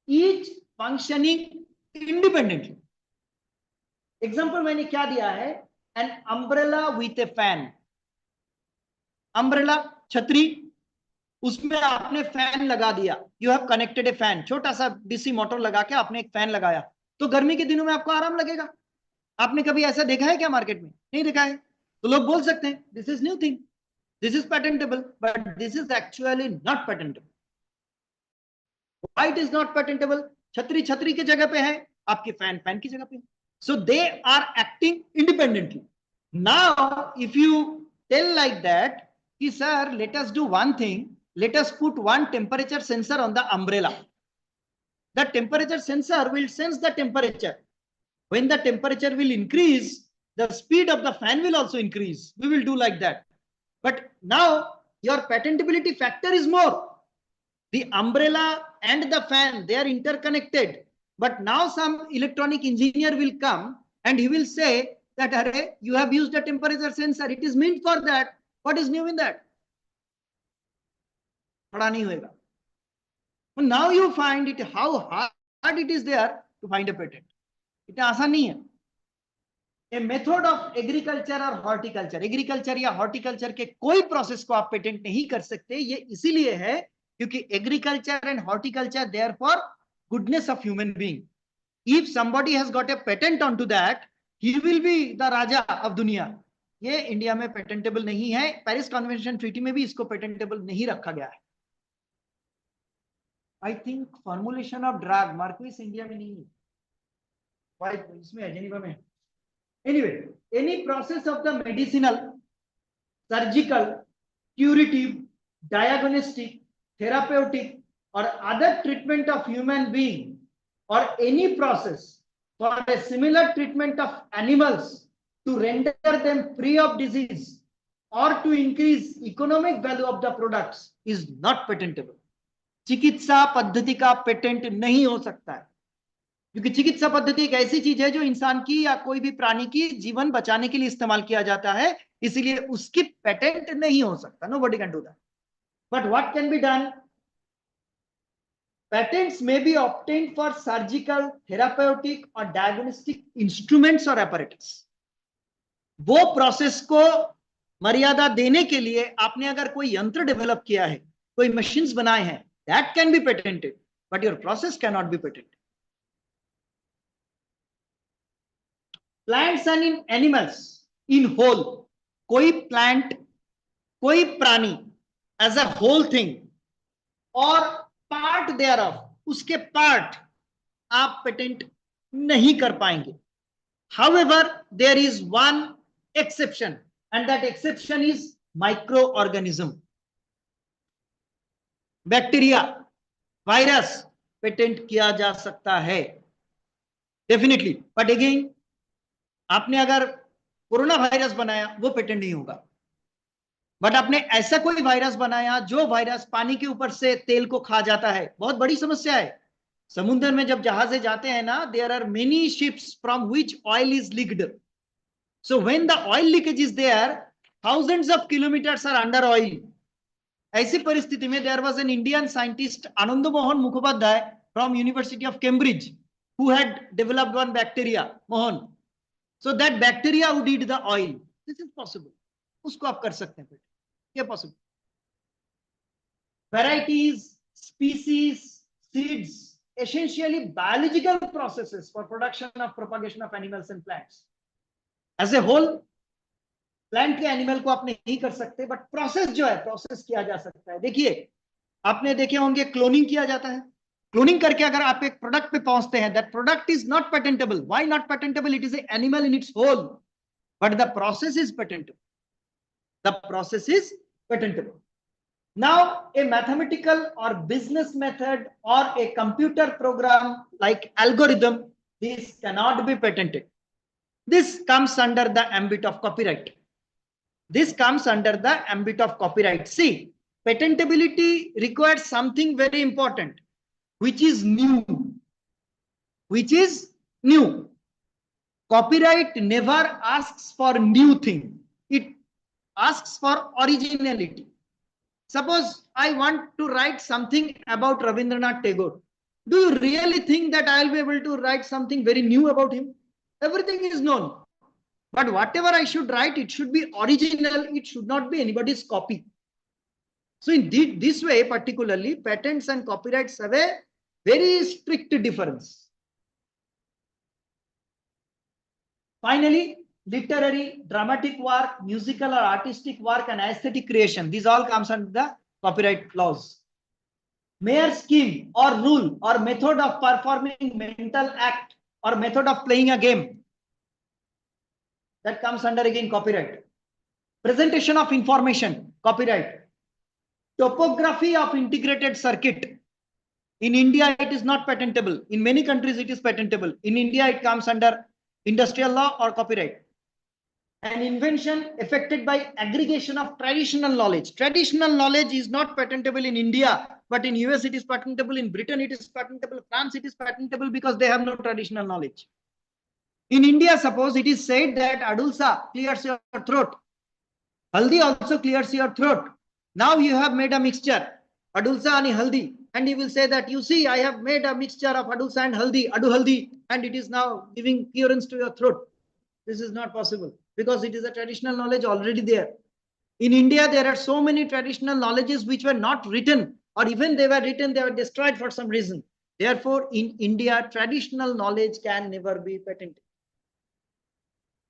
each functioning independently. Example मैंने क्या दिया है? An umbrella with a fan. Umbrella, छतरी, उसमें आपने फैन लगा दिया. You have connected A fan. छोटा सा डीसी मोटर लगा के आपने एक फैन लगाया, तो गर्मी के दिनों में आपको आराम लगेगा. आपने कभी ऐसा देखा है क्या मार्केट में? नहीं देखा है. तो लोग बोल सकते हैं this is new thing, this is patentable, but this is actually not patentable. Why it is not patentable? छतरी छतरी की जगह पे है, आपकी फैन फैन की जगह पे. So they are acting independently. Now if you tell like that कि sir, let us do one thing, let us put one temperature sensor on the umbrella. The temperature sensor will sense the temperature. When the temperature will increase, the speed of the fan will also increase. We will do like that. But now your patentability factor is more. The umbrella and the fan, they are interconnected. But now some electronic engineer will come and he will say that, array, you have used a temperature sensor. It is meant for that. What is new in that? नहीं होगा. Now you find it how hard it is there to find a patent. इतना आसान नहीं है. A method of agriculture or horticulture, agriculture या horticulture के कोई process को आप पेटेंट नहीं कर सकते. ये इसीलिए है क्योंकि agriculture and horticulture they are for goodness of human being. If somebody has got a patent onto that, he will be the Raja of दुनिया. ये इंडिया में पेटेंटेबल नहीं है. पेरिस कन्वेंशन ट्रीटी में भी इसको पेटेंटेबल नहीं रखा गया है. I think formulation of drug Marquis India में नहीं है. Why? इसमें है, जेनेवा में. Anyway, any process of the medicinal, surgical, curative, diagnostic, therapeutic, or other treatment of human being, or any process for a similar treatment of animals to render them free of disease or to increase economic value of the products is not patentable. चिकित्सा पद्धति का patent नहीं हो सकता है. क्योंकि चिकित्सा पद्धति एक ऐसी चीज है जो इंसान की या कोई भी प्राणी की जीवन बचाने के लिए इस्तेमाल किया जाता है, इसीलिए उसकी पेटेंट नहीं हो सकता. Nobody can do that. But what can be done? Patents may be obtained for surgical, therapeutic or diagnostic instruments or apparatus. वो प्रोसेस को मर्यादा देने के लिए आपने अगर कोई यंत्र डेवलप किया है, कोई मशीन्स बनाए हैं, that can be patented, but your process cannot be patented. Plants and in animals in whole, कोई plant, कोई प्राणी as a whole thing और part thereof, उसके part आप पेटेंट नहीं कर पाएंगे. However, there is one exception, and that exception is microorganism. Bacteria, virus patent किया जा सकता है डेफिनेटली. बट अगेन, आपने अगर कोरोना वायरस बनाया वो पेटेंट नहीं होगा. बट आपने ऐसा कोई वायरस बनाया जो वायरस पानी के ऊपर से तेल को खा जाता है, बहुत बड़ी समस्या है. समुद्र में जब जहाजें जाते हैं ना, there are many ships from which oil is leaked. So when the oil leakage is there, thousands of kilometres are under oil. ऐसी परिस्थिति में there was an Indian scientist Anand Mohan Mukhopadhyay from University of Cambridge who had developed one bacteria, Mohan. So that bacteria would eat the oil. This is possible. उसको आप कर सकते हैं. क्या possible? Varieties, species, seeds, essentially biological processes for production of propagation of animals and plants. As a whole, plant के animal को आप नहीं कर सकते, बट प्रोसेस जो है प्रोसेस किया जा सकता है. देखिए, आपने देखे होंगे क्लोनिंग किया जाता है. क्लोनिंग करके अगर आप एक प्रोडक्ट पे पहुंचते हैं, that product is not patentable. Why not patentable? It is an animal in its whole, but the process is patentable. The process is patentable. Now, a mathematical or business method or a computer program like algorithm, this cannot be patented. This comes under the ambit of copyright. This comes under the ambit of copyright. See, patentability requires something very important, which is new. Which is new. Copyright never asks for new thing. It asks for originality. Suppose I want to write something about Rabindranath Tagore. Do you really think that I will be able to write something very new about him? Everything is known. But whatever I should write, it should be original. It should not be anybody's copy. So in this way, particularly, patents and copyrights have a very strict difference. Finally, literary, dramatic work, musical or artistic work, and aesthetic creation, these all comes under the copyright laws. Mere scheme or rule or method of performing mental act or method of playing a game, that comes under again copyright. Presentation of information, copyright. Topography of integrated circuit. In India, it is not patentable. In many countries, it is patentable. In India, it comes under industrial law or copyright. An invention affected by aggregation of traditional knowledge. Traditional knowledge is not patentable in India, but in US it is patentable, in Britain it is patentable, France it is patentable because they have no traditional knowledge. In India, suppose it is said that Adulsa clears your throat. Haldi also clears your throat. Now you have made a mixture, Adulsa and Haldi, and you will say that, you see, I have made a mixture of Adulsa and Haldi, Adu Haldi, and it is now giving clearance to your throat. This is not possible because it is a traditional knowledge already there. In India, there are so many traditional knowledges which were not written, or even they were written, they were destroyed for some reason. Therefore, in India, traditional knowledge can never be patented.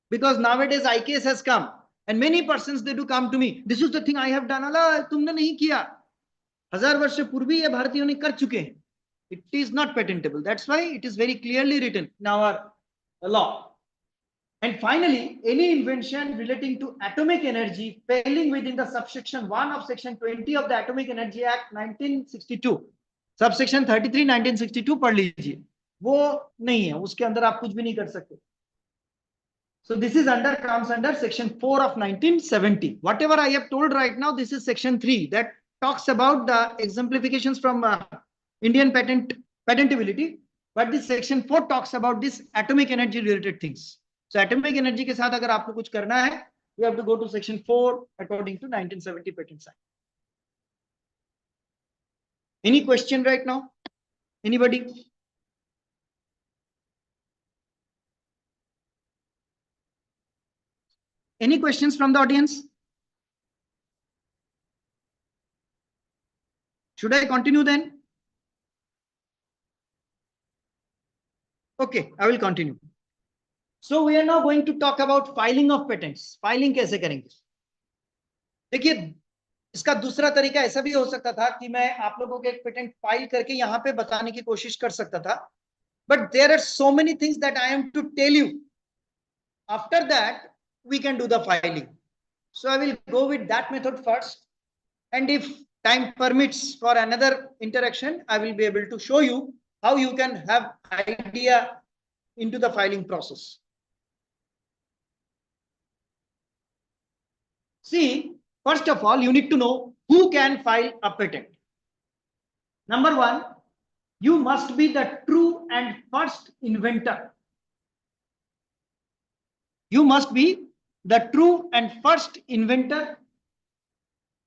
Because nowadays IKS has come and many persons, they do come to me, this is the thing I have done. Allah, तुमने नहीं किया. 1000 वर्ष पूर्व ये भारतीयों ने कर चुके हैं. It is not patentable. That's why it is very clearly written in our law. And finally, any invention relating to atomic energy failing within the subsection 1 of section 20 of the Atomic Energy Act 1962, subsection 33 1962 पढ़ लीजिए, वो नहीं है, उसके अंदर आप कुछ भी नहीं कर सकते. So this is comes under section 4 of 1970. Whatever I have told right now, this is section 3 that talks about the exemplifications from Indian patentability. but this section 4 talks about this atomic energy related things. So atomic energy के साथ अगर आपको कुछ करना है, you have to go to section 4 according to 1970 Patent Act. Any question right now? Anybody? Any questions from the audience? Should I continue then? Okay, I will continue. So we are now going to talk about filing of patents. Filing कैसे करेंगे? देखिए, इसका दूसरा तरीका ऐसा भी हो सकता था कि मैं आप लोगों के एक पेटेंट फाइल करके यहाँ पे बताने की कोशिश कर सकता था. But there are so many things that I am to tell you. After that, we can do the filing. So I will go with that method first. And if time permits for another interaction, I will be able to show you how you can have idea into the filing process. See, first of all, you need to know who can file a patent. Number one, you must be the true and first inventor. You must be the true and first inventor.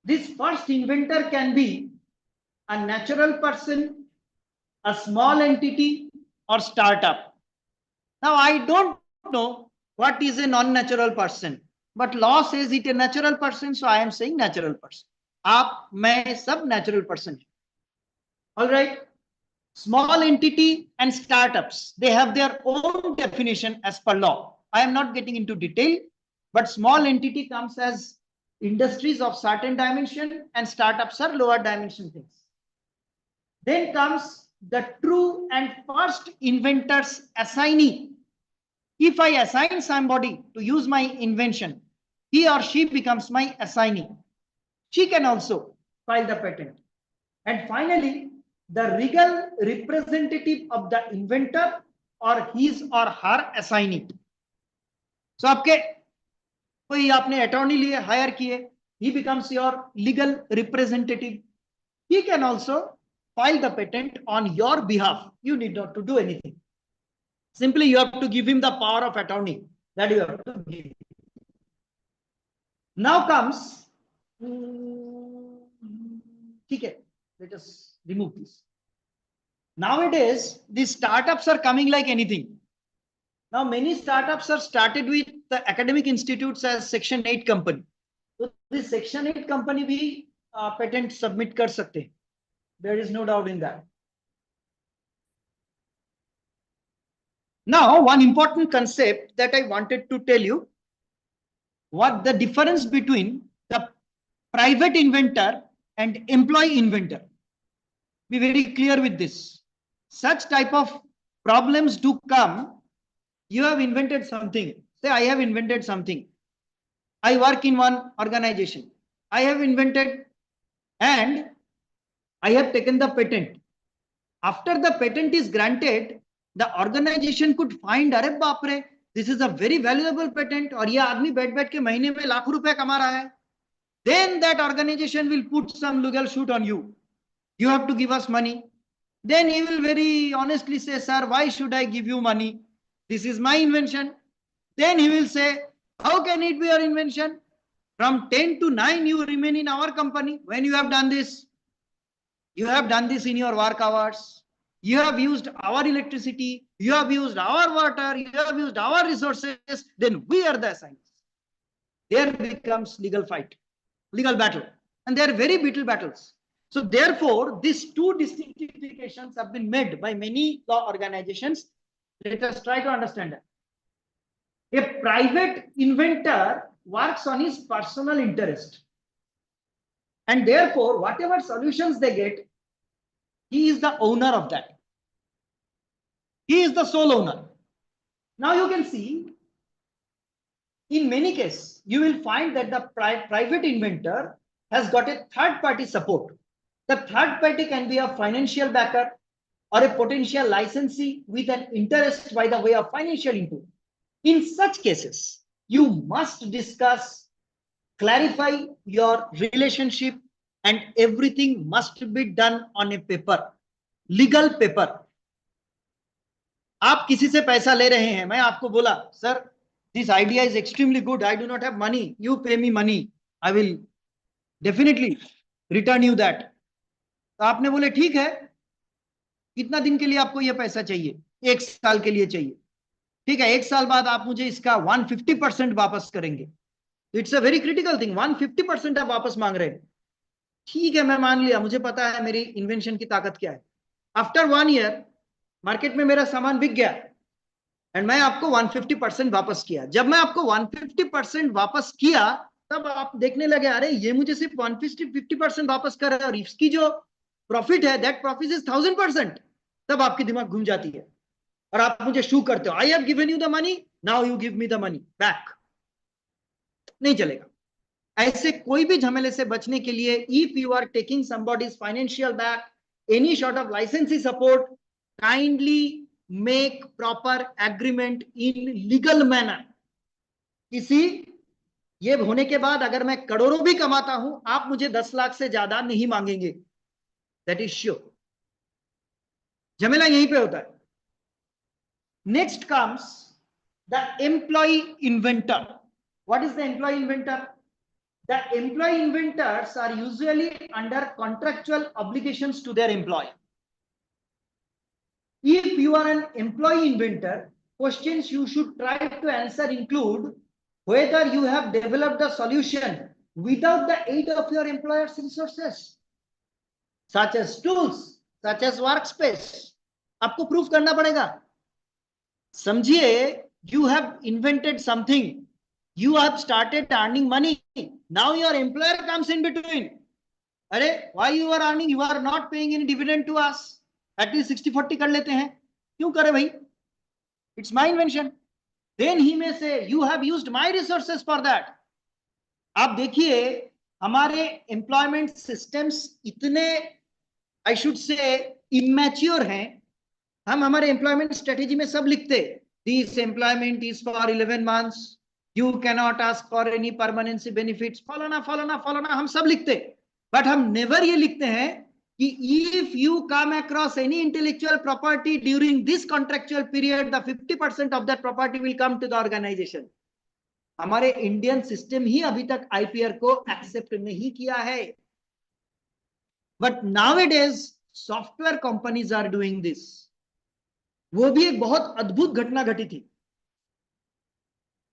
This first inventor can be a natural person, a small entity, or startup. Now, I don't know what is a non-natural person, but law says it a natural person, so I am saying natural person. आप, मैं, सब natural person. All right. Small entity and startups, they have their own definition as per law. I am not getting into detail, but small entity comes as industries of certain dimension and startups are lower dimension things. Then comes the true and first inventor's assignee. If I assign somebody to use my invention, he or she becomes my assignee. She can also file the patent. And finally, the legal representative of the inventor or his or her assignee. So आपके कोई आपने attorney लिए hire किए, he becomes your legal representative. He can also file the patent on your behalf. You need not to do anything. Simply you have to give him the power of attorney. That you have to give. Now comes, okay, let us remove this. Nowadays, these startups are coming like anything. Now, many startups are started with the academic institutes as Section 8 company. So, this Section 8 company भी patent submit कर सकते हैं. There is no doubt in that. Now, one important concept that I wanted to tell you, what the difference between the private inventor and employee inventor. Be very clear with this. Such type of problems do come. You have invented something. Say, I have invented something. I work in one organization. I have invented and I have taken the patent. After the patent is granted, the organization could find, अरे बाप रे, this is a very valuable patent और ये आदमी बैठ के महीने में लाखों रुपए कमा रहा है. Then that organization will put some legal suit on you. You have to give us money. Then he will very honestly say, sir, why should I give you money? This is my invention. Then he will say, how can it be your invention? From 10 to 9, you remain in our company. When you have done this, you have done this in your work hours. You have used our electricity. You have used our water. You have used our resources. Then we are the assignees. There becomes legal fight, legal battle. And they are very bitter battles. So therefore, these two distinctifications have been made by many law organizations. Let us try to understand that. A private inventor works on his personal interest. And therefore, whatever solutions they get, he is the owner of that. He is the sole owner. Now you can see, in many cases, you will find that the private inventor has got a third party support. The third party can be a financial backer or a potential licensee with an interest by the way of financial input. In such cases, you must discuss, clarify your relationship, and everything must be done on a paper, legal paper. आप किसी से पैसा ले रहे हैं, मैं आपको बोला sir this idea is extremely good, I do not have money, you pay me money, I will definitely return you that. तो आपने बोले ठीक है, कितना दिन के लिए आपको यह पैसा चाहिए? 1 साल के लिए चाहिए। ठीक है, 1 साल बाद आप मुझे इसका 150% वापस करेंगे। It's a very critical thing, 150% आप वापस मांग रहे हैं। ठीक है, मैं मान लिया, मुझे पता है मेरी इन्वेंशन की ताकत क्या है। आफ्टर 1 ईयर मार्केट में मेरा सामान बिक गया एंड मैं आपको 150% वापस किया। जब मैं आपको 150% वापस किया तब आप देखने लगे अरे ये मुझे सिर्फ 150% वापस कर रहा है और इसकी जो प्रॉफिट है दैट प्रॉफिट इज 1000%। तब आपकी दिमाग घूम जाती है और आप मुझे शू करते हो, I have given you the money, now you give me the money back. नहीं चलेगा। ऐसे कोई भी झमेले से बचने के लिए if you are taking somebody's financial back, any sort of licensee support, kindly make proper agreement in legal manner। किसी ये होने के बाद अगर मैं करोड़ों भी कमाता हूं, आप मुझे 10 लाख से ज्यादा नहीं मांगेंगे, दैट इज श्योर। झमेला यहीं पे होता है। Next comes the employ inventor. What is the employ inventor? The employee inventors are usually under contractual obligations to their employer. If you are an employee inventor, questions you should try to answer include whether you have developed the solution without the aid of your employer's resources, such as tools, such as workspace. आपको proof करना पड़ेगा। समझिए, you have invented something, you have started earning money, now your employer comes in between. अरे why you are earning, you are not paying any dividend to us, at least 60-40 कर लेते हैं, क्यों करे भाई, it's my invention। then he may say you have used my resources for that। आप देखिए हमारे एम्प्लॉयमेंट सिस्टम्स इतने आई शुड से इमेच्योर हैं। हम हमारे एम्प्लॉयमेंट स्ट्रेटेजी में सब लिखते this employment is for 11 months, you cannot ask for any permanency benefits, फलाना फलाना फलाना, हम सब लिखते। बट हम नेवर ये लिखते हैं कि if you come across any intellectual property during this contractual period the 50% of that property will come to the organisation. हमारे इंडियन सिस्टम ही अभी तक आईपीआर को एक्सेप्ट नहीं किया है। But nowadays software companies are doing this. वो भी एक बहुत अद्भुत घटना घटी थी।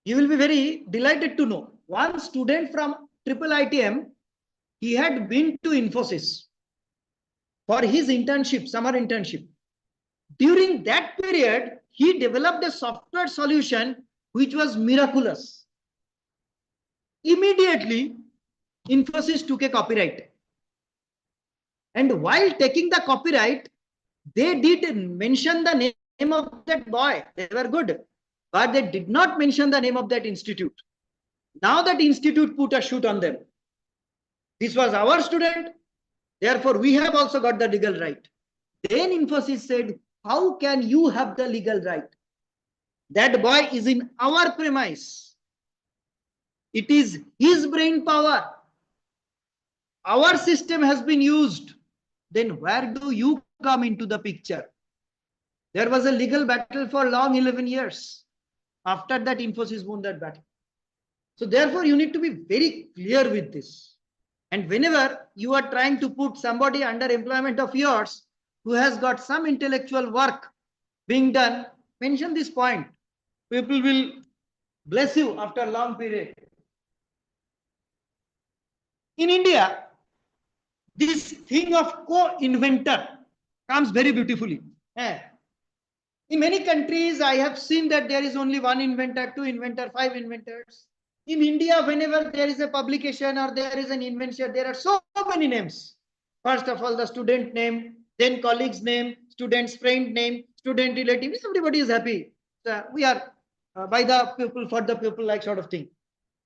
You will be very delighted to know one student from triple ITM, he had been to Infosys for his internship, summer internship. During that period he developed a software solution which was miraculous. Immediately Infosys took a copyright, and while taking the copyright they did mention the name of that boy, they were good, but they did not mention the name of that institute. Now that institute put a shoot on them. This was our student, therefore we have also got the legal right. Then Infosys said, how can you have the legal right? That boy is in our premise. It is his brain power. Our system has been used. Then where do you come into the picture? There was a legal battle for long 11 years. After that, Infosys won that battle. So therefore, you need to be very clear with this. And whenever you are trying to put somebody under employment of yours who has got some intellectual work being done, mention this point. People will bless you after a long period. In India, this thing of co-inventor comes very beautifully. In many countries, I have seen that there is only one inventor, two inventors, 5 inventors. In India, whenever there is a publication or there is an invention, there are so many names. First of all, the student name, then colleague's name, student's friend name, student relative. Everybody is happy. So we are by the people, for the people, like sort of thing.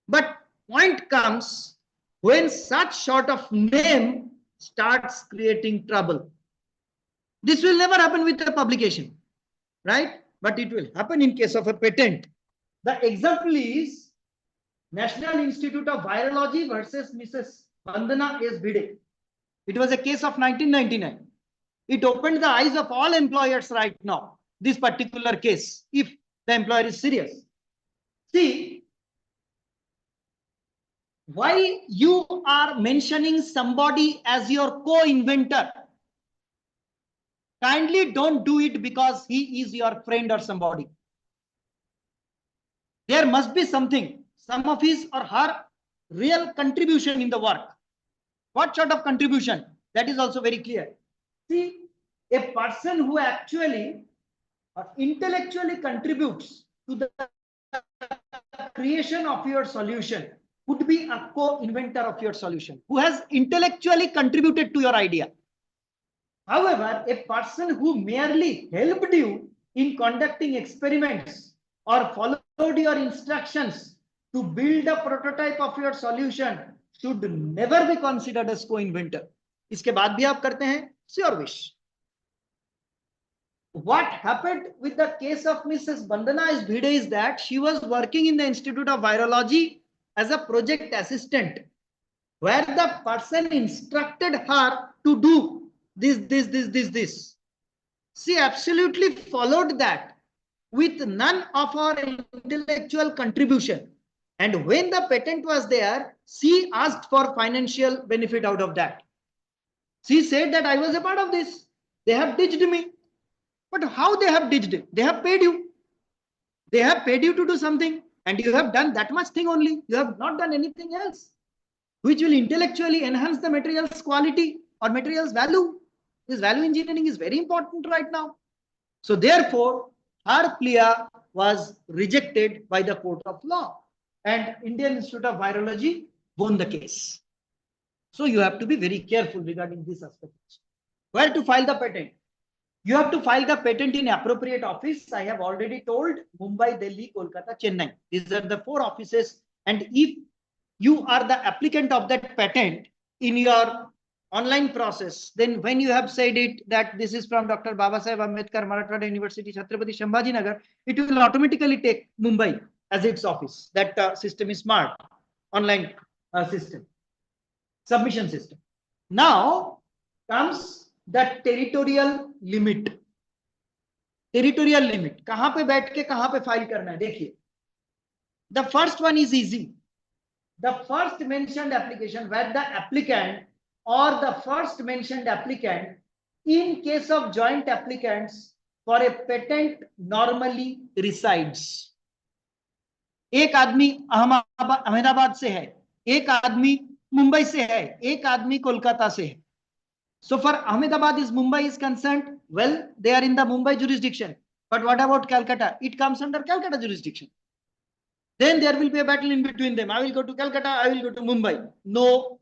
But point comes when such sort of name starts creating trouble. This will never happen with a publication, right? But it will happen in case of a patent. The example is National Institute of Virology versus Mrs. Vandana S. Bhide. It was a case of 1999. It opened the eyes of all employers right now. this particular case if the employer is serious. See, while you are mentioning somebody as your co-inventor, kindly don't do it because he is your friend or somebody. There must be something, some of his or her real contribution in the work. What sort of contribution? That is also very clear. See, a person who actually intellectually contributes to the creation of your solution would be a co-inventor of your solution who has intellectually contributed to your idea. However, a person who merely helped you in conducting experiments or followed your instructions to build a prototype of your solution should never be considered as co-inventor. इसके बाद भी आप करते हैं, it's your wish. What happened with the case of Mrs. Bandana Bhide is that she was working in the Institute of Virology as a project assistant, where the person instructed her to do this. She absolutely followed that with none of her intellectual contribution. And when the patent was there, she asked for financial benefit out of that. She said that I was a part of this. They have ditched me. But how they have ditched it? They have paid you. They have paid you to do something, and you have done that much thing only. You have not done anything else, which will intellectually enhance the material's quality or material's value. This value engineering is very important right now. So therefore, her plea was rejected by the court of law, and Indian Institute of Virology won the case. So you have to be very careful regarding this aspect. Where to file the patent? You have to file the patent in appropriate office. I have already told Mumbai, Delhi, Kolkata, Chennai. These are the 4 offices. And if you are the applicant of that patent in your online process, then when you have said it that this is from Dr. Babasaheb Ambedkar, Marathwada University, Chhatrapati Sambhajinagar, it will automatically take Mumbai as its office. That system is smart, online system, submission system. Now comes the territorial limit. Territorial limit. कहां पे बैठ के कहां पे file करना है? देखिए, the first one is easy. The first mentioned application where the applicant or the first mentioned applicant in case of joint applicants for a patent normally resides. एक आदमी अहमदाबाद से है, एक आदमी मुंबई से है, एक आदमी कोलकाता से है. So for Ahmedabad is Mumbai is concerned, well, they are in the Mumbai jurisdiction. But what about Calcutta? It comes under Calcutta jurisdiction. Then there will be a battle in between them. I will go to Calcutta, I will go to Mumbai. No.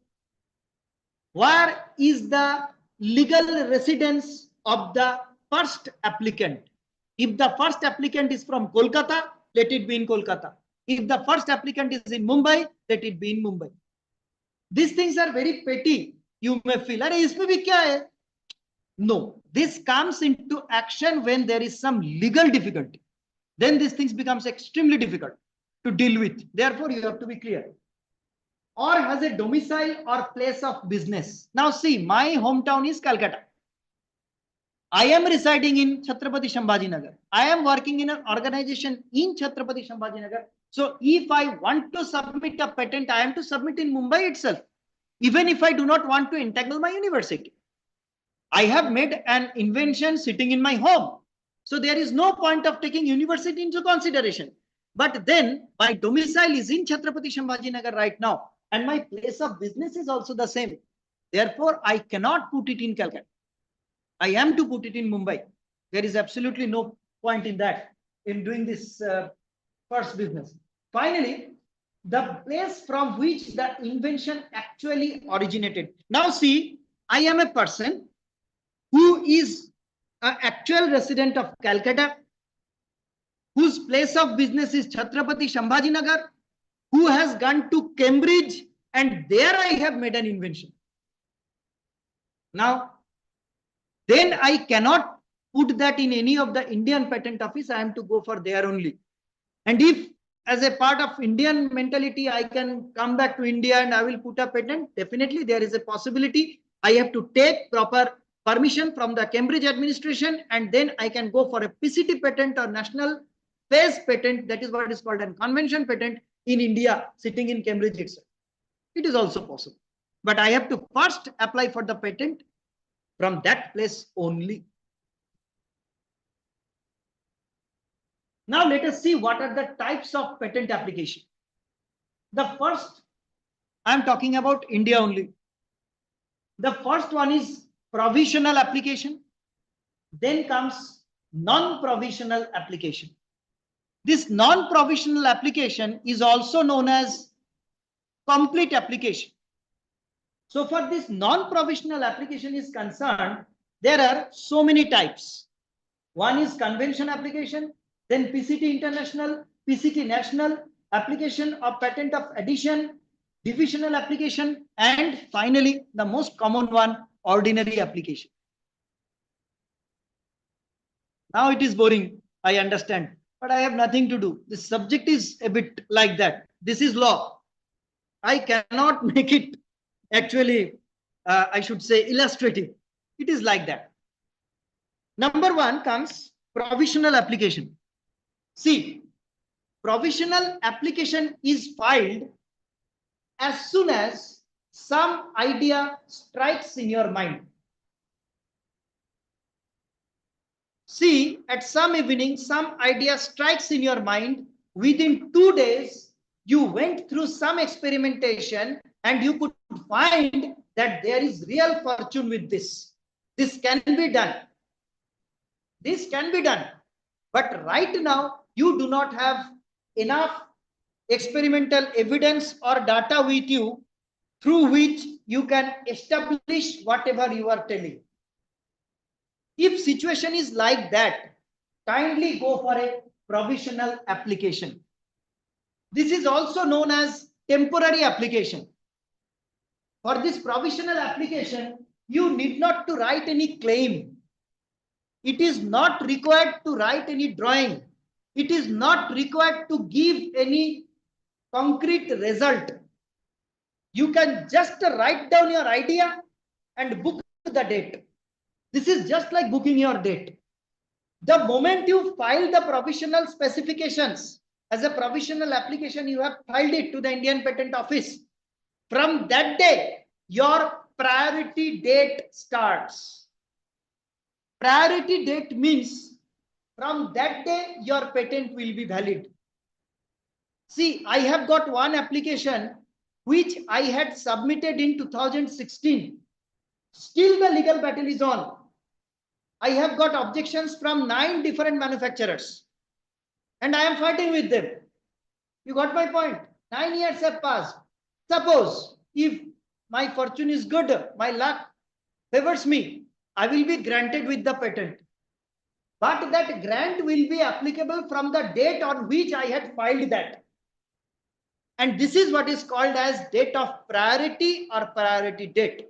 Where is the legal residence of the first applicant? If the first applicant is from Kolkata, let it be in Kolkata. If the first applicant is in Mumbai, let it be in Mumbai. These things are very petty. You may feel, अरे इसमें भी क्या है? No, this comes into action when there is some legal difficulty. Then these things becomes extremely difficult to deal with. Therefore, you have to be clear. Or has a domicile or place of business. Now see, my hometown is Calcutta. I am residing in Chhatrapati Sambhajinagar. I am working in an organization in Chhatrapati Sambhajinagar. So if I want to submit a patent, I am to submit in Mumbai itself. Even if I do not want to entangle my university. I have made an invention sitting in my home. So there is no point of taking university into consideration. But then my domicile is in Chhatrapati Sambhajinagar right now. And my place of business is also the same. Therefore, I cannot put it in Calcutta. I am to put it in Mumbai. There is absolutely no point in that, in doing this first business. Finally, the place from which the invention actually originated. Now see, I am a person who is an actual resident of Calcutta, whose place of business is Chhatrapati Sambhajinagar, who has gone to Cambridge, and there I have made an invention. Now, then I cannot put that in any of the Indian patent office. I am to go for there only. And if as a part of Indian mentality, I can come back to India and I will put a patent, definitely there is a possibility. I have to take proper permission from the Cambridge administration, and then I can go for a PCT patent or national phase patent. That is what is called a convention patent in India, sitting in Cambridge itself. It is also possible, but I have to first apply for the patent from that place only. Now let us see what are the types of patent application. The first, I am talking about India only. The first one is provisional application. Then comes non-provisional application. This non-provisional application is also known as complete application. So for this non-provisional application is concerned, there are so many types. One is convention application, then PCT international, PCT national, application of patent of addition, divisional application, and finally the most common one, ordinary application. Now it is boring, I understand, but I have nothing to do. This subject is a bit like that. This is law. I cannot make it actually, I should say, illustrative. It is like that. Number one comes provisional application. See, provisional application is filed as soon as some idea strikes in your mind. See, at some evening, some idea strikes in your mind. Within 2 days, you went through some experimentation and you could find that there is real fortune with this. This can be done. This can be done. But right now, you do not have enough experimental evidence or data with you through which you can establish whatever you are telling. If situation is like that, kindly go for a provisional application. This is also known as temporary application. For this provisional application, you need not to write any claim. It is not required to write any drawing. It is not required to give any concrete result. You can just write down your idea and book the date. This is just like booking your date. The moment you file the provisional specifications as a provisional application, you have filed it to the Indian Patent Office. From that day, your priority date starts. Priority date means from that day, your patent will be valid. See, I have got one application which I had submitted in 2016. Still the legal battle is on. I have got objections from 9 different manufacturers and I am fighting with them. You got my point? 9 years have passed. Suppose if my fortune is good, my luck favors me, I will be granted with the patent. But that grant will be applicable from the date on which I had filed that. And this is what is called as date of priority or priority date.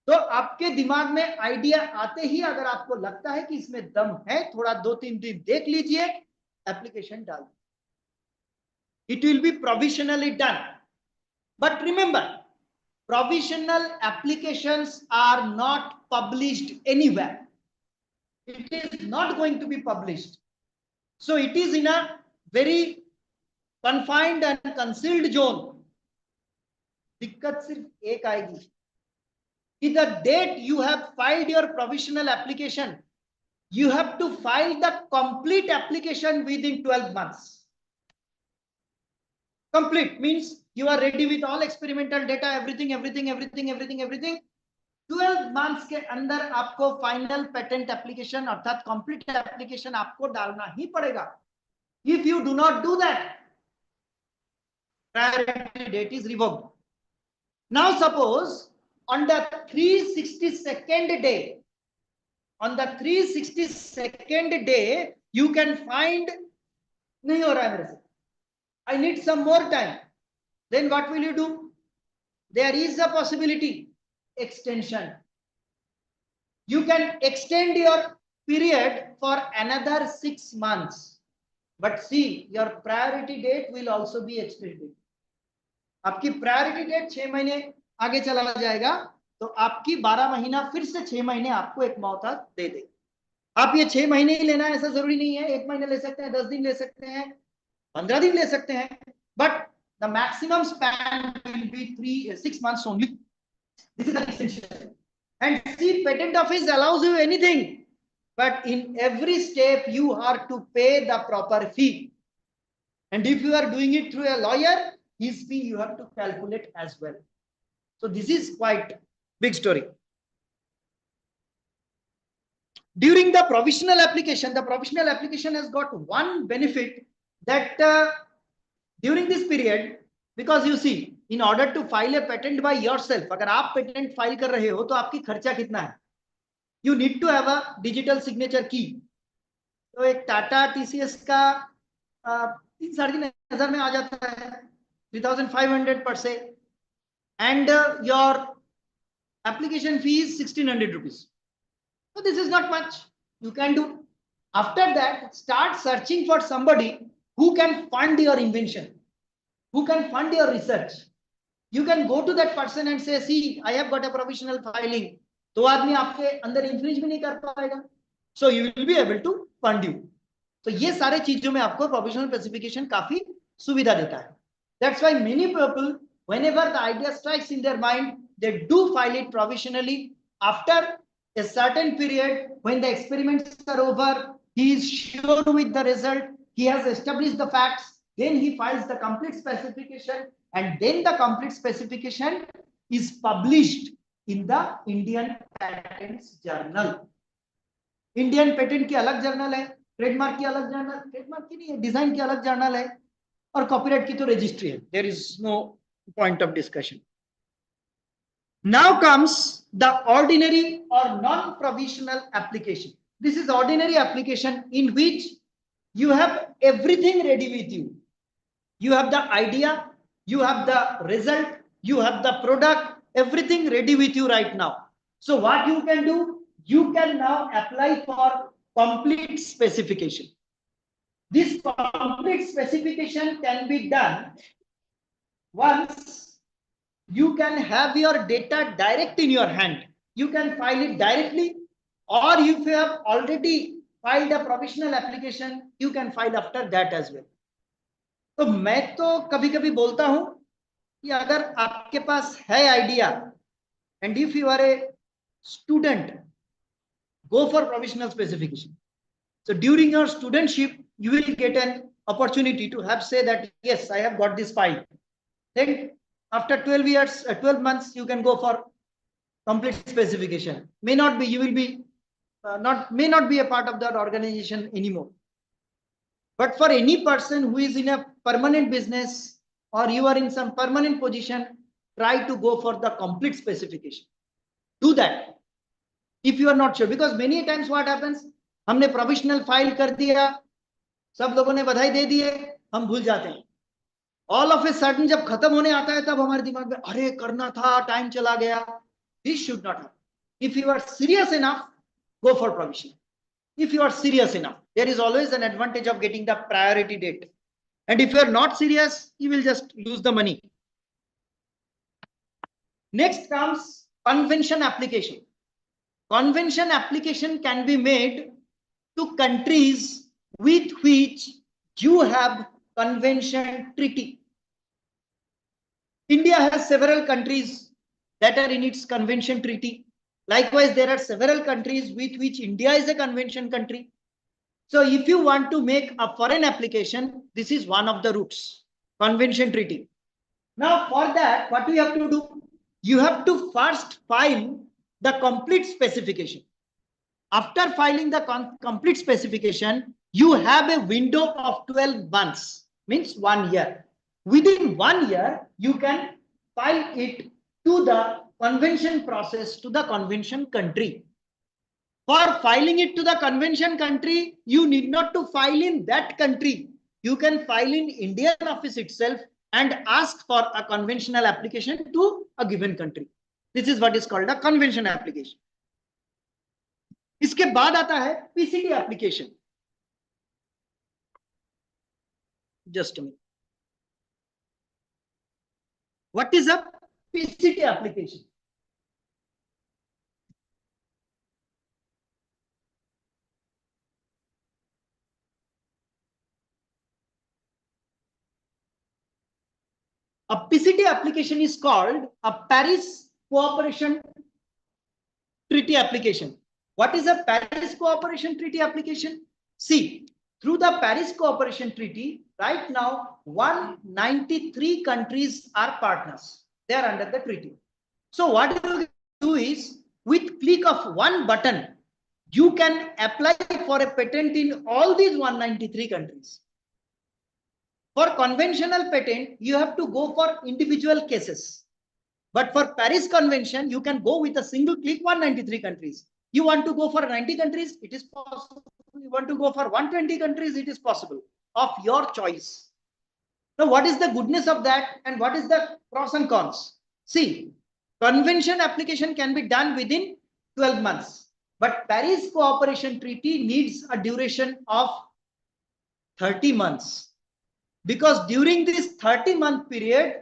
तो आपके दिमाग में idea आते ही अगर आपको लगता है कि इसमें दम है, थोड़ा 2-3 दिन देख लीजिए, एप्लीकेशन डाल. It will be provisionally done. But remember, provisional applications are not published anywhere. It is not going to be published. So it is in a very confined and concealed zone. दिक्कत सिर्फ एक आएगी. In the date you have filed your provisional application, you have to file the complete application within 12 months. Complete means you are ready with all experimental data, everything. 12 months के अंदर आपको final patent application अर्थात complete application आपको डालना ही पड़ेगा. If you do not do that, priority date is revoked. Now suppose on the 362nd day, you can find, nahi ho raha hai mere se, I need some more time. Then what will you do? There is a possibility, extension. You can extend your period for another 6 months. But see, your priority date will also be extended. आपकी priority date 6 महीने आगे चला जाएगा, तो आपकी 12 महीना फिर से 6 महीने आपको एक मौका दे दे। आप ये 6 महीने ही लेना है ऐसा जरूरी नहीं है, 1 महीने ले सकते हैं, 10 दिन ले सकते हैं, 15 दिन ले सकते हैं, but the maximum span will be 6 months only. This is the essential. And see, patent office allows you anything, but in every step you are to pay the proper fee. And if you are doing it through a lawyer, his fee you have to calculate as well. So this is quite big story. During the provisional application has got one benefit that during this period, because you see, in order to file a patent by yourself, अगर आप patent file कर रहे हो तो आपकी खर्चा कितना है? You need to have a digital signature key. तो एक टाटा टीसीएस का 3-3,500 में आ जाता है, 3,500 per se, and your application fee is 1,600 rupees. So this is not much. You can do. After that, start searching for somebody who can fund your invention, who can fund your research. You can go to that person and say, see, I have got a provisional filing. तो आदमी आपके अंदर इंफ्रिंज भी नहीं कर पाएगा. So you will be able to fund you. So ये सारे चीजों में आपको प्रोविजनल स्पेसिफिकेशन काफी सुविधा देता है. That's why many people, whenever the idea strikes in their mind, they do file it provisionally. After a certain period, when the experiments are over, he is sure with the result, he has established the facts, then he files the complete specification, and then the complete specification is published in the Indian Patents Journal. Indian Patent की अलग journal है, trademark की अलग journal, trademark की नहीं है, design की अलग जर्नल है, और कॉपीराइट की तो रजिस्ट्री है. There is no point of discussion. Now comes the ordinary or non-provisional application. This is ordinary application in which you have everything ready with you. You have the idea, you have the result, you have the product, everything ready with you right now. So what you can do, you can now apply for complete specification. This complete specification can be done once you can have your data direct in your hand. You can file it directly, or if you have already filed a provisional application, you can file after that as well. तो मैं तो कभी कभी बोलता हूं कि अगर आपके पास है idea, and if you are a student, go for provisional specification. So during your studentship, you will get an opportunity to have say that, yes, I have got this file. Then after 12 years, 12 months, you can go for complete specification. May not be, you will be may not be a part of that organization anymore. But for any person who is in a permanent business, or you are in some permanent position, try to go for the complete specification. Do that. If you are not sure, because many times what happens, हमने provisional file कर दिया, सब लोगों ने बधाई दे दिए, हम भूल जाते हैं. All of a sudden जब खत्म होने आता है तब हमारे दिमाग में अरे करना था, टाइम चला गया. This should not happen. If you are serious enough, go for provisional. If you are serious enough, there is always an advantage of getting the priority date. And if you are not serious, you will just lose the money. Next comes convention application. Convention application can be made to countries with which you have convention treaty. India has several countries that are in its convention treaty. Likewise, there are several countries with which India is a convention country. So if you want to make a foreign application, this is one of the routes, convention treaty. Now for that, what you have to do? You have to first file the complete specification. After filing the complete specification, you have a window of 12 months, means 1 year. Within 1 year, you can file it to the convention process, to the convention country. For filing it to the convention country, you need not to file in that country. You can file in Indian office itself and ask for a conventional application to a given country. This is what is called a convention application. इसके बाद आता है PCT application. Just a minute. What is a PCT application? A PCT application is called a Paris Cooperation Treaty application. What is a Paris Cooperation Treaty application? See, through the Paris Cooperation Treaty, right now 193 countries are partners. They are under the treaty. So what you do is, with click of one button, you can apply for a patent in all these 193 countries. For conventional patent, you have to go for individual cases. But for Paris Convention, you can go with a single click 193 countries. You want to go for 90 countries, it is possible. You want to go for 120 countries, it is possible, of your choice. Now, what is the goodness of that and what is the pros and cons? See, convention application can be done within 12 months, but Paris Cooperation Treaty needs a duration of 30 months. Because during this 30-month period,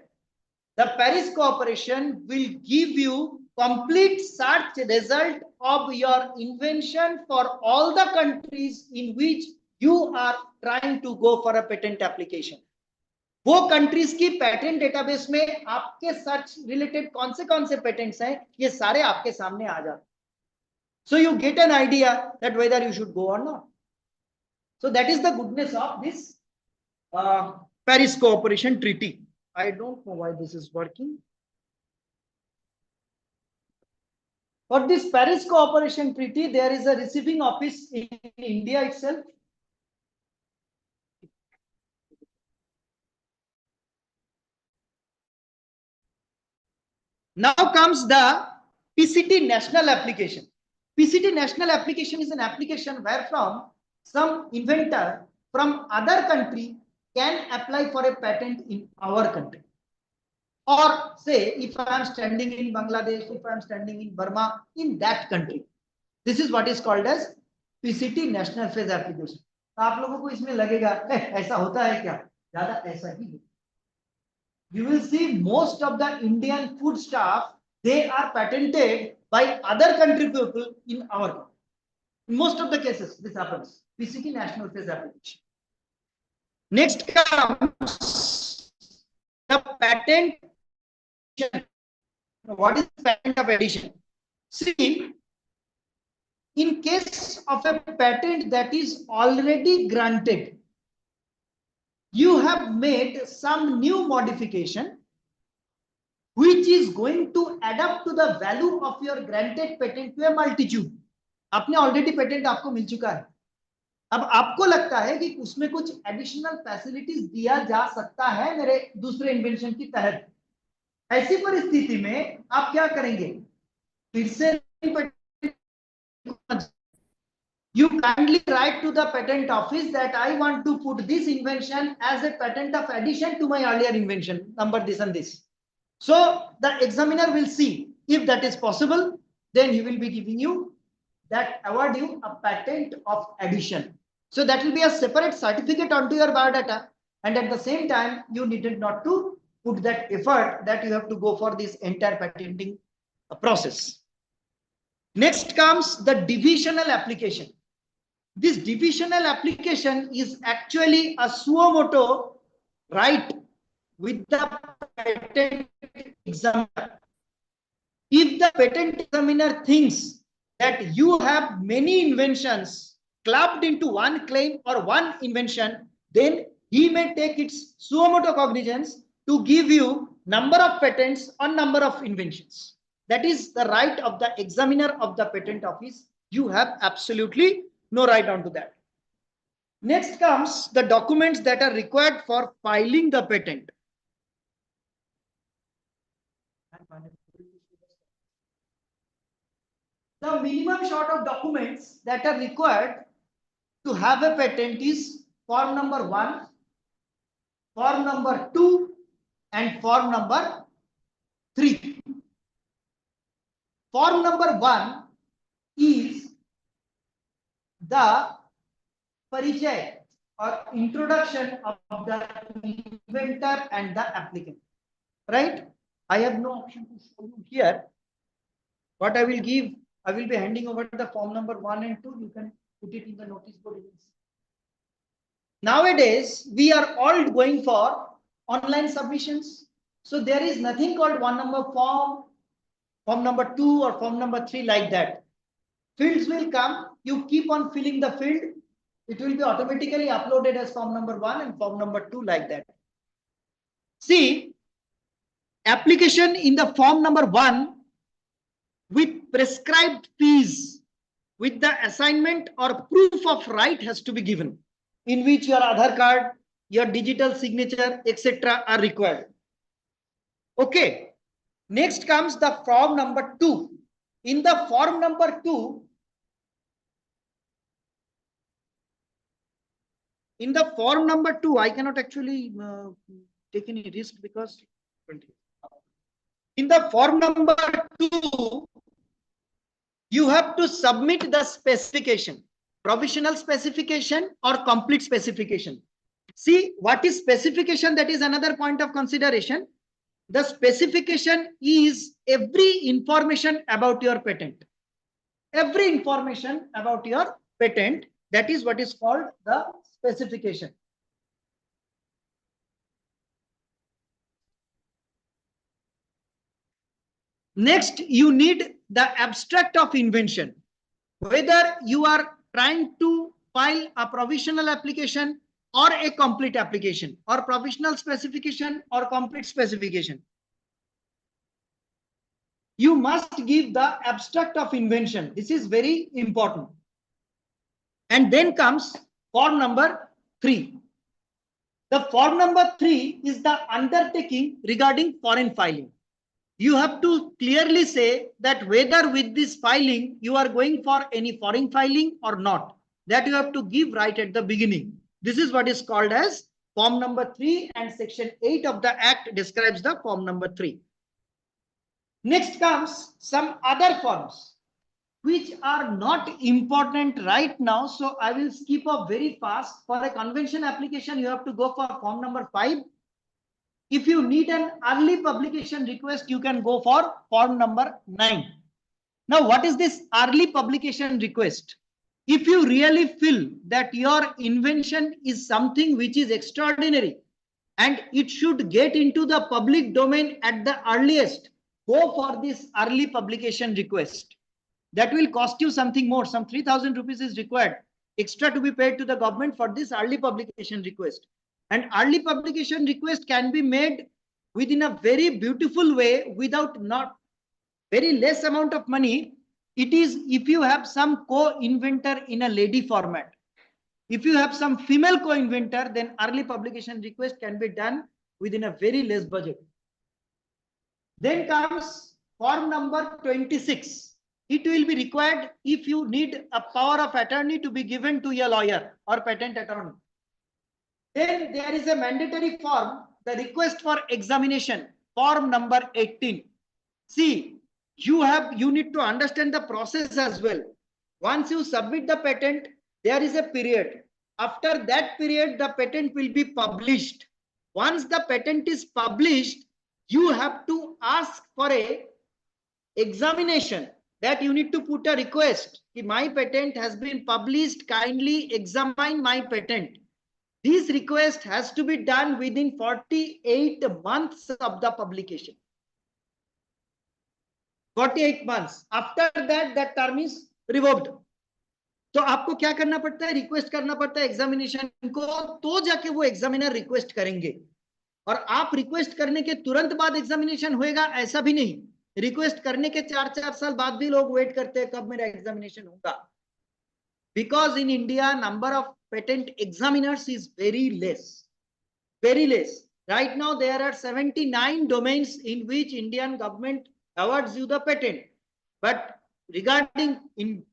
the Paris Cooperation will give you complete search result of your invention for all the countries in which you are trying to go for a patent application. वो countries की patent database में आपके search related कौन से patents हैं, ये सारे आपके सामने आ जाते. So you get an idea that whether you should go or not. So that is the goodness of this Paris Cooperation Treaty. I don't know why this is working. For this Paris Cooperation Treaty, there is a receiving office in India itself. Now comes the PCT national application. PCT national application is an application where from some inventor from other country can apply for a patent in our country. Or say, if I am standing in Bangladesh, if I am standing in Burma, in that country. This is what is called as PCT national phase application. तो आप लोगों को इसमें लगेगा ऐसा होता है क्या? ज़्यादा ऐसा ही है. You will see most of the Indian food stuff, they are patented by other country people in our country. In most of the cases, this happens. PCT national phase application. Next comes the patent. What is patent of addition? See, in case of a patent that is already granted, you have made some new modification which is going to add up to the value of your granted patent to a multitude. आपने already patent आपको मिल चुका है. अब आपको लगता है कि उसमें कुछ additional facilities दिया जा सकता है मेरे दूसरे invention की तहत. ऐसी परिस्थिति में आप क्या करेंगे? फिर से you kindly write to the patent office that I want to put this invention as a patent of addition to my earlier invention, number this and this. So the examiner will see if that is possible, then he will be giving you that, award you a patent of addition. So that will be a separate certificate onto your biodata, and at the same time you needed not to put that effort that you have to go for this entire patenting process. Next comes the divisional application. This divisional application is actually a suo motu right with the patent examiner. If the patent examiner thinks that you have many inventions clubbed into one claim or one invention, then he may take its suo motu cognizance to give you number of patents on number of inventions. That is the right of the examiner of the patent office. You have absolutely no right onto that. Next comes the documents that are required for filing the patent. The minimum sort of documents that are required to have a patent is form number 1, form number 2, and form number 3. Form number 1 is the parichay or introduction of the inventor and the applicant. Right? I have no option to show you here. What I will give, I will be handing over the form number 1 and 2. You can put it in the notice board. Nowadays, we are all going for online submissions. So there is nothing called one number form, form number 2 or form number 3 like that. Fields will come, you keep on filling the field, it will be automatically uploaded as form number 1 and form number 2 like that. See, application in the form number 1 with prescribed fees with the assignment or proof of right has to be given, in which your Aadhaar card, your digital signature, etc. are required. Okay. Next comes the form number 2. In the form number 2, I cannot actually take any risk because in the form number 2, you have to submit the specification, provisional specification or complete specification. See, what is specification? That is another point of consideration. The specification is every information about your patent. Every information about your patent, that is what is called the specification. Next, you need the abstract of invention. Whether you are trying to file a provisional application or a complete application, or provisional specification or complete specification, you must give the abstract of invention. This is very important. And then comes form number 3. The form number 3 is the undertaking regarding foreign filing. You have to clearly say that whether with this filing you are going for any foreign filing or not. That you have to give right at the beginning. This is what is called as form number 3, and section 8 of the Act describes the form number 3. Next comes some other forms which are not important right now. So I will skip up very fast. For a convention application, you have to go for form number 5. If you need an early publication request, you can go for form number 9. Now, what is this early publication request? If you really feel that your invention is something which is extraordinary and it should get into the public domain at the earliest, go for this early publication request. That will cost you something more. Some 3,000 rupees is required extra to be paid to the government for this early publication request. And early publication request can be made within a very beautiful way without not very less amount of money. It is if you have some co-inventor in a lady format. If you have some female co-inventor, then early publication request can be done within a very less budget. Then comes form number 26. It will be required if you need a power of attorney to be given to your lawyer or patent attorney. Then there is a mandatory form, the request for examination, form number 18. See, you need to understand the process as well. Once you submit the patent, there is a period. After that period, the patent will be published. Once the patent is published, you have to ask for a examination, that you need to put a request. My patent has been published, kindly examine my patent. This request has to be done within 48 months of the publication. 48 months. After that, that term is revoked. तो आपको क्या करना पड़ता है? Request करना पड़ता है examination को, तो जाके वो एग्जामिनर रिक्वेस्ट करेंगे. और आप रिक्वेस्ट करने के तुरंत बाद एग्जामिनेशन होएगा ऐसा भी नहीं. रिक्वेस्ट करने के 4-4 साल बाद भी लोग वेट करते हैं कब मेरा एग्जामिनेशन होगा. Because in India, number of patent examiners is very less. Very less. Right now, there are 79 domains in which Indian government awards you the patent. But regarding in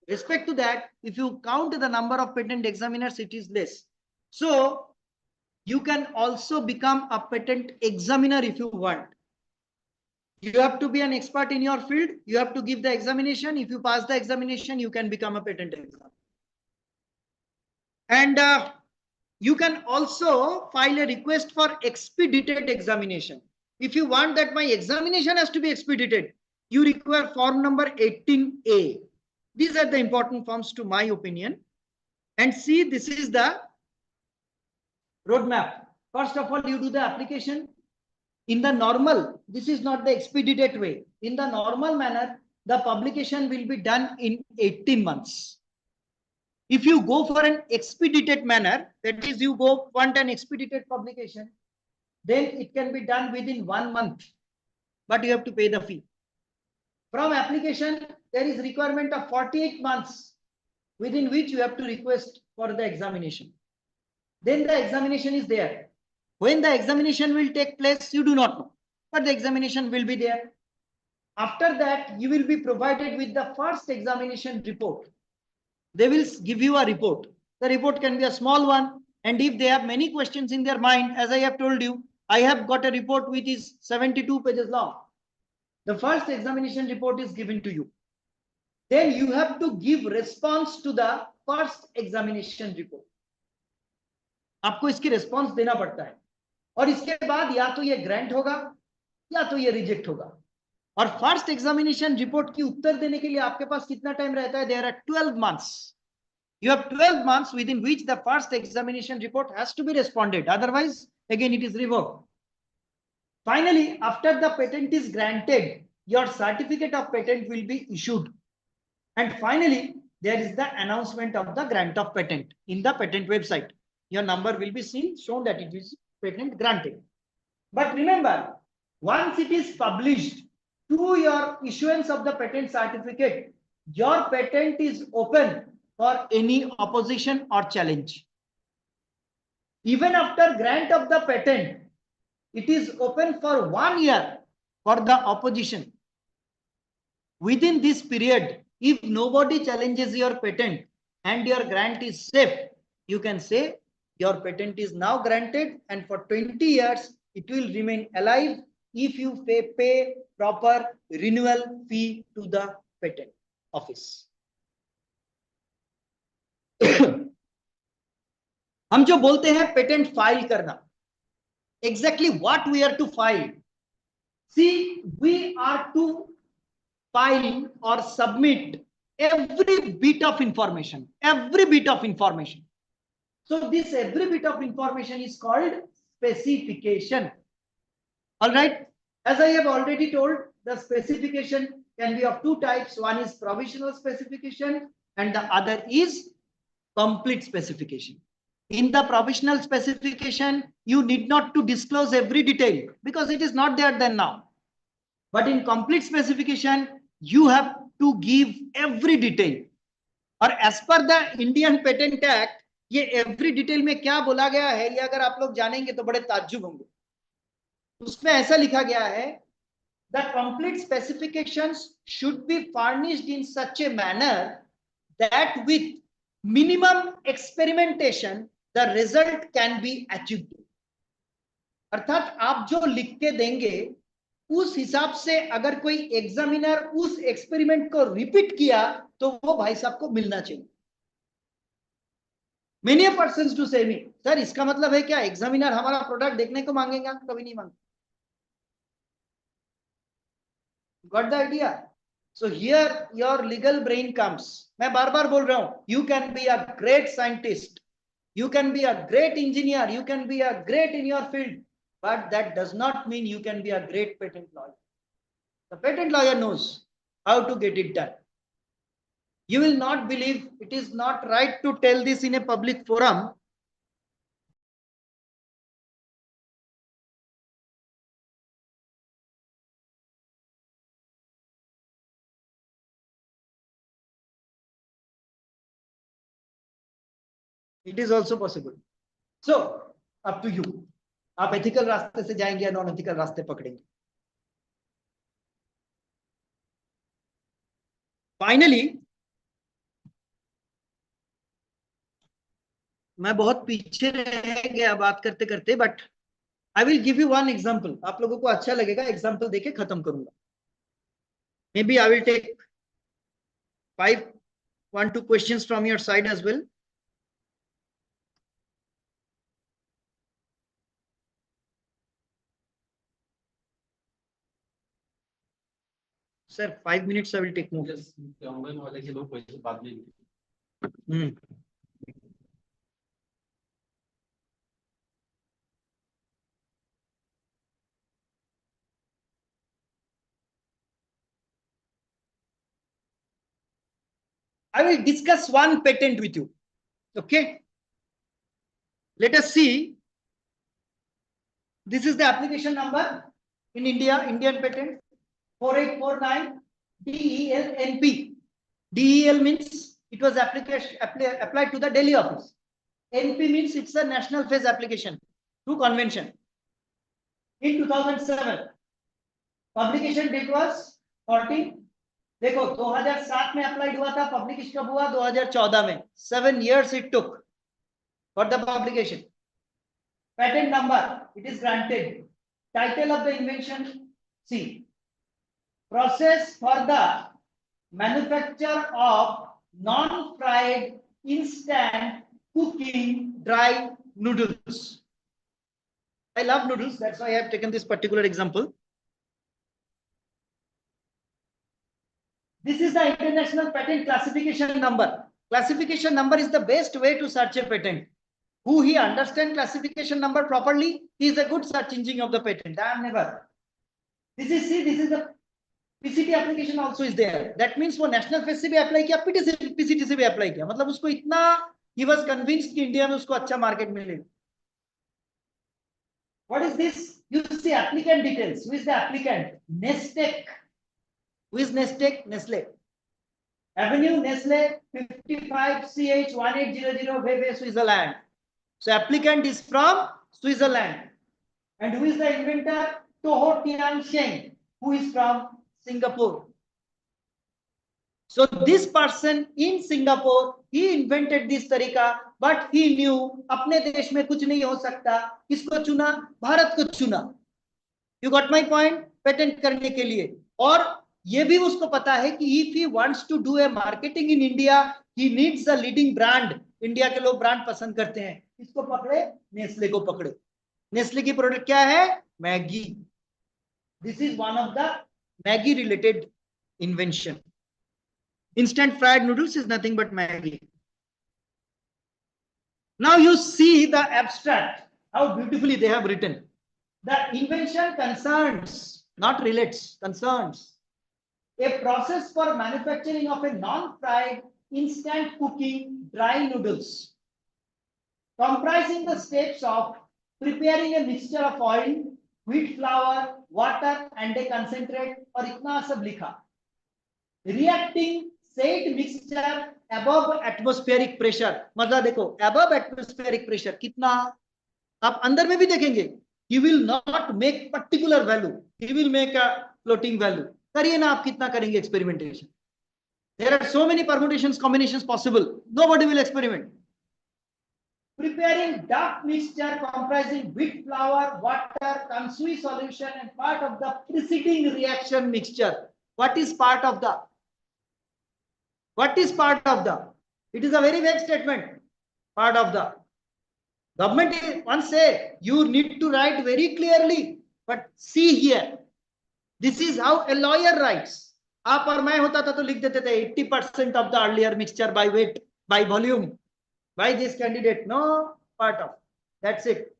respect to that, if you count the number of patent examiners, it is less. So you can also become a patent examiner if you want. You have to be an expert in your field. You have to give the examination. If you pass the examination, you can become a patent examiner. And you can also file a request for expedited examination. If you want that my examination has to be expedited, you require form number 18A. These are the important forms to my opinion. And see, this is the roadmap. First of all, you do the application. In the normal, this is not the expedited way. In the normal manner, the publication will be done in 18 months. If you go for an expedited manner, that is, you want an expedited publication, then it can be done within 1 month, but you have to pay the fee. From application, there is requirement of 48 months within which you have to request for the examination. Then the examination is there. When the examination will take place, you do not know, but the examination will be there. After that, you will be provided with the first examination report. They will give you a report. The report can be a small one, and if they have many questions in their mind, as I have told you, I have got a report which is 72 pages long. The first examination report is given to you. Then you have to give response to the first examination report. आपको इसकी response देना पड़ता है, और इसके बाद या तो ये grant होगा या तो ये reject होगा. और फर्स्ट एग्जामिनेशन रिपोर्ट की उत्तर देने के लिए आपके पास कितना टाइम रहता है? There are 12 months. You have 12 months within which the first examination report has to be responded. Otherwise, again, it is revoked. Finally, after the patent is granted, your certificate of patent will be issued. And finally, there is the announcement of the grant of patent in the patent website. Your number will be seen, shown that it is patent granted. But remember, once it is published, to your issuance of the patent certificate, your patent is open for any opposition or challenge. Even after grant of the patent, it is open for 1 year for the opposition. Within this period, if nobody challenges your patent and your grant is safe, you can say your patent is now granted, and for 20 years, it will remain alive if you pay proper renewal fee to the patent office. हम जो बोलते हैं patent file करना, exactly what we are to file? See, we are to file or submit every bit of information, So this every bit of information is called specification. All right. As I have already told, the specification can be of two types. One is provisional specification and the other is complete specification. In the provisional specification, you need not to disclose every detail because it is not there then now. But in complete specification, you have to give every detail. और as per the Indian Patent Act, ये every detail में क्या बोला गया है, ये अगर आप लोग जानेंगे तो बड़े ताज्जुब होंगे. उसमें ऐसा लिखा गया है, the complete specifications should be furnished in such a manner that with minimum experimentation the result can be achieved. अर्थात आप जो लिख के देंगे उस हिसाब से अगर कोई एग्जामिनर उस एक्सपेरिमेंट को रिपीट किया तो वो भाई साहब को मिलना चाहिए. Many persons do say me, sir इसका मतलब है क्या एग्जामिनर हमारा प्रोडक्ट देखने को मांगेगा? कभी नहीं मांगेगा. Got the idea? So here your legal brain comes. मैं बार बार बोल रहा हूं, you can be a great scientist, you can be a great engineer, you can be a great in your field, but that does not mean you can be a great patent lawyer. The patent lawyer knows how to get it done. You will not believe, it is not right to tell this in a public forum. It is also possible. So up to you. आप ethical रास्ते से जाएंगे या non ethical रास्ते पकड़ेंगे. Finally, मैं बहुत पीछे रह गया बात करते करते, but I will give you one example. आप लोगों को अच्छा लगेगा, एग्जांपल देके खत्म करूंगा. Maybe I will take 1-2 questions from your side as well. Sir, 5 minutes I will take more. I will discuss one patent with you. Okay. Let us see. This is the application number in India, Indian patent 4849 DELNP. DEL means it was applied to the Delhi office. NP means it's a national phase application through convention. In 2007, publication date was 14. देखो 2007 में applied हुआ था, publish कब हुआ? 2014 में. 7 years it took for the publication. Patent number, it is granted. Title of the invention, see, process for the manufacture of non-fried instant cooking dry noodles. I love noodles, that's why I have taken this particular example. This is the international patent classification number. Classification number is the best way to search a patent. Who he understand classification number properly, he is a good search engine of the patent. I am never. This is, see, this is the PCT application also is there. That means वो national phase से भी apply किया, PCT से भी apply किया. मतलब उसको इतना he was convinced कि इंडिया में उसको अच्छा मार्केट मिलेगा. What is this? You see applicant details. Who is the applicant? Nestec. Who is Nestec? Nestle. Avenue Nestle 55CH1800 Vevey, Switzerland. So applicant is from Switzerland. And who is the inventor? Toho Tiansheng, who is from Singapore. So this person in Singapore, he invented this तरीका, but he knew अपने देश में कुछ नहीं हो सकता. किसको चुना? भारत को चुना. You got my point? Patent करने के लिए. और ये भी उसको पता है कि if he wants to do a marketing in India, he needs a leading brand. India के लोग ब्रांड पसंद करते हैं. किसको पकड़े? नेस्ले को पकड़े. नेस्ले की प्रोडक्ट क्या है? Maggi. This is one of the Maggi related invention. Instant fried noodles is nothing but Maggi. Now you see the abstract, how beautifully they have written. The invention concerns, not relates, concerns a process for manufacturing of a non-fried instant cooking dry noodles, comprising the steps of preparing a mixture of oil, wheat flour, water and a concentrate, और इतना सब लिखा. Reacting said mixture above atmospheric pressure. मतलब देखो above atmospheric pressure कितना, आप अंदर में भी देखेंगे. He will not make particular value. He will make a floating value. करिए ना आप कितना करेंगे experimentation. There are so many permutations, combinations possible. Nobody will experiment. Preparing dark mixture comprising wheat flour, water, Kansui solution and part of the preceding reaction mixture. What is part of the? What is part of the? It is a very vague statement. Part of the. Government once said you need to write very clearly. But see here. This is how a lawyer writes. आप और मैं होता था तो लिख देते थे 80% of the earlier mixture by weight, by volume. By this candidate, no part of. That's it.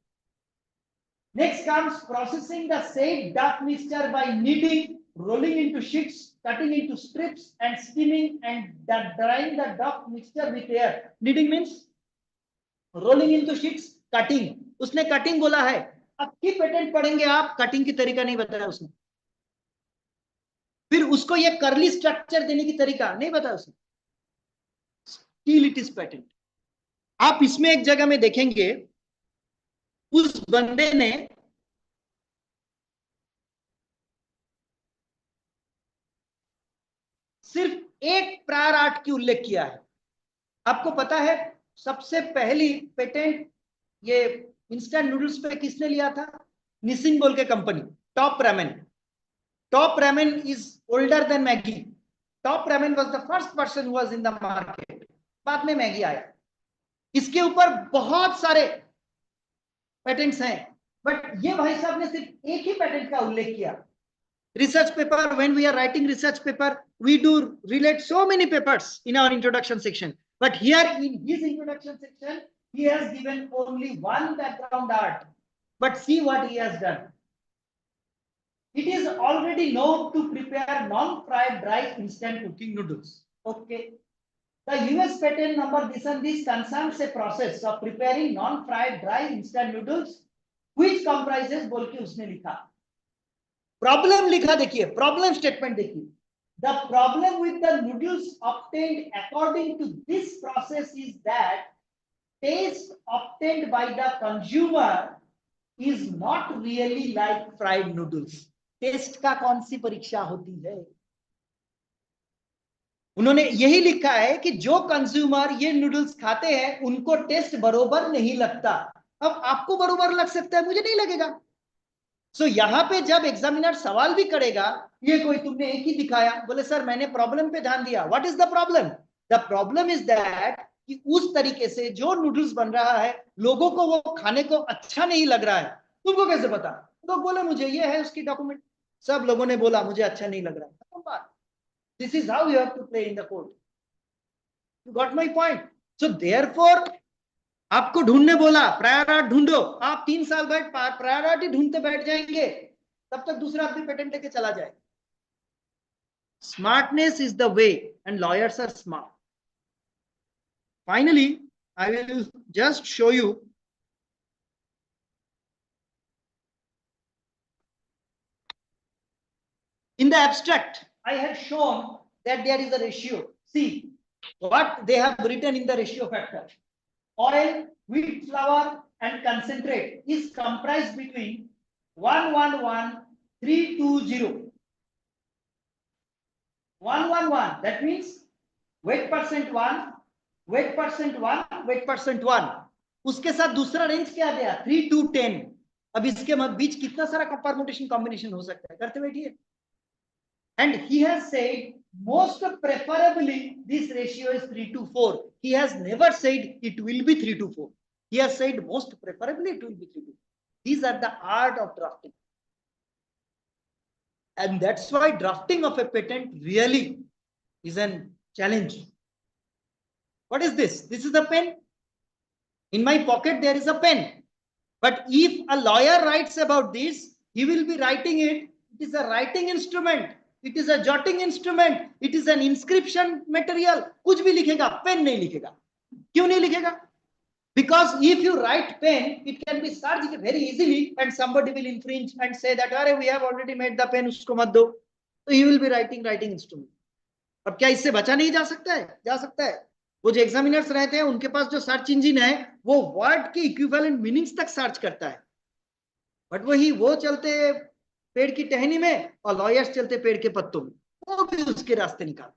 Next comes processing the said dark mixture by kneading, rolling into sheets, cutting into strips, and steaming and drying the dark mixture with air. Kneading means rolling into sheets, cutting. उसने cutting बोला है. अब की patent पढ़ेंगे आप, cutting की तरीका नहीं बताया उसने. फिर उसको ये कर्ली स्ट्रक्चर देने की तरीका नहीं बताया उसने. Still it is patent. आप इसमें एक जगह में देखेंगे उस बंदे ने सिर्फ एक प्रायर आर्ट की उल्लेख किया है. आपको पता है सबसे पहली पेटेंट ये इंस्टेंट नूडल्स पे किसने लिया था? निसिन बोल के company. Top Ramon. Top Ramon is older than Maggi. Top Ramon was the first person who was in the market. बाद में मैगी आया. इसके ऊपर बहुत सारे पेटेंट्स हैं, बट ये भाई साहब ने सिर्फ एक ही पेटेंट का उल्लेख किया. Research paper, when we are writing research paper, we do relate so many papers in our introduction section, but here in his introduction section he has given only one background art. But see what he has done. It is already known to prepare non-fried dry instant cooking noodles. Okay. The US patent number this and this concerns a process of preparing non-fried dry instant noodles, which comprises बोल के उसने लिखा. Problem लिखा देखिए, problem statement देखिए. The problem with the noodles obtained according to this process is that taste obtained by the consumer is not really like fried noodles. Taste का कौन सी परीक्षा होती है? उन्होंने यही लिखा है कि जो कंज्यूमर ये नूडल्स खाते हैं उनको टेस्ट बरोबर नहीं लगता. अब आपको बरोबर लग सकता है, मुझे नहीं लगेगा. सो यहाँ पे जब एग्जामिनर सवाल भी करेगा, ये कोई तुमने एक ही दिखाया, बोले सर मैंने प्रॉब्लम पे ध्यान दिया. What is the problem? The problem is that कि उस तरीके से जो नूडल्स बन रहा है लोगों को वो खाने को अच्छा नहीं लग रहा है. तुमको कैसे पता? तो बोले मुझे ये है उसकी डॉक्यूमेंट. सब लोगों ने बोला मुझे अच्छा नहीं लग रहा है. खत्म बात. This is how you have to play in the court. You got my point? So therefore, आपको ढूंढने बोला, प्रायर आर्ट ढूंढो. आप 3 साल बैठ प्रायर आर्ट ही ढूंढते बैठ जाएंगे, तब तक दूसरा आदमी पेटेंट लेके चला जाए. Smartness is the way, and lawyers are smart. Finally, I will just show you in the abstract. I had shown that there is a ratio. See what they have written in the ratio factor. Oil, wheat flour, and concentrate is comprised between 111,320. 111. That means weight percent 1, weight percent 1, weight percent 1. उसके साथ दूसरा range क्या दिया? 3 to 10. अब इसके बीच कितना सारा permutation combination हो सकता है? करते बैठिए. And he has said most preferably this ratio is 3 to 4. He has never said it will be 3 to 4. He has said most preferably it will be 3 to 4. These are the art of drafting. And that's why drafting of a patent really is a challenge. What is this? This is a pen. In my pocket there is a pen. But if a lawyer writes about this, he will be writing it. It is a writing instrument. It is a jotting instrument. It is an inscription material. कुछ भी लिखेगा, pen नहीं लिखेगा. क्यों नहीं लिखेगा? Because if you write pen, it can be searched very easily, and somebody will infringe and say that, "अरे, we have already made the pen, उसको मत दो." So he will be writing instrument. अब क्या इससे बचा नहीं जा सकता है? जा सकता है. वो जो एग्जामिनर्स रहते हैं उनके पास जो सर्च इंजन है वो वर्ड के इक्विवेलेंट मीनिंग्स तक सर्च करता है. बट वो चलते पेड़ की टहनी में और लॉयर्स चलते पेड़ के पत्तों में, वो भी उसके रास्ते निकाल.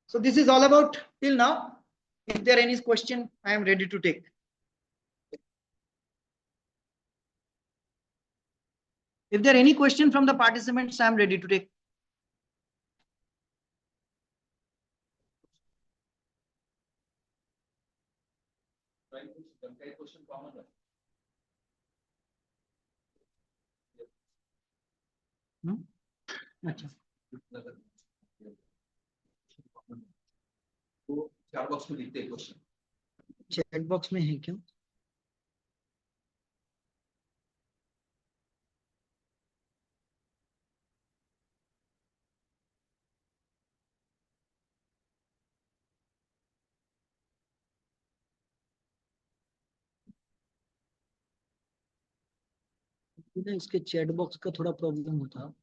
So this is all about till now. If there any question, I am ready to take. If there any question from the participants, I am ready to take. अच्छा, तो चैट बॉक्स में लिखते हैं क्वेश्चन. चैट बॉक्स में है क्यों? इसके chat box का थोड़ा प्रॉब्लम होता.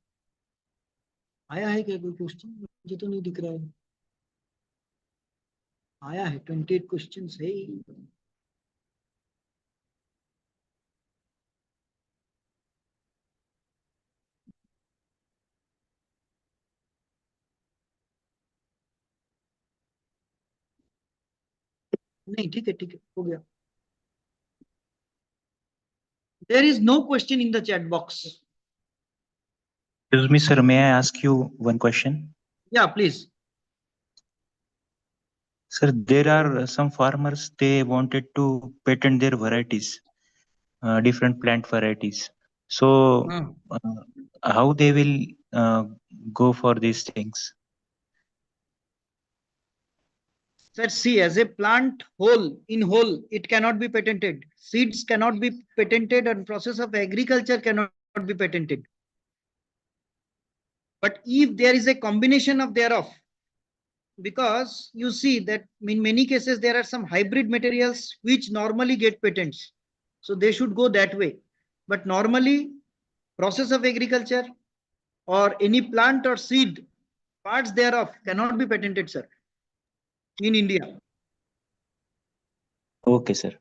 आया है क्या कोई क्वेश्चन? मुझे तो नहीं दिख रहा है. आया है 28 क्वेश्चन है. नहीं, ठीक है, हो गया. There is no question in the chat box. Excuse me, sir. May I ask you one question? Yeah, please. Sir, there are some farmers, they wanted to patent their varieties, different plant varieties. So, how they will go for these things? Sir, see, as a plant whole, it cannot be patented. Seeds cannot be patented and process of agriculture cannot be patented. But if there is a combination of thereof, because you see that in many cases there are some hybrid materials which normally get patents. So they should go that way. But normally, process of agriculture or any plant or seed, parts thereof cannot be patented, sir, in India. Okay, sir.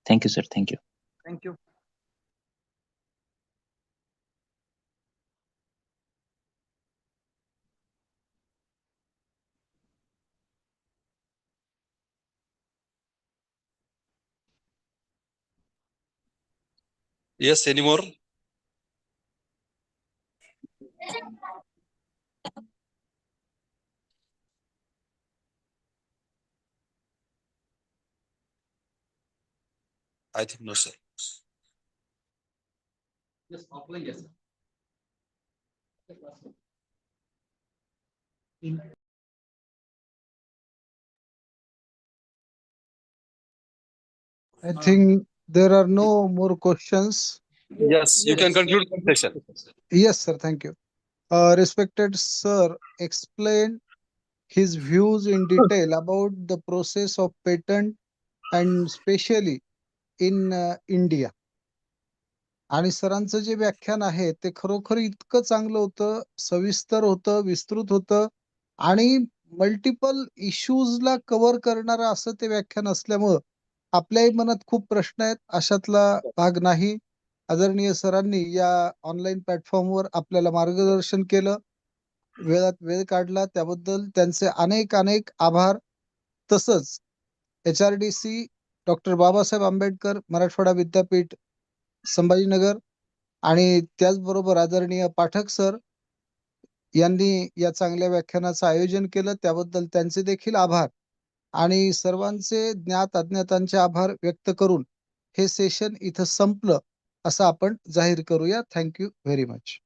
Thank you, sir. Thank you. Thank you. Yes, any more? I think no, sir. Yes, offline, yes. I think there are no more questions. Yes, you can conclude the session. Yes, sir. Thank you. Respected sir, explain his views in detail about the process of patent and especially in India. आणि सरांचं जे व्याख्यान आहे ते खरोखर इतकं चांगलं होतं, सविस्तर होतं, विस्तृत होतं आणि मल्टिपल इश्यूजला कव्हर करणारं असं ते व्याख्यान असल्यामुळं आपल्याही मनात खूप प्रश्न आहेत अशातला भाग नाही. आदरणीय सरांनी या ऑनलाईन प्लॅटफॉर्मवर आपल्याला मार्गदर्शन केलं, वेळात वेळ काढला त्याबद्दल त्यांचे अनेक अनेक आभार. तसंच HRDC डॉक्टर बाबासाहेब आंबेडकर मराठवाडा विद्यापीठ संभाजीनगर आणि त्याचबरोबर आदरणीय पाठक सर यांनी या चांगल्या व्याख्यानाचं आयोजन केलं त्याबद्दल त्यांचे देखील आभार आणि सर्वांचे ज्ञात अज्ञातांचे आभार व्यक्त करून हे सेशन इथं संपलं असं आपण जाहीर करूया. Thank you very much.